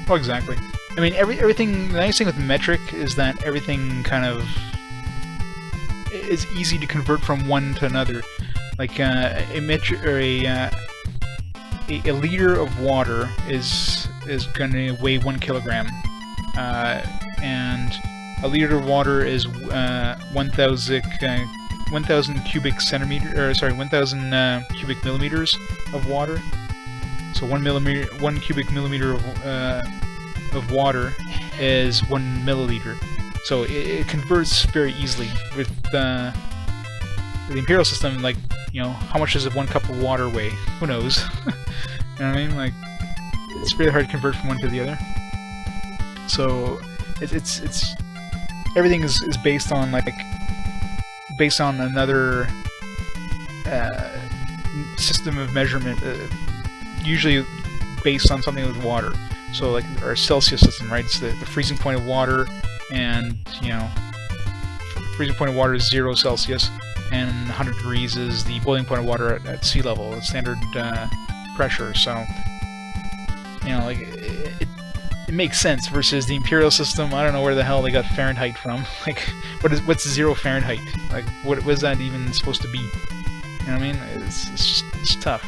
Oh, exactly. I mean, everything. The nice thing with metric is that everything kind of is easy to convert from one to another. Like a liter of water is going to weigh 1 kilogram, and a liter of water is 1,000 cubic centimeter, or sorry, 1,000 cubic millimeters of water. So 1 cubic millimeter of water is 1 milliliter. So it converts very easily. With the Imperial system, like, how much does 1 cup of water weigh? Who knows? know what I mean? Like, it's really hard to convert from one to the other. So it's everything is based on another system of measurement, usually based on something with water. So like our Celsius system, right? It's the freezing point of water, and freezing point of water is 0 Celsius, and 100 degrees is the boiling point of water at sea level, at standard pressure. So like it makes sense. Versus the imperial system, I don't know where the hell they got Fahrenheit from. Like, what's 0 Fahrenheit? Like, what is that even supposed to be? You know what I mean? It's tough.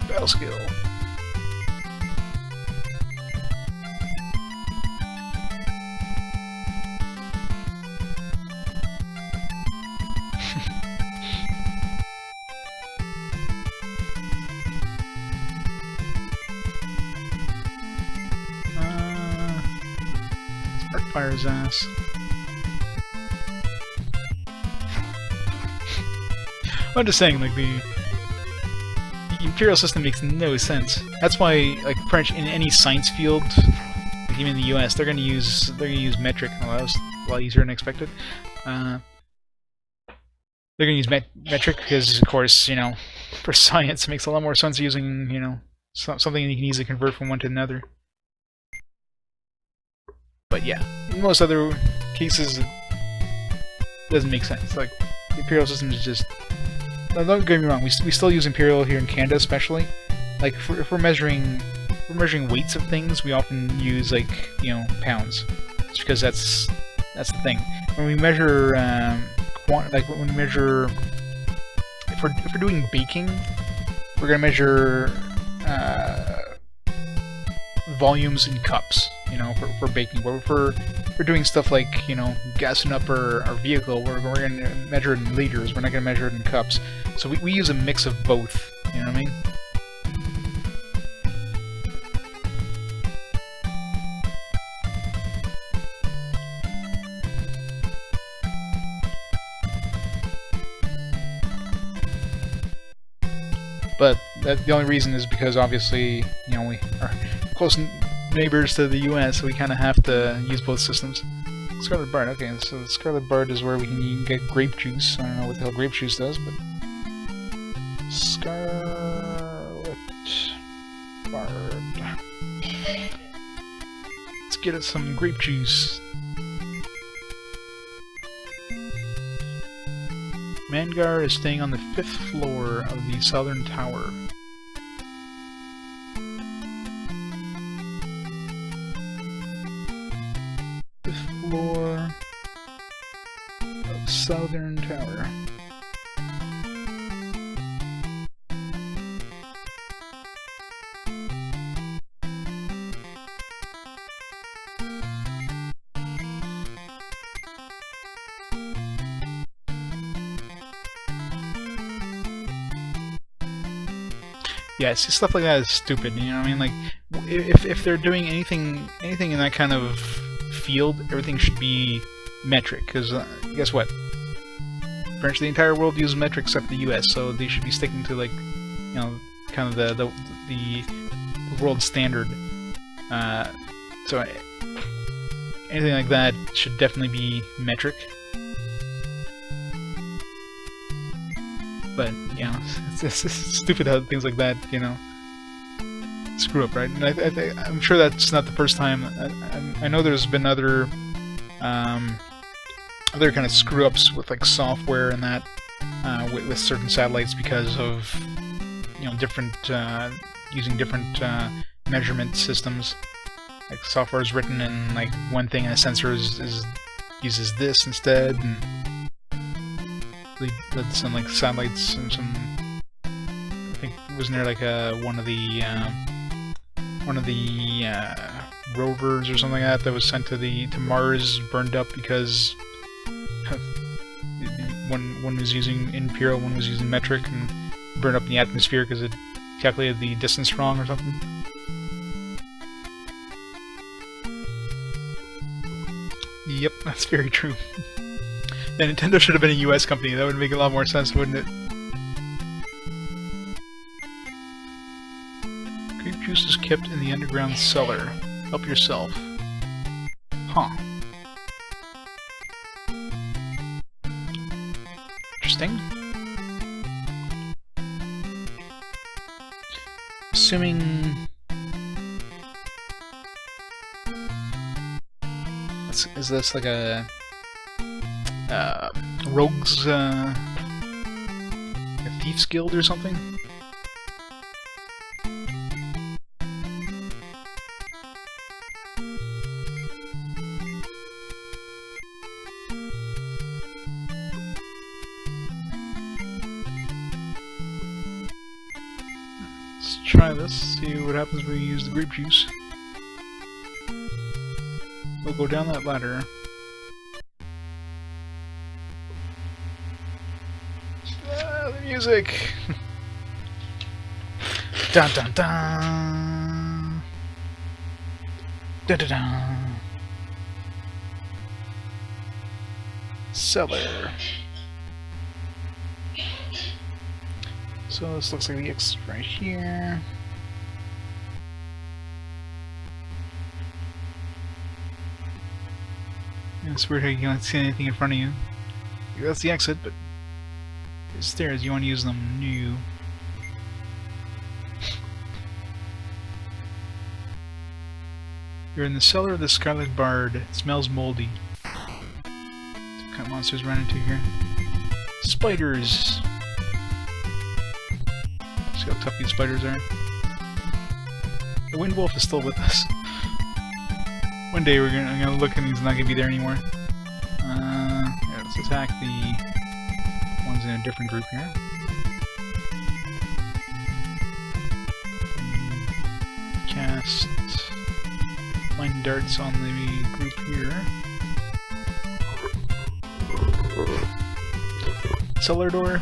Battle skill. Fire's ass. I'm just saying, like, the imperial system makes no sense. That's why, like, French in any science field, like even in the U.S., they're gonna use metric. Well, that was a lot easier than expected. They're gonna use metric because, of course, for science, it makes a lot more sense using, something you can easily convert from one to another. But yeah, in most other cases, it doesn't make sense. Like, the imperial system is just... No, don't get me wrong, we still use imperial here in Canada, especially. Like, if we're measuring weights of things, we often use, like, pounds. Just because that's the thing. When we measure, if we're doing baking, we're gonna measure volumes in cups, for baking. But if we're doing stuff like, gassing up our vehicle, we're going to measure it in liters, we're not going to measure it in cups. So we use a mix of both, you know what I mean? But the only reason is because, obviously, we are close neighbors to the US, so we kind of have to use both systems. Scarlet Bard, okay, so the Scarlet Bard is where we can get grape juice. I don't know what the hell grape juice does, but... Scarlet Bard. Let's get us some grape juice. Mangar is staying on the 5th floor of the southern tower. Floor of southern tower. Yeah, see, stuff like that is stupid, you know what I mean? Like, if they're doing anything in that kind of field, everything should be metric, because guess what? Pretty much the entire world uses metric except the US, so they should be sticking to, like, kind of the world standard. So anything like that should definitely be metric. But it's stupid how things like that, screw up, right? And I'm sure that's not the first time. I know there's been other kind of screw ups with, like, software and that with certain satellites because of different using different measurement systems. Like, software is written in, like, one thing, and a sensor uses this instead, and led to some, like, satellites and some. I think, wasn't there, like, one of the rovers or something like that was sent to Mars burned up because one was using imperial, one was using metric, and burned up in the atmosphere because it calculated the distance wrong or something. Yep, that's very true. Yeah, Nintendo should have been a US company. That would make a lot more sense, wouldn't it? Grape juice is kept in the underground cellar. Help yourself. Huh. Interesting. Assuming... Is this like a... rogues, a Thieves Guild or something? Let's try this, see what happens when we use the grape juice. We'll go down that ladder. The music! Dun dun dun! Dun dun dun! Cellar. So this looks like the exit right here. It's weird how you can't see anything in front of you. That's the exit, but there's stairs, you want to use them. New. You're in the cellar of the Scarlet Bard. It smells moldy. What kind of monsters run into here? Spiders! See how tough these spiders are. The Wind Wolf is still with us. One day I'm gonna look and he's not gonna be there anymore. Yeah, let's attack the ones in a different group here. Cast flying darts on the group here. Cellar door.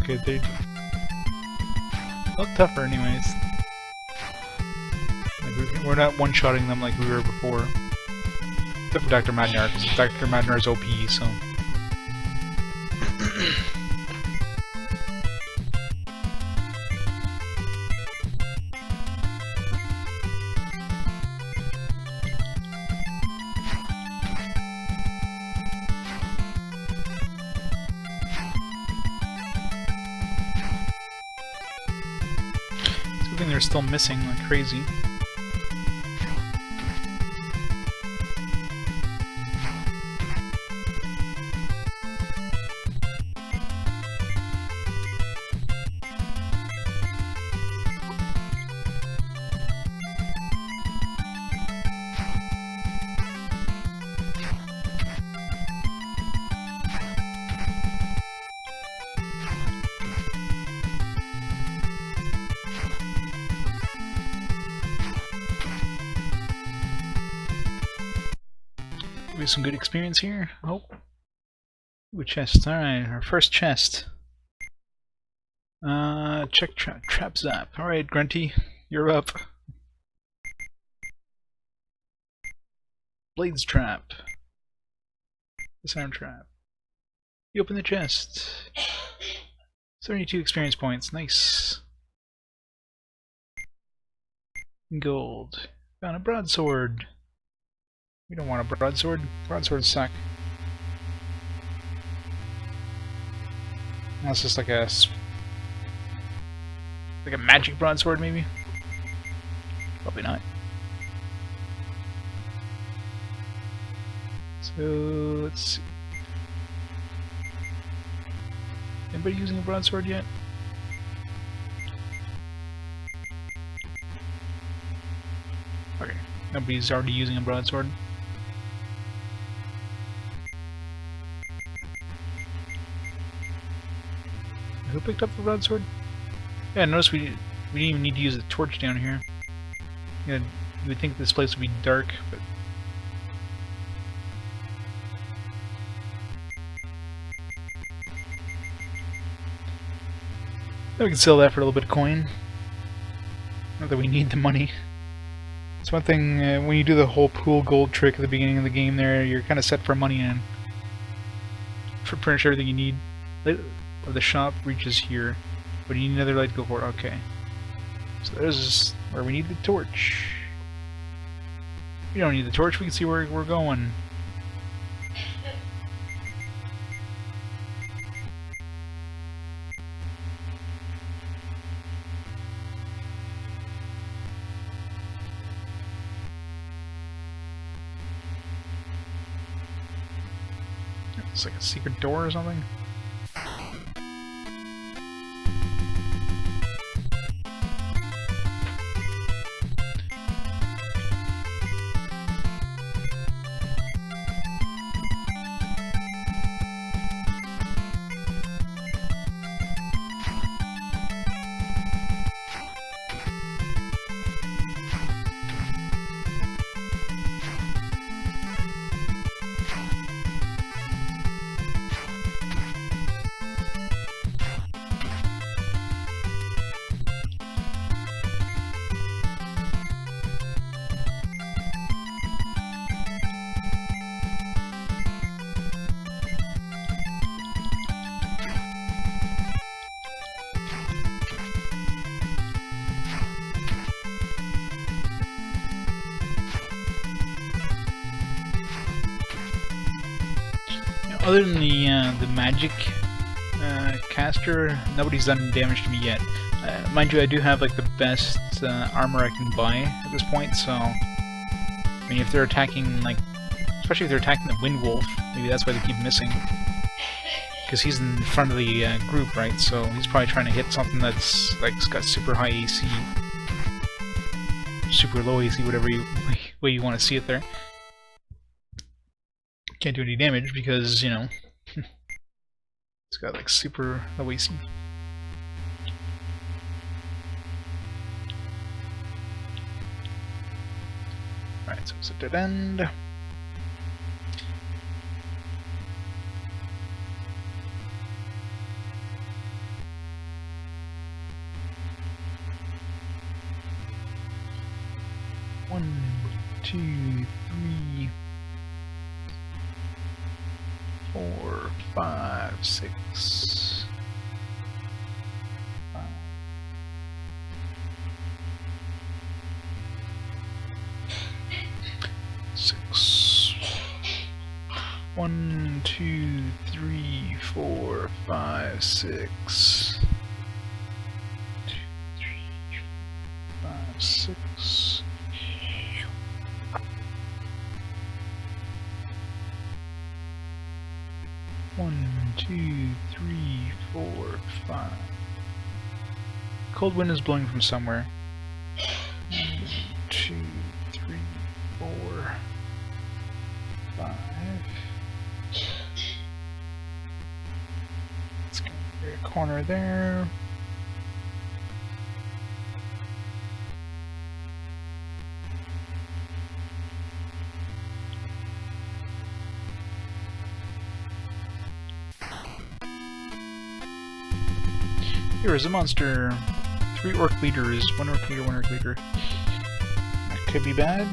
Okay, they look tougher anyways. Like we're not one-shotting them like we were before. Except for Dr. Madnar, because Dr. Madnar is OP, so... They're still missing like crazy. Some good experience here. Oh, ooh, chest. All right, our first chest. Check trap zap. All right, Grunty, you're up. Blades trap. Disarm trap. You open the chest. 72 experience points. Nice. Gold. Found a broadsword. We don't want a broadsword. Broadswords suck. Now it's just like a magic broadsword, maybe. Probably not. So let's see. Anybody using a broadsword yet? Okay, nobody's already using a broadsword. Who picked up the broadsword? Yeah, notice we didn't even need to use a torch down here. Yeah, you would think this place would be dark, but... we can sell that for a little bit of coin. Not that we need the money. It's one thing, when you do the whole pool gold trick at the beginning of the game there, you're kind of set for money and for pretty much everything you need. Light of the shop reaches here. But you need another light to go for it. Okay. So there's where we need the torch. We don't need the torch, we can see where we're going. It's like a secret door or something. Other than the magic caster, nobody's done damage to me yet. Mind you, I do have like the best armor I can buy at this point, so I mean, if they're attacking, like, especially if they're attacking the Wind Wolf, maybe that's why they keep missing. Because he's in front of the group, right? So he's probably trying to hit something that's like got super high AC, super low AC, whatever way you want to see it there. Can't do any damage because, you know, it's got like super low AC. Alright, so it's a dead end. One, two, three, 4, 5, 6, 5. 6. 1, 2, 3, 4, 5, 6. 2, 3, 5, 6. 1, 2, 3, 4, 5. Cold wind is blowing from somewhere. 1, 2, 3, 4, 5. Let's get a corner there. Here is a monster. 3 orc leaders. 1 orc leader, 1 orc leader. That could be bad.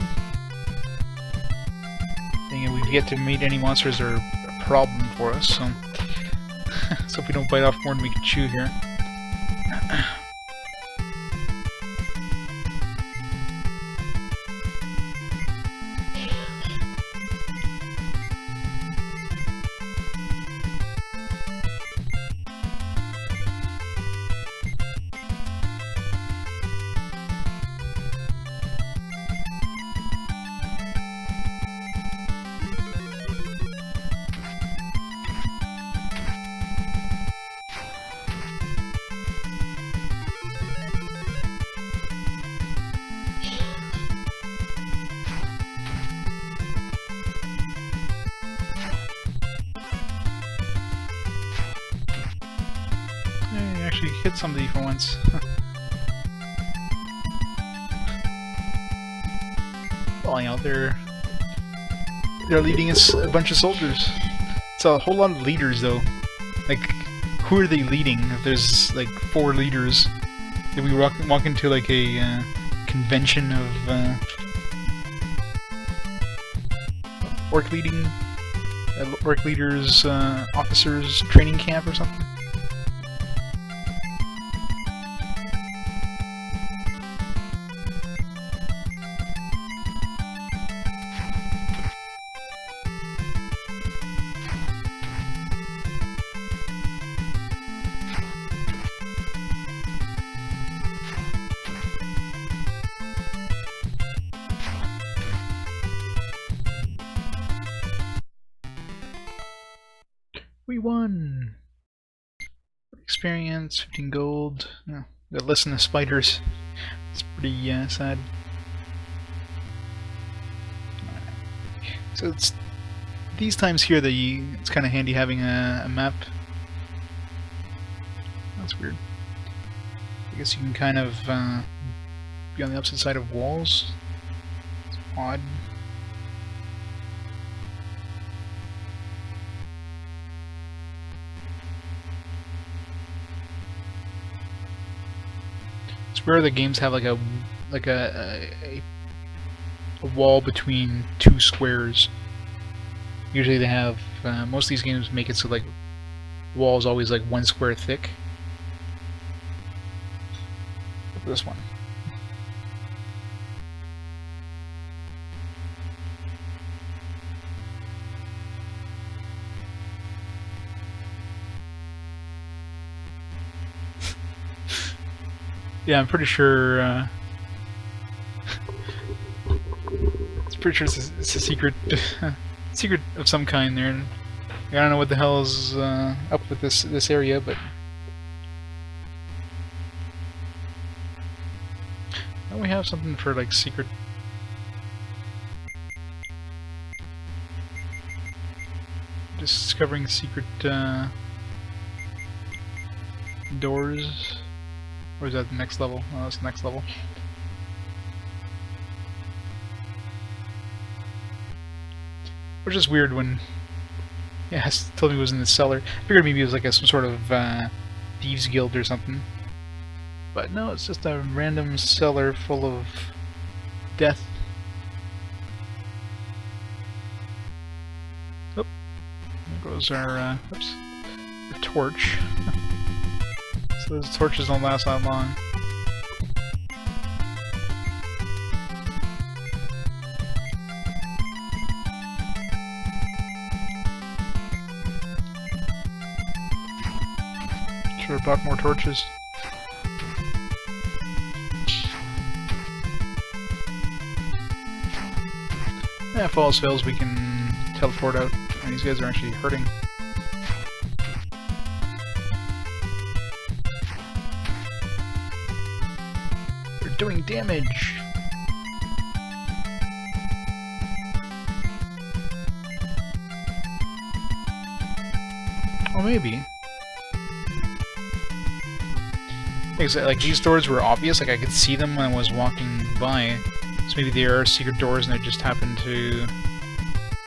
Thing we've yet to meet any monsters that are a problem for us, so let's hope we don't bite off more than we can chew here. Actually hit somebody for once. Falling out there. They're leading us a bunch of soldiers. It's a whole lot of leaders though. Like, who are they leading if there's like 4 leaders? Did we walk into like a convention of orc leaders, officers training camp or something? We won! Experience, 15 gold. Oh, got listen to spiders. It's pretty sad. So it's these times here that it's kind of handy having a map. That's weird. I guess you can kind of be on the opposite side of walls. It's odd. It's rare that games have like a wall between two squares. Usually they have most of these games make it so like wall is always like 1 square thick. This one. Yeah, I'm pretty sure. It's a secret, secret of some kind there. I don't know what the hell is up with this area, but don't we have something for like secret? Discovering secret doors. Or is that the next level? Oh, that's the next level. Which is weird when... Yeah, it told me it was in the cellar. I figured maybe it was like some sort of thieves guild or something. But no, it's just a random cellar full of death. Oh, there goes our, oops, our torch. So those torches don't last that long. Should have bought more torches. Yeah, if all else fails, we can teleport out. And these guys are actually hurting. Doing damage. Or maybe. Like these doors were obvious, like I could see them when I was walking by. So maybe there are secret doors and I just happened to,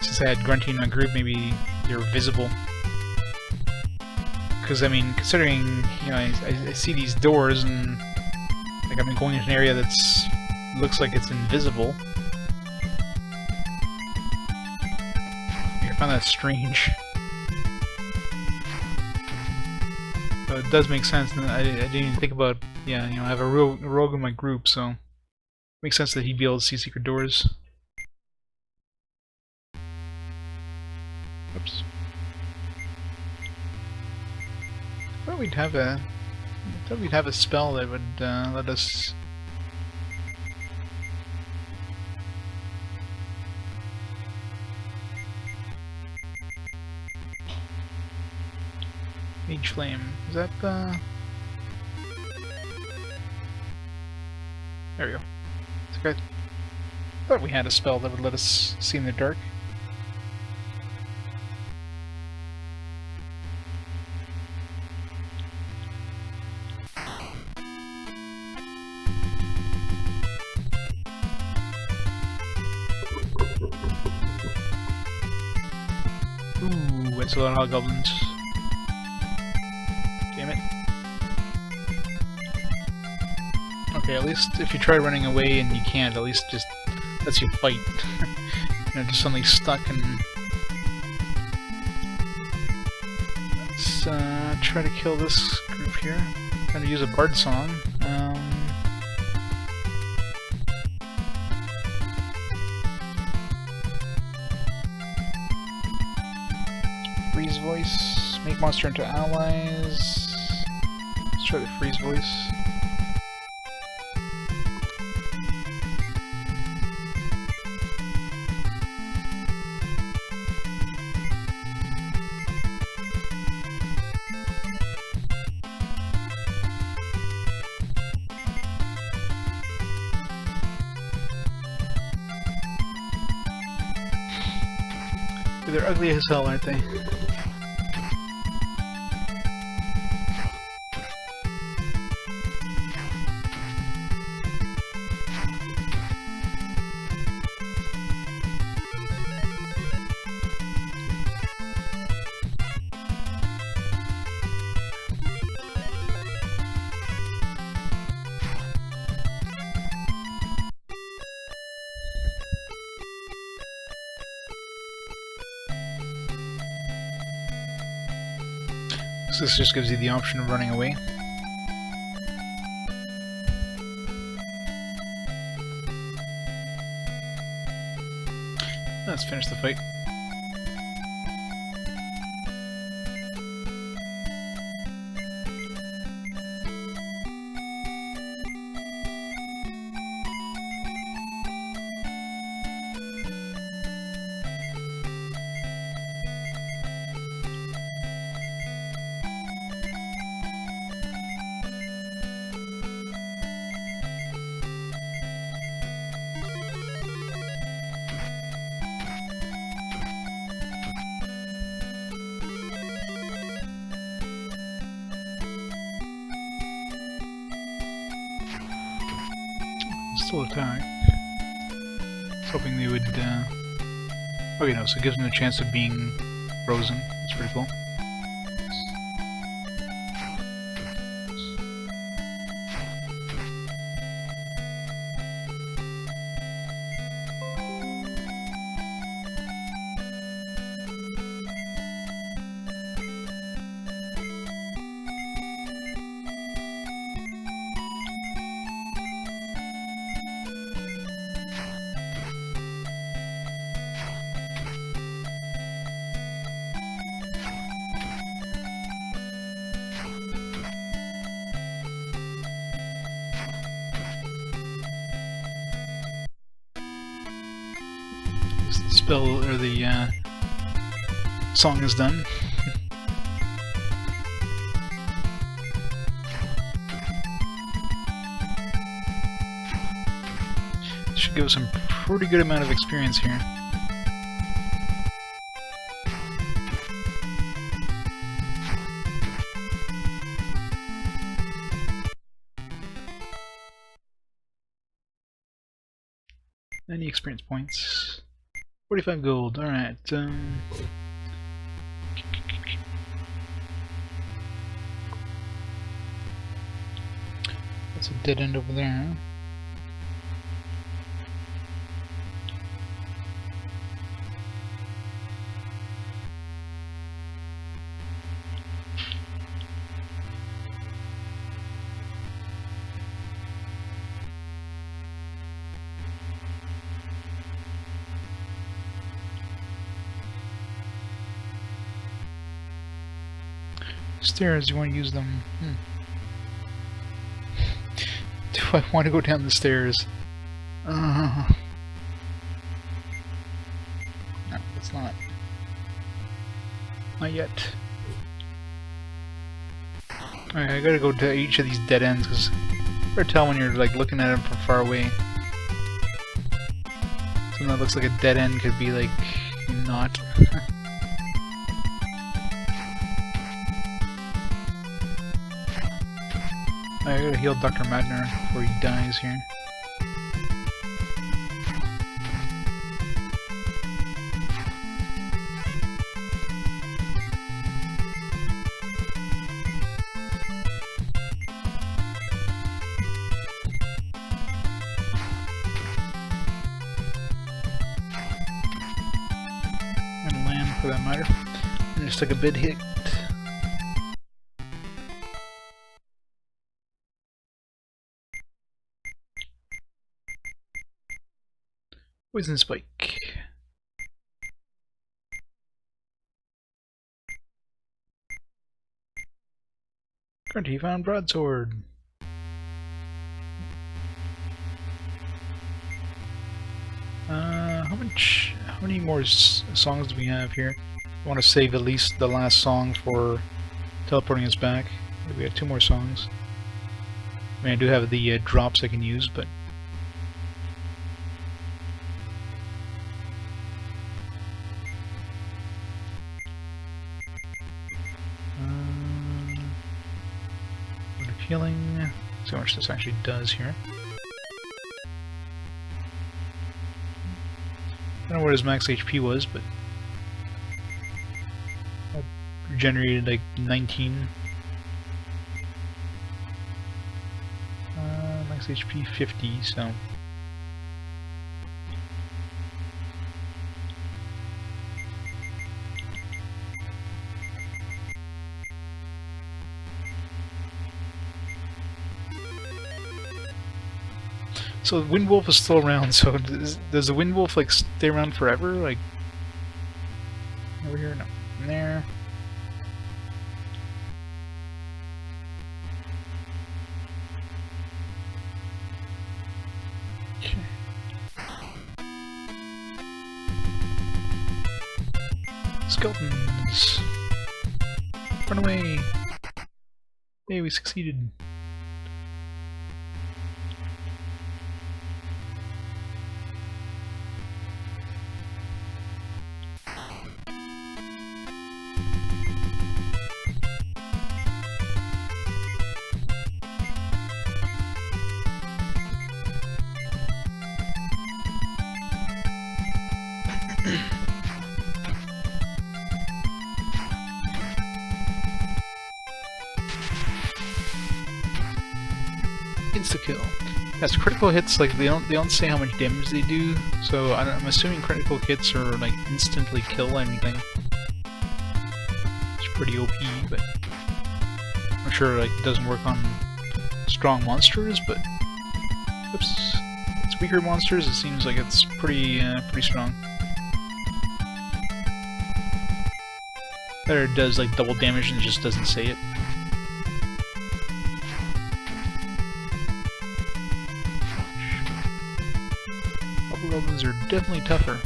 since I had Grunty in my group, maybe they were visible. Because I mean, considering, you know, I see these doors and like I'm going into an area that's looks like it's invisible. I find that strange. So it does make sense, and I didn't even think about, yeah, you know, I have a rogue in my group, so it makes sense that he'd be able to see secret doors. Oops. I thought we'd have a spell that would let us. Mage Flame. Is that the? There we go. I thought we had a spell that would let us see in the dark. Ooh, it's a lot of hobgoblins. Damn it. Okay, at least if you try running away and you can't, at least just lets you fight. You know, just suddenly stuck and... Let's try to kill this group here. I'm trying to use a bard song. Freeze voice. Make monster into allies. Let's try the freeze voice. They're ugly as hell, aren't they? So this just gives you the option of running away. Let's finish the fight. Still attack. I was hoping they would, okay, no, so it gives them the chance of being frozen. That's pretty cool. Spell or the song is done. Should give us some pretty good amount of experience here. Any experience points? 45 gold, alright. That's a dead end over there. Stairs, you want to use them? Do I want to go down the stairs? No, it's not. Not yet. Alright, I gotta go to each of these dead ends because it's hard to tell when you're like looking at them from far away. Something that looks like a dead end could be like not. I gotta heal Dr. Madner before he dies here. for that matter. And just took a big hit. Poison spike. Currently found broadsword. How many more songs do we have here? I want to save at least the last song for teleporting us back. We have 2 more songs. I mean, I do have the drops I can use, but healing. Let's see how much this actually does here. I don't know what his max HP was, but I regenerated like 19. Max HP 50, so. So Wind Wolf is still around, so does the Wind Wolf like stay around forever? Like over here? No. In there. Okay. Skeletons! Run away! Hey, we succeeded. Insta-kill. Yes, critical hits, like they don't say how much damage they do, so I'm assuming critical hits are like instantly kill anything. It's pretty OP, but I'm sure like it doesn't work on strong monsters, but oops, it's weaker monsters. It seems like it's pretty strong. Or it does like double damage and it just doesn't say it. Goblins are definitely tougher.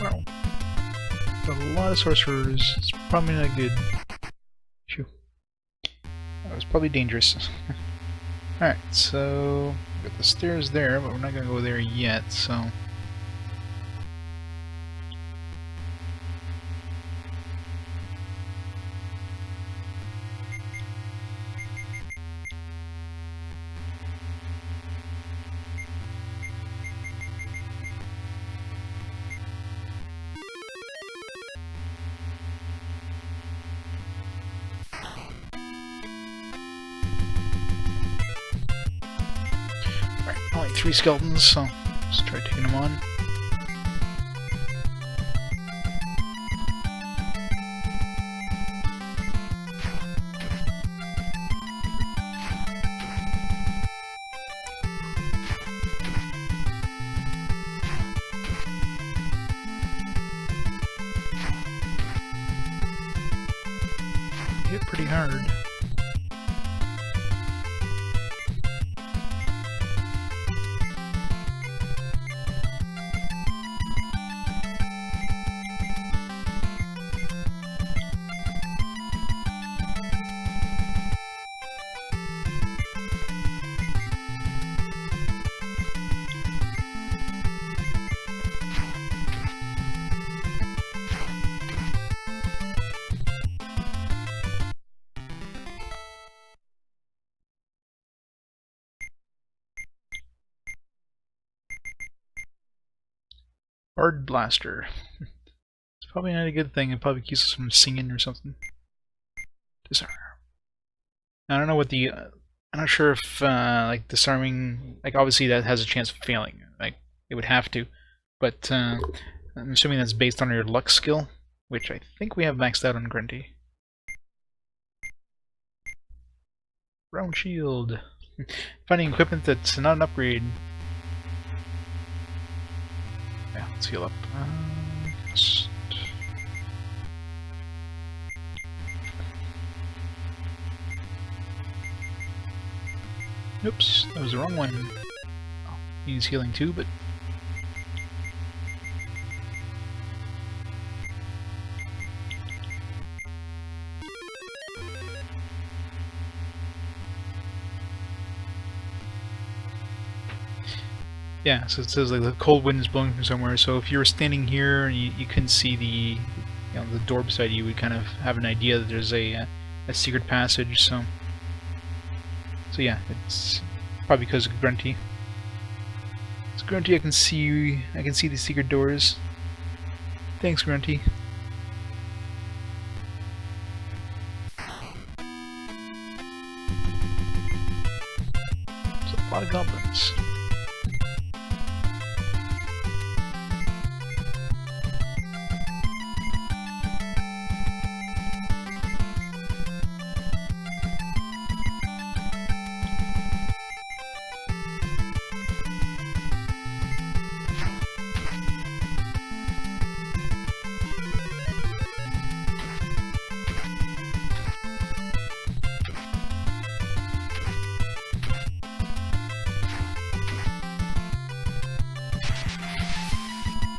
Wow. Got a lot of sorcerers. It's probably not good. Phew. That was probably dangerous. Alright, so we got the stairs there, but we're not gonna go there yet, so. Only 3 skeletons, so let's try taking them on. Hit pretty hard. Hard blaster. It's probably not a good thing. It probably keeps us from singing or something. Disarm. I don't know what the. I'm not sure if like disarming. Like obviously that has a chance of failing. Like it would have to, but I'm assuming that's based on your luck skill, which I think we have maxed out on Grunty. Brown shield. Finding equipment that's not an upgrade. Yeah, let's heal up. Oops, that was the wrong one. Oh, he's healing too, but... yeah, so it says like the cold wind is blowing from somewhere, so if you were standing here and you couldn't see the the door beside you, you would kind of have an idea that there's a secret passage, so yeah, it's probably because of Grunty. It's Grunty, I can see the secret doors. Thanks, Grunty. There's a lot of goblins.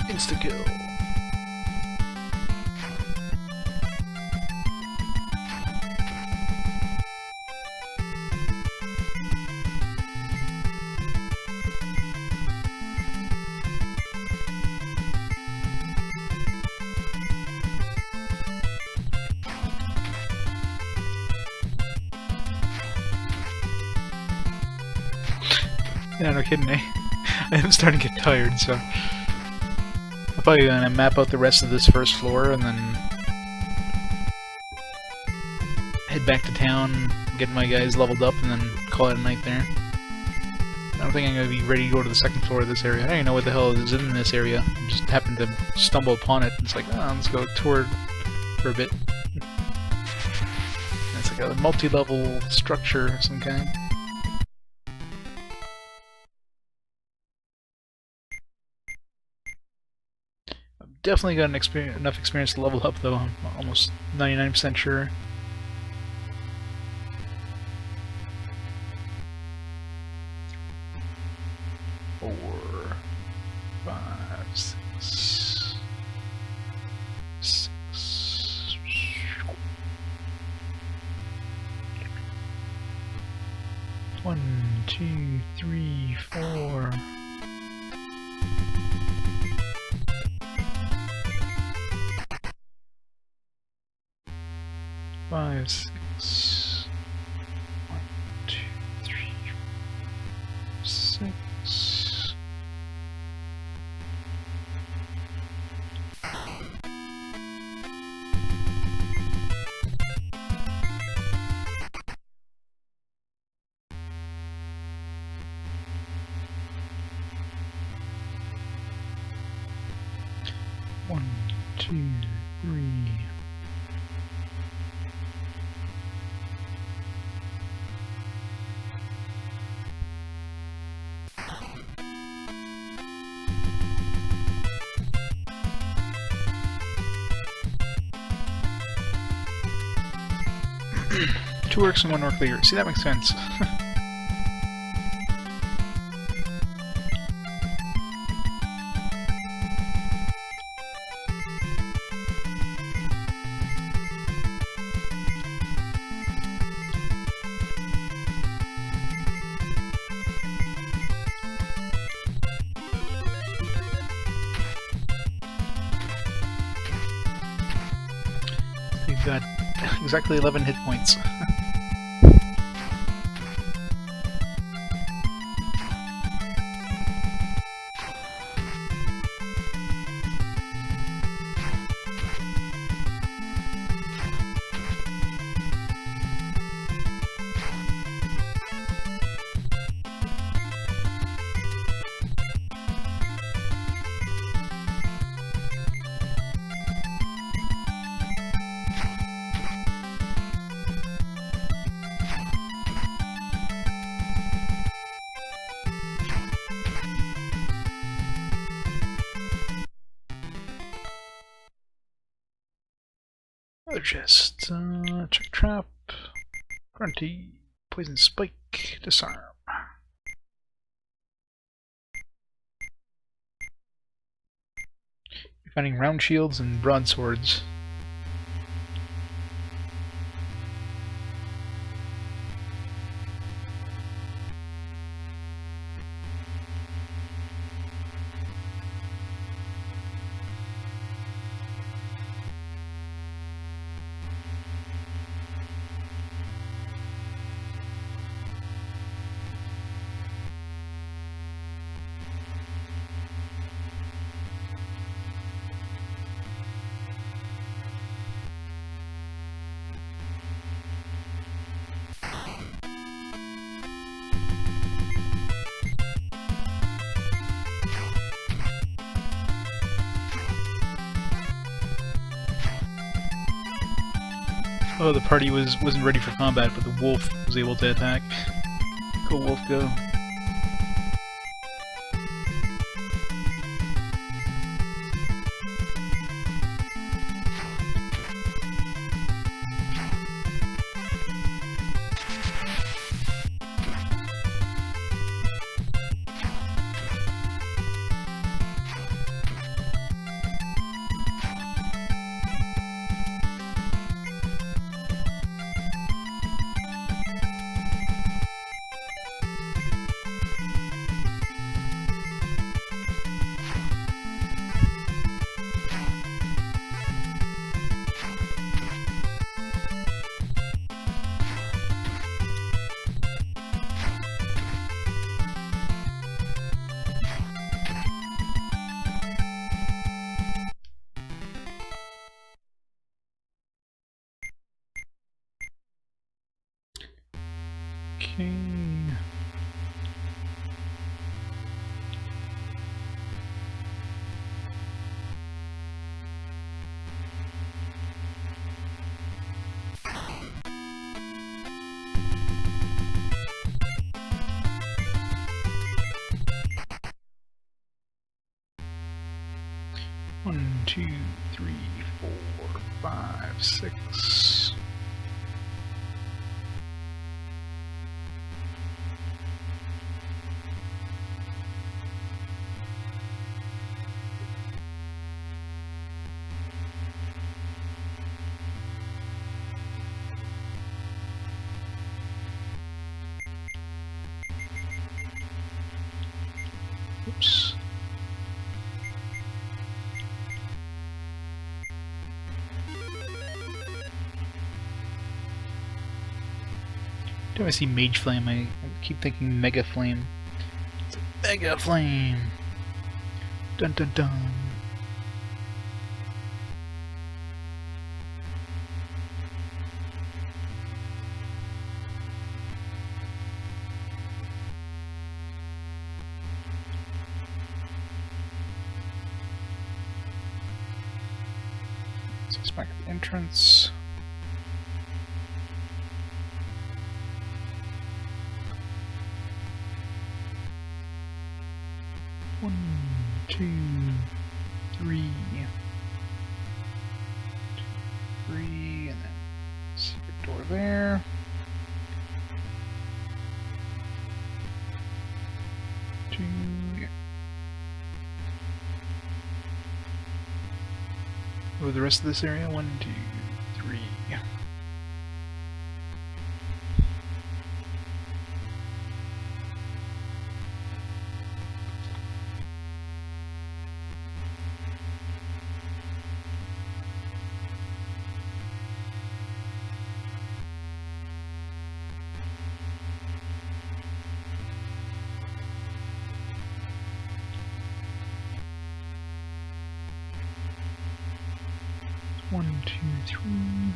Insta-kill. Yeah, no kidding, eh? I'm starting to get tired, so... I'm probably gonna map out the rest of this first floor and then head back to town, get my guys leveled up, and then call it a night there. I don't think I'm gonna be ready to go to the second floor of this area. I don't even know what the hell is in this area. I just happened to stumble upon it. It's like, oh, let's go tour for a bit. It's like a multi-level structure of some kind. Definitely got enough experience to level up, though. I'm almost 99% sure. Four, 5, 6, 6. 1, 2, 3, 4. 5, 6. 1, 2, 3, 6. One, two, three. Two orcs and one orc leader. See, that makes sense. We've got exactly 11 hit points. Other chest. Check trap. Grunty. Poison spike. Disarm. You're finding round shields and broadswords. Oh, the party wasn't ready for combat, but the wolf was able to attack. Go wolf, go. Okay. One, two, three, 4, 5, 6. Oops. Every time I see Mage Flame, I keep thinking Mega Flame. It's a Mega Flame! Dun dun dun! So it's back at the entrance. One, two, three. 3, and then secret door there. Two. Yeah. Oh, the rest of this area. 1, 2, 3. 1, 2, 3. Yeah.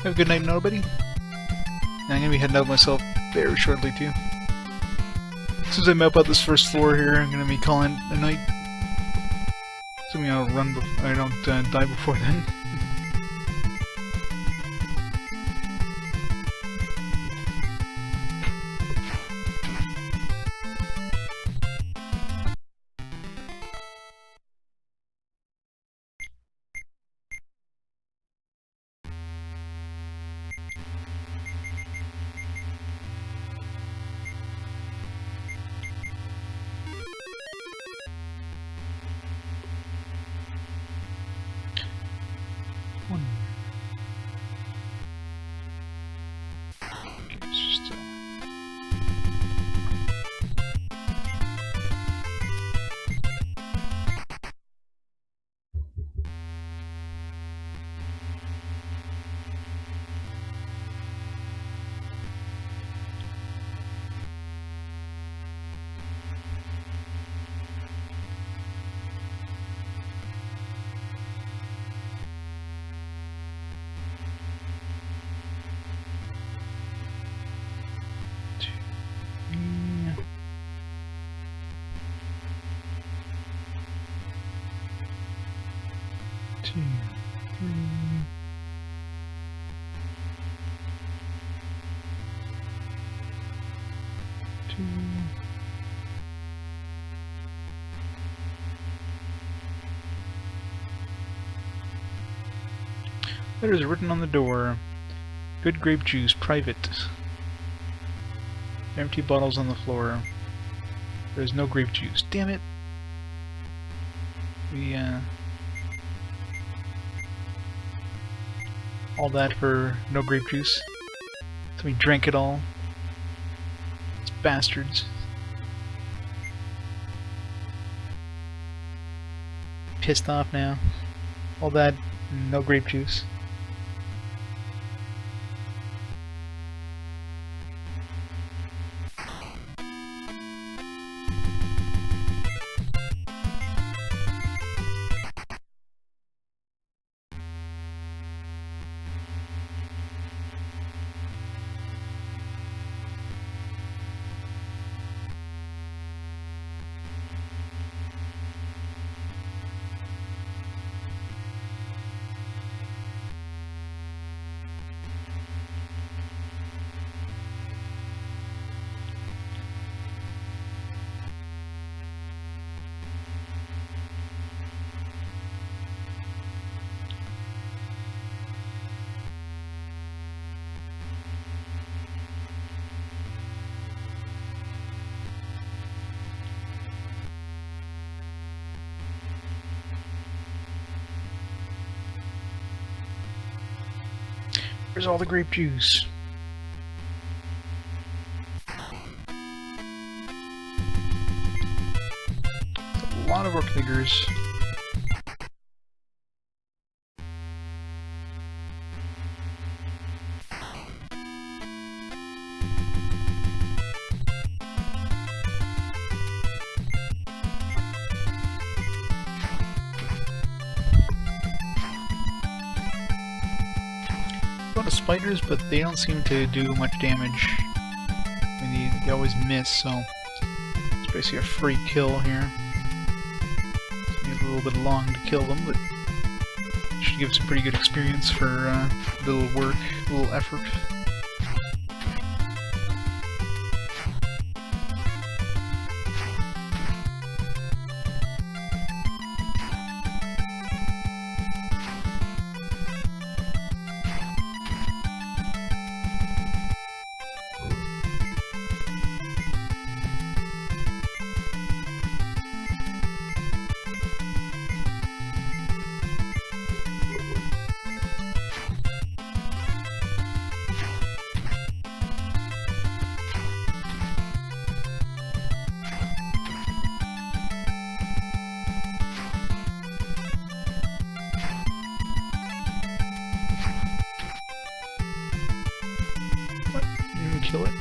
Have a good night, nobody. And I'm gonna be heading out myself very shortly too. As soon as I map out this first floor here, I'm gonna be calling it a night. Assuming I'll run before I don't die before then. Letters written on the door. Good grape juice, private. Empty bottles on the floor. There's no grape juice. Damn it! All that for no grape juice. So we drank it all. It's bastards. Pissed off now. All that, no grape juice. Where's all the grape juice? A lot of orc niggers. Spiders, but they don't seem to do much damage. I mean, they always miss, so it's basically a free kill here. It's a little bit long to kill them, but should give some pretty good experience for little work, little effort. Kill it.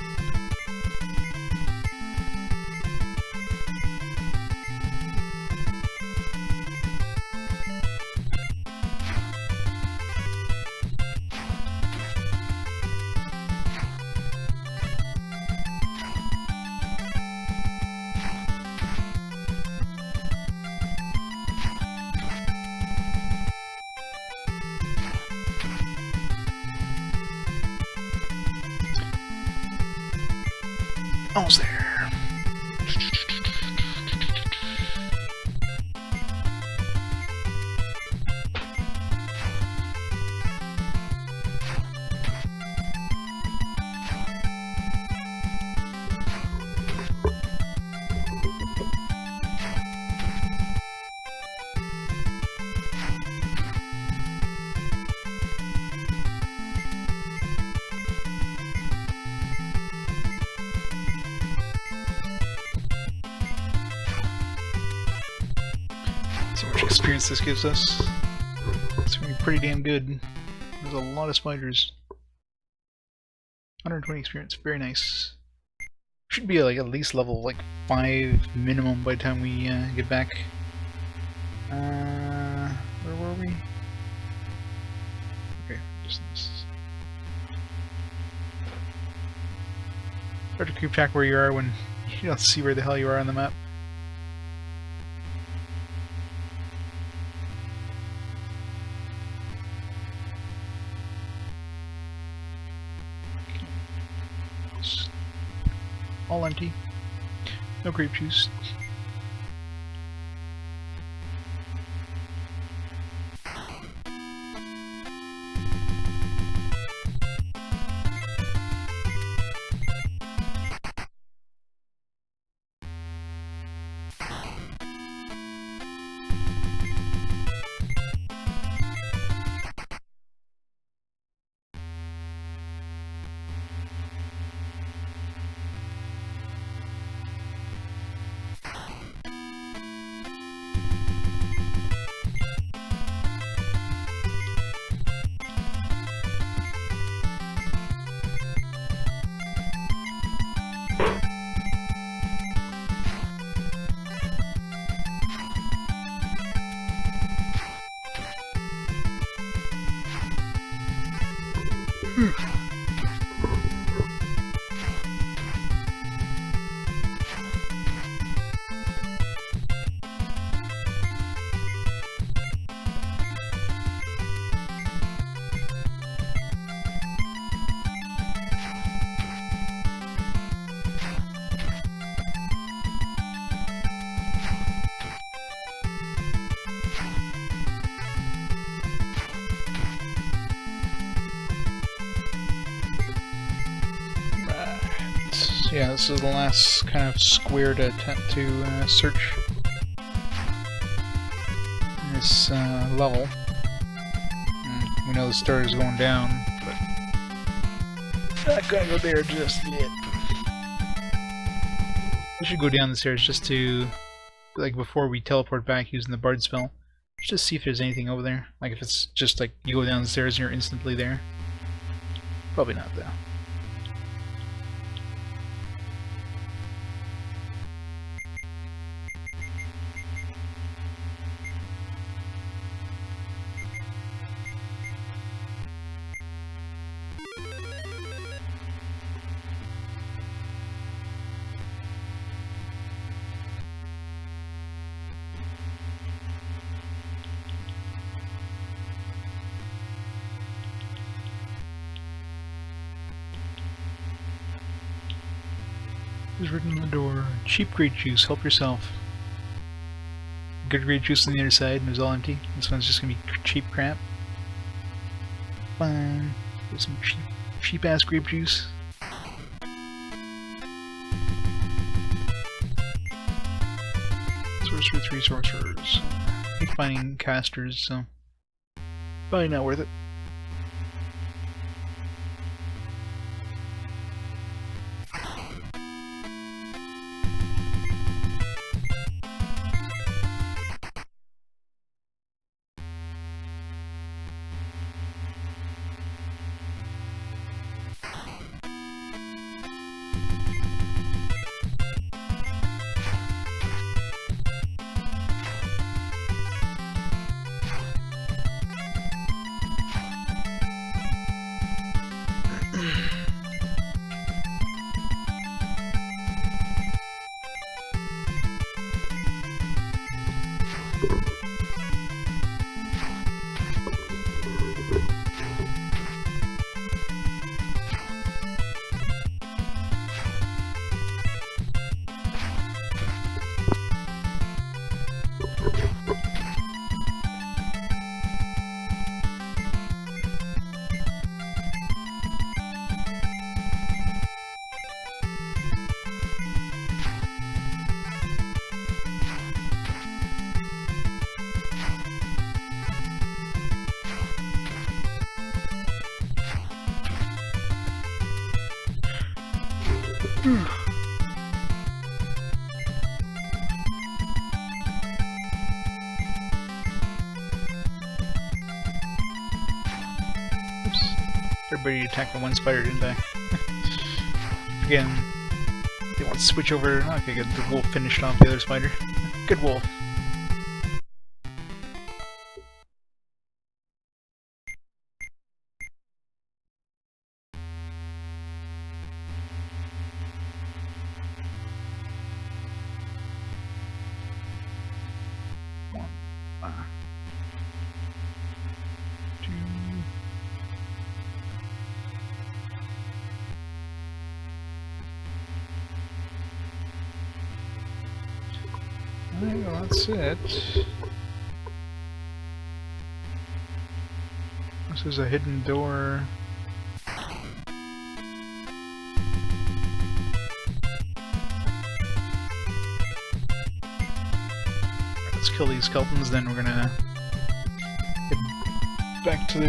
Almost there. So much experience this gives us. It's gonna be pretty damn good. There's a lot of spiders. 120 experience, very nice. Should be like at least level like 5 minimum by the time we get back. Where were we? Okay, just this. Hard to keep track where you are when you don't see where the hell you are on the map. All empty. No grape juice. Yeah, this is the last kind of square to attempt to search this level. And we know the start is going down, but not gonna go there just yet. We should go down the stairs just to, like, before we teleport back using the Bard spell, just see if there's anything over there. Like if it's just like you go down the stairs and you're instantly there. Probably not though. Is written on the door. Cheap grape juice, help yourself. Good grape juice on the other side and it was all empty. This one's just gonna be cheap crap. Fine. Get some cheap ass grape juice. Sorcerer, 3 sorcerers. I hate finding casters, so probably not worth it. Oops. Everybody attacked the one spider, didn't I? Again, they want to switch over. Okay, good. The wolf finished off the other spider. Good wolf. Well, that's it. This is a hidden door. Let's kill these skeletons, then we're gonna get back to the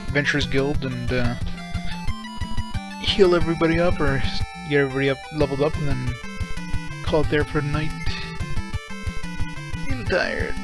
Adventurers Guild and heal everybody up, or get everybody up, leveled up, and then call it there for the night. Feel tired.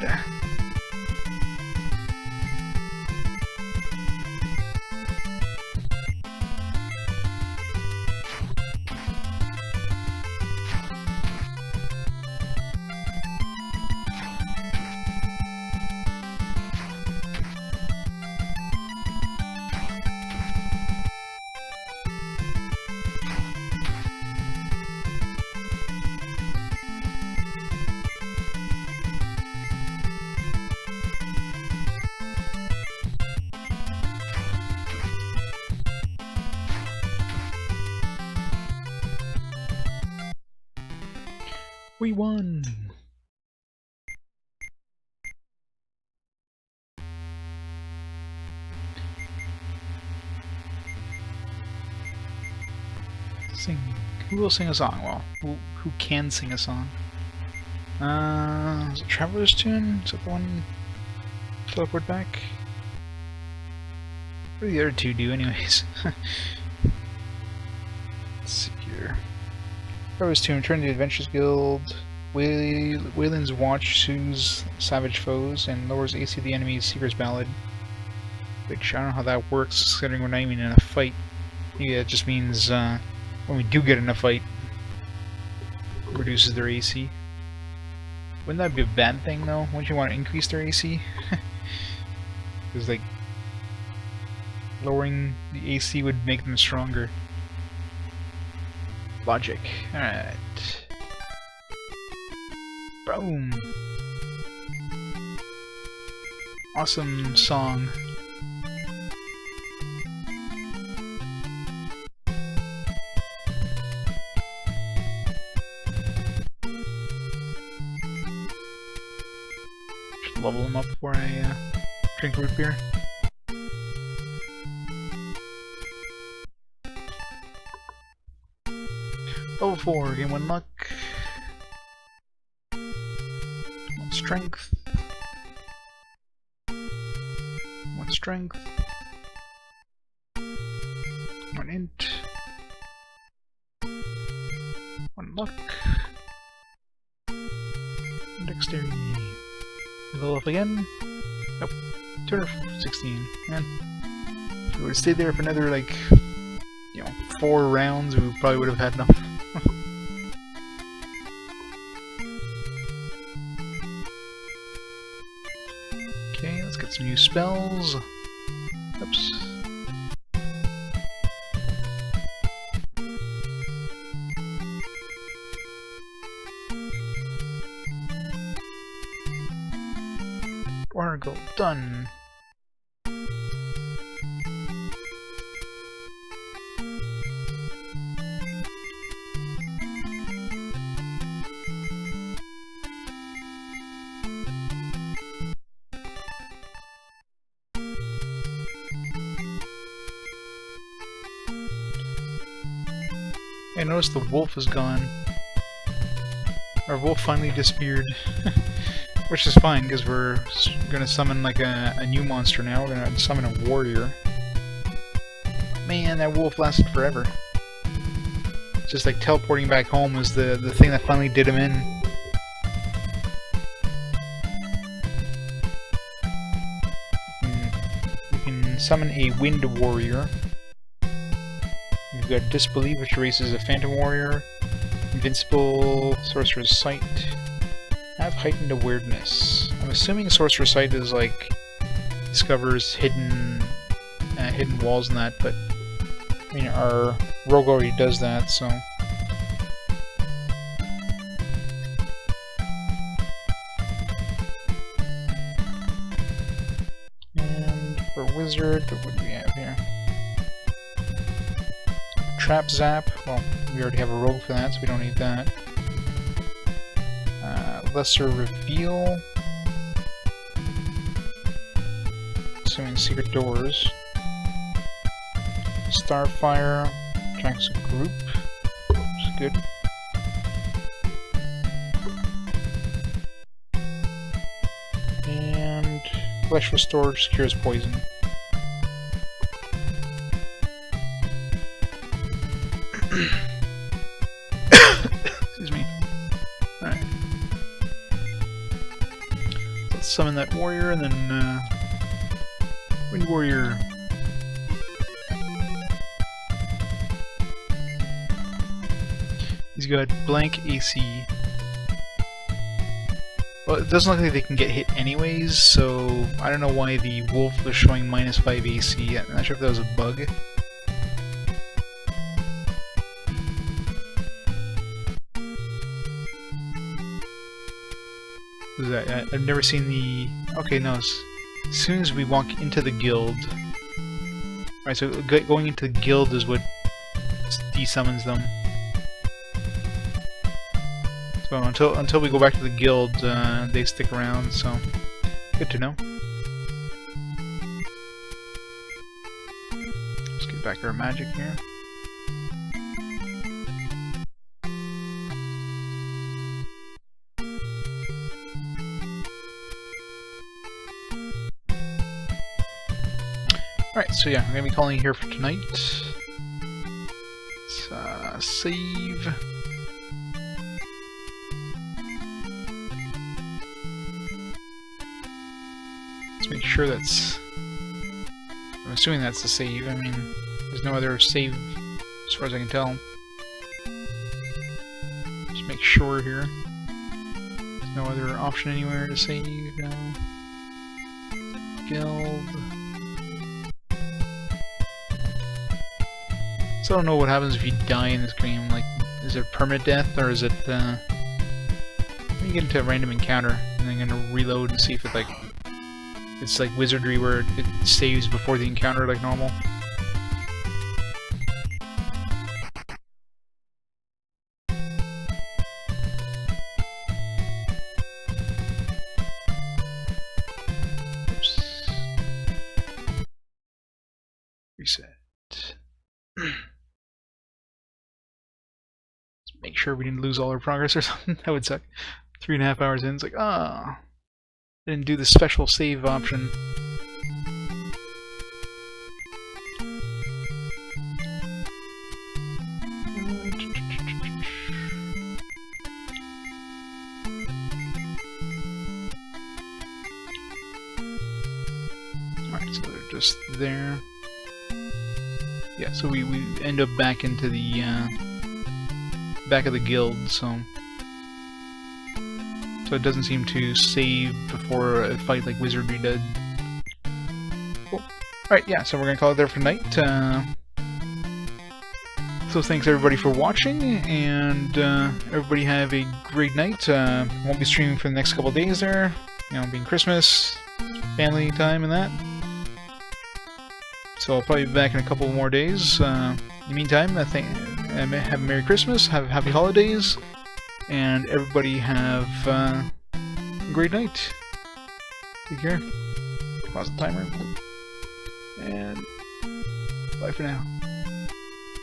We won! Sing. Who will sing a song? Well, who can sing a song? Is it Traveler's Tune? Is that the one? Teleport back? What do the other two do, anyways? Let's see here. Traveler's Tune, return to the Adventurers Guild. Wayland's Watch soothes savage foes and lowers AC of the enemy's Seeker's Ballad. Which, I don't know how that works, considering we're not even in a fight. Yeah, it just means, when we do get in a fight, it reduces their AC. Wouldn't that be a bad thing, though? Wouldn't you want to increase their AC? Because, like, lowering the AC would make them stronger. Logic. Alright. Boom! Awesome song. Should level him up before I drink root beer. Level 4, gain 1 luck. 1 strength. 1 strength. 1 int. 1 luck. Dexterity. Level up again. Nope. 216. Man. If we would have stayed there for another, like, 4 rounds, we probably would have had enough. Okay, let's get some new spells. Oops. Oracle, done. I noticed the wolf is gone. Our wolf finally disappeared. Which is fine, because we're gonna summon like a new monster now. We're gonna summon a warrior. Man, that wolf lasted forever. Just like teleporting back home was the thing that finally did him in. You can summon a Wind Warrior. You've got Disbelief, which erases a Phantom Warrior. Invincible, Sorcerer's Sight. Have Heightened Awareness. I'm assuming Sorcerer's Sight is like discovers hidden walls and that, but I mean our rogue already does that, so. And for Wizard, what do we have here? Trap Zap. Well, we already have a rogue for that, so we don't need that. Lesser Reveal. Assuming Secret Doors. Starfire. Tracks a group. Which is good. And Flesh Restored cures poison. Excuse me. Alright. Let's summon that warrior and then Wind Warrior. He's got blank AC. Well, it doesn't look like they can get hit anyways, so I don't know why the wolf was showing -5 AC. I'm not sure if that was a bug. What is that? I've never seen the... Okay, no. As soon as we walk into the guild... Right, so going into the guild is what desummons them. So until we go back to the guild, they stick around, so good to know. Let's get back our magic here. Alright, so yeah, I'm gonna be calling here for tonight. Let's save. Let's make sure that's... I'm assuming that's the save. I mean, there's no other save as far as I can tell. Just make sure here. There's no other option anywhere to save. No. Guild. So I don't know what happens if you die in this game. Like, is it permanent death or is it? Let me get into a random encounter and then I'm gonna reload and see if it it's like Wizardry where it saves before the encounter like normal. Oops. Reset. Make sure we didn't lose all our progress or something. That would suck. 3.5 hours in, it's like, ah, didn't do the special save option. Alright, so they're just there. Yeah, so we end up back into the back of the guild, so it doesn't seem to save before a fight like Wizardry did. Cool. Alright, yeah, so we're gonna call it there for tonight. So thanks everybody for watching, and everybody have a great night. Won't be streaming for the next couple of days there, you know, being Christmas, family time and that. So I'll probably be back in a couple more days. In the meantime, I think have a Merry Christmas, have Happy Holidays, and everybody have a great night. Take care. Pause the timer. And bye for now.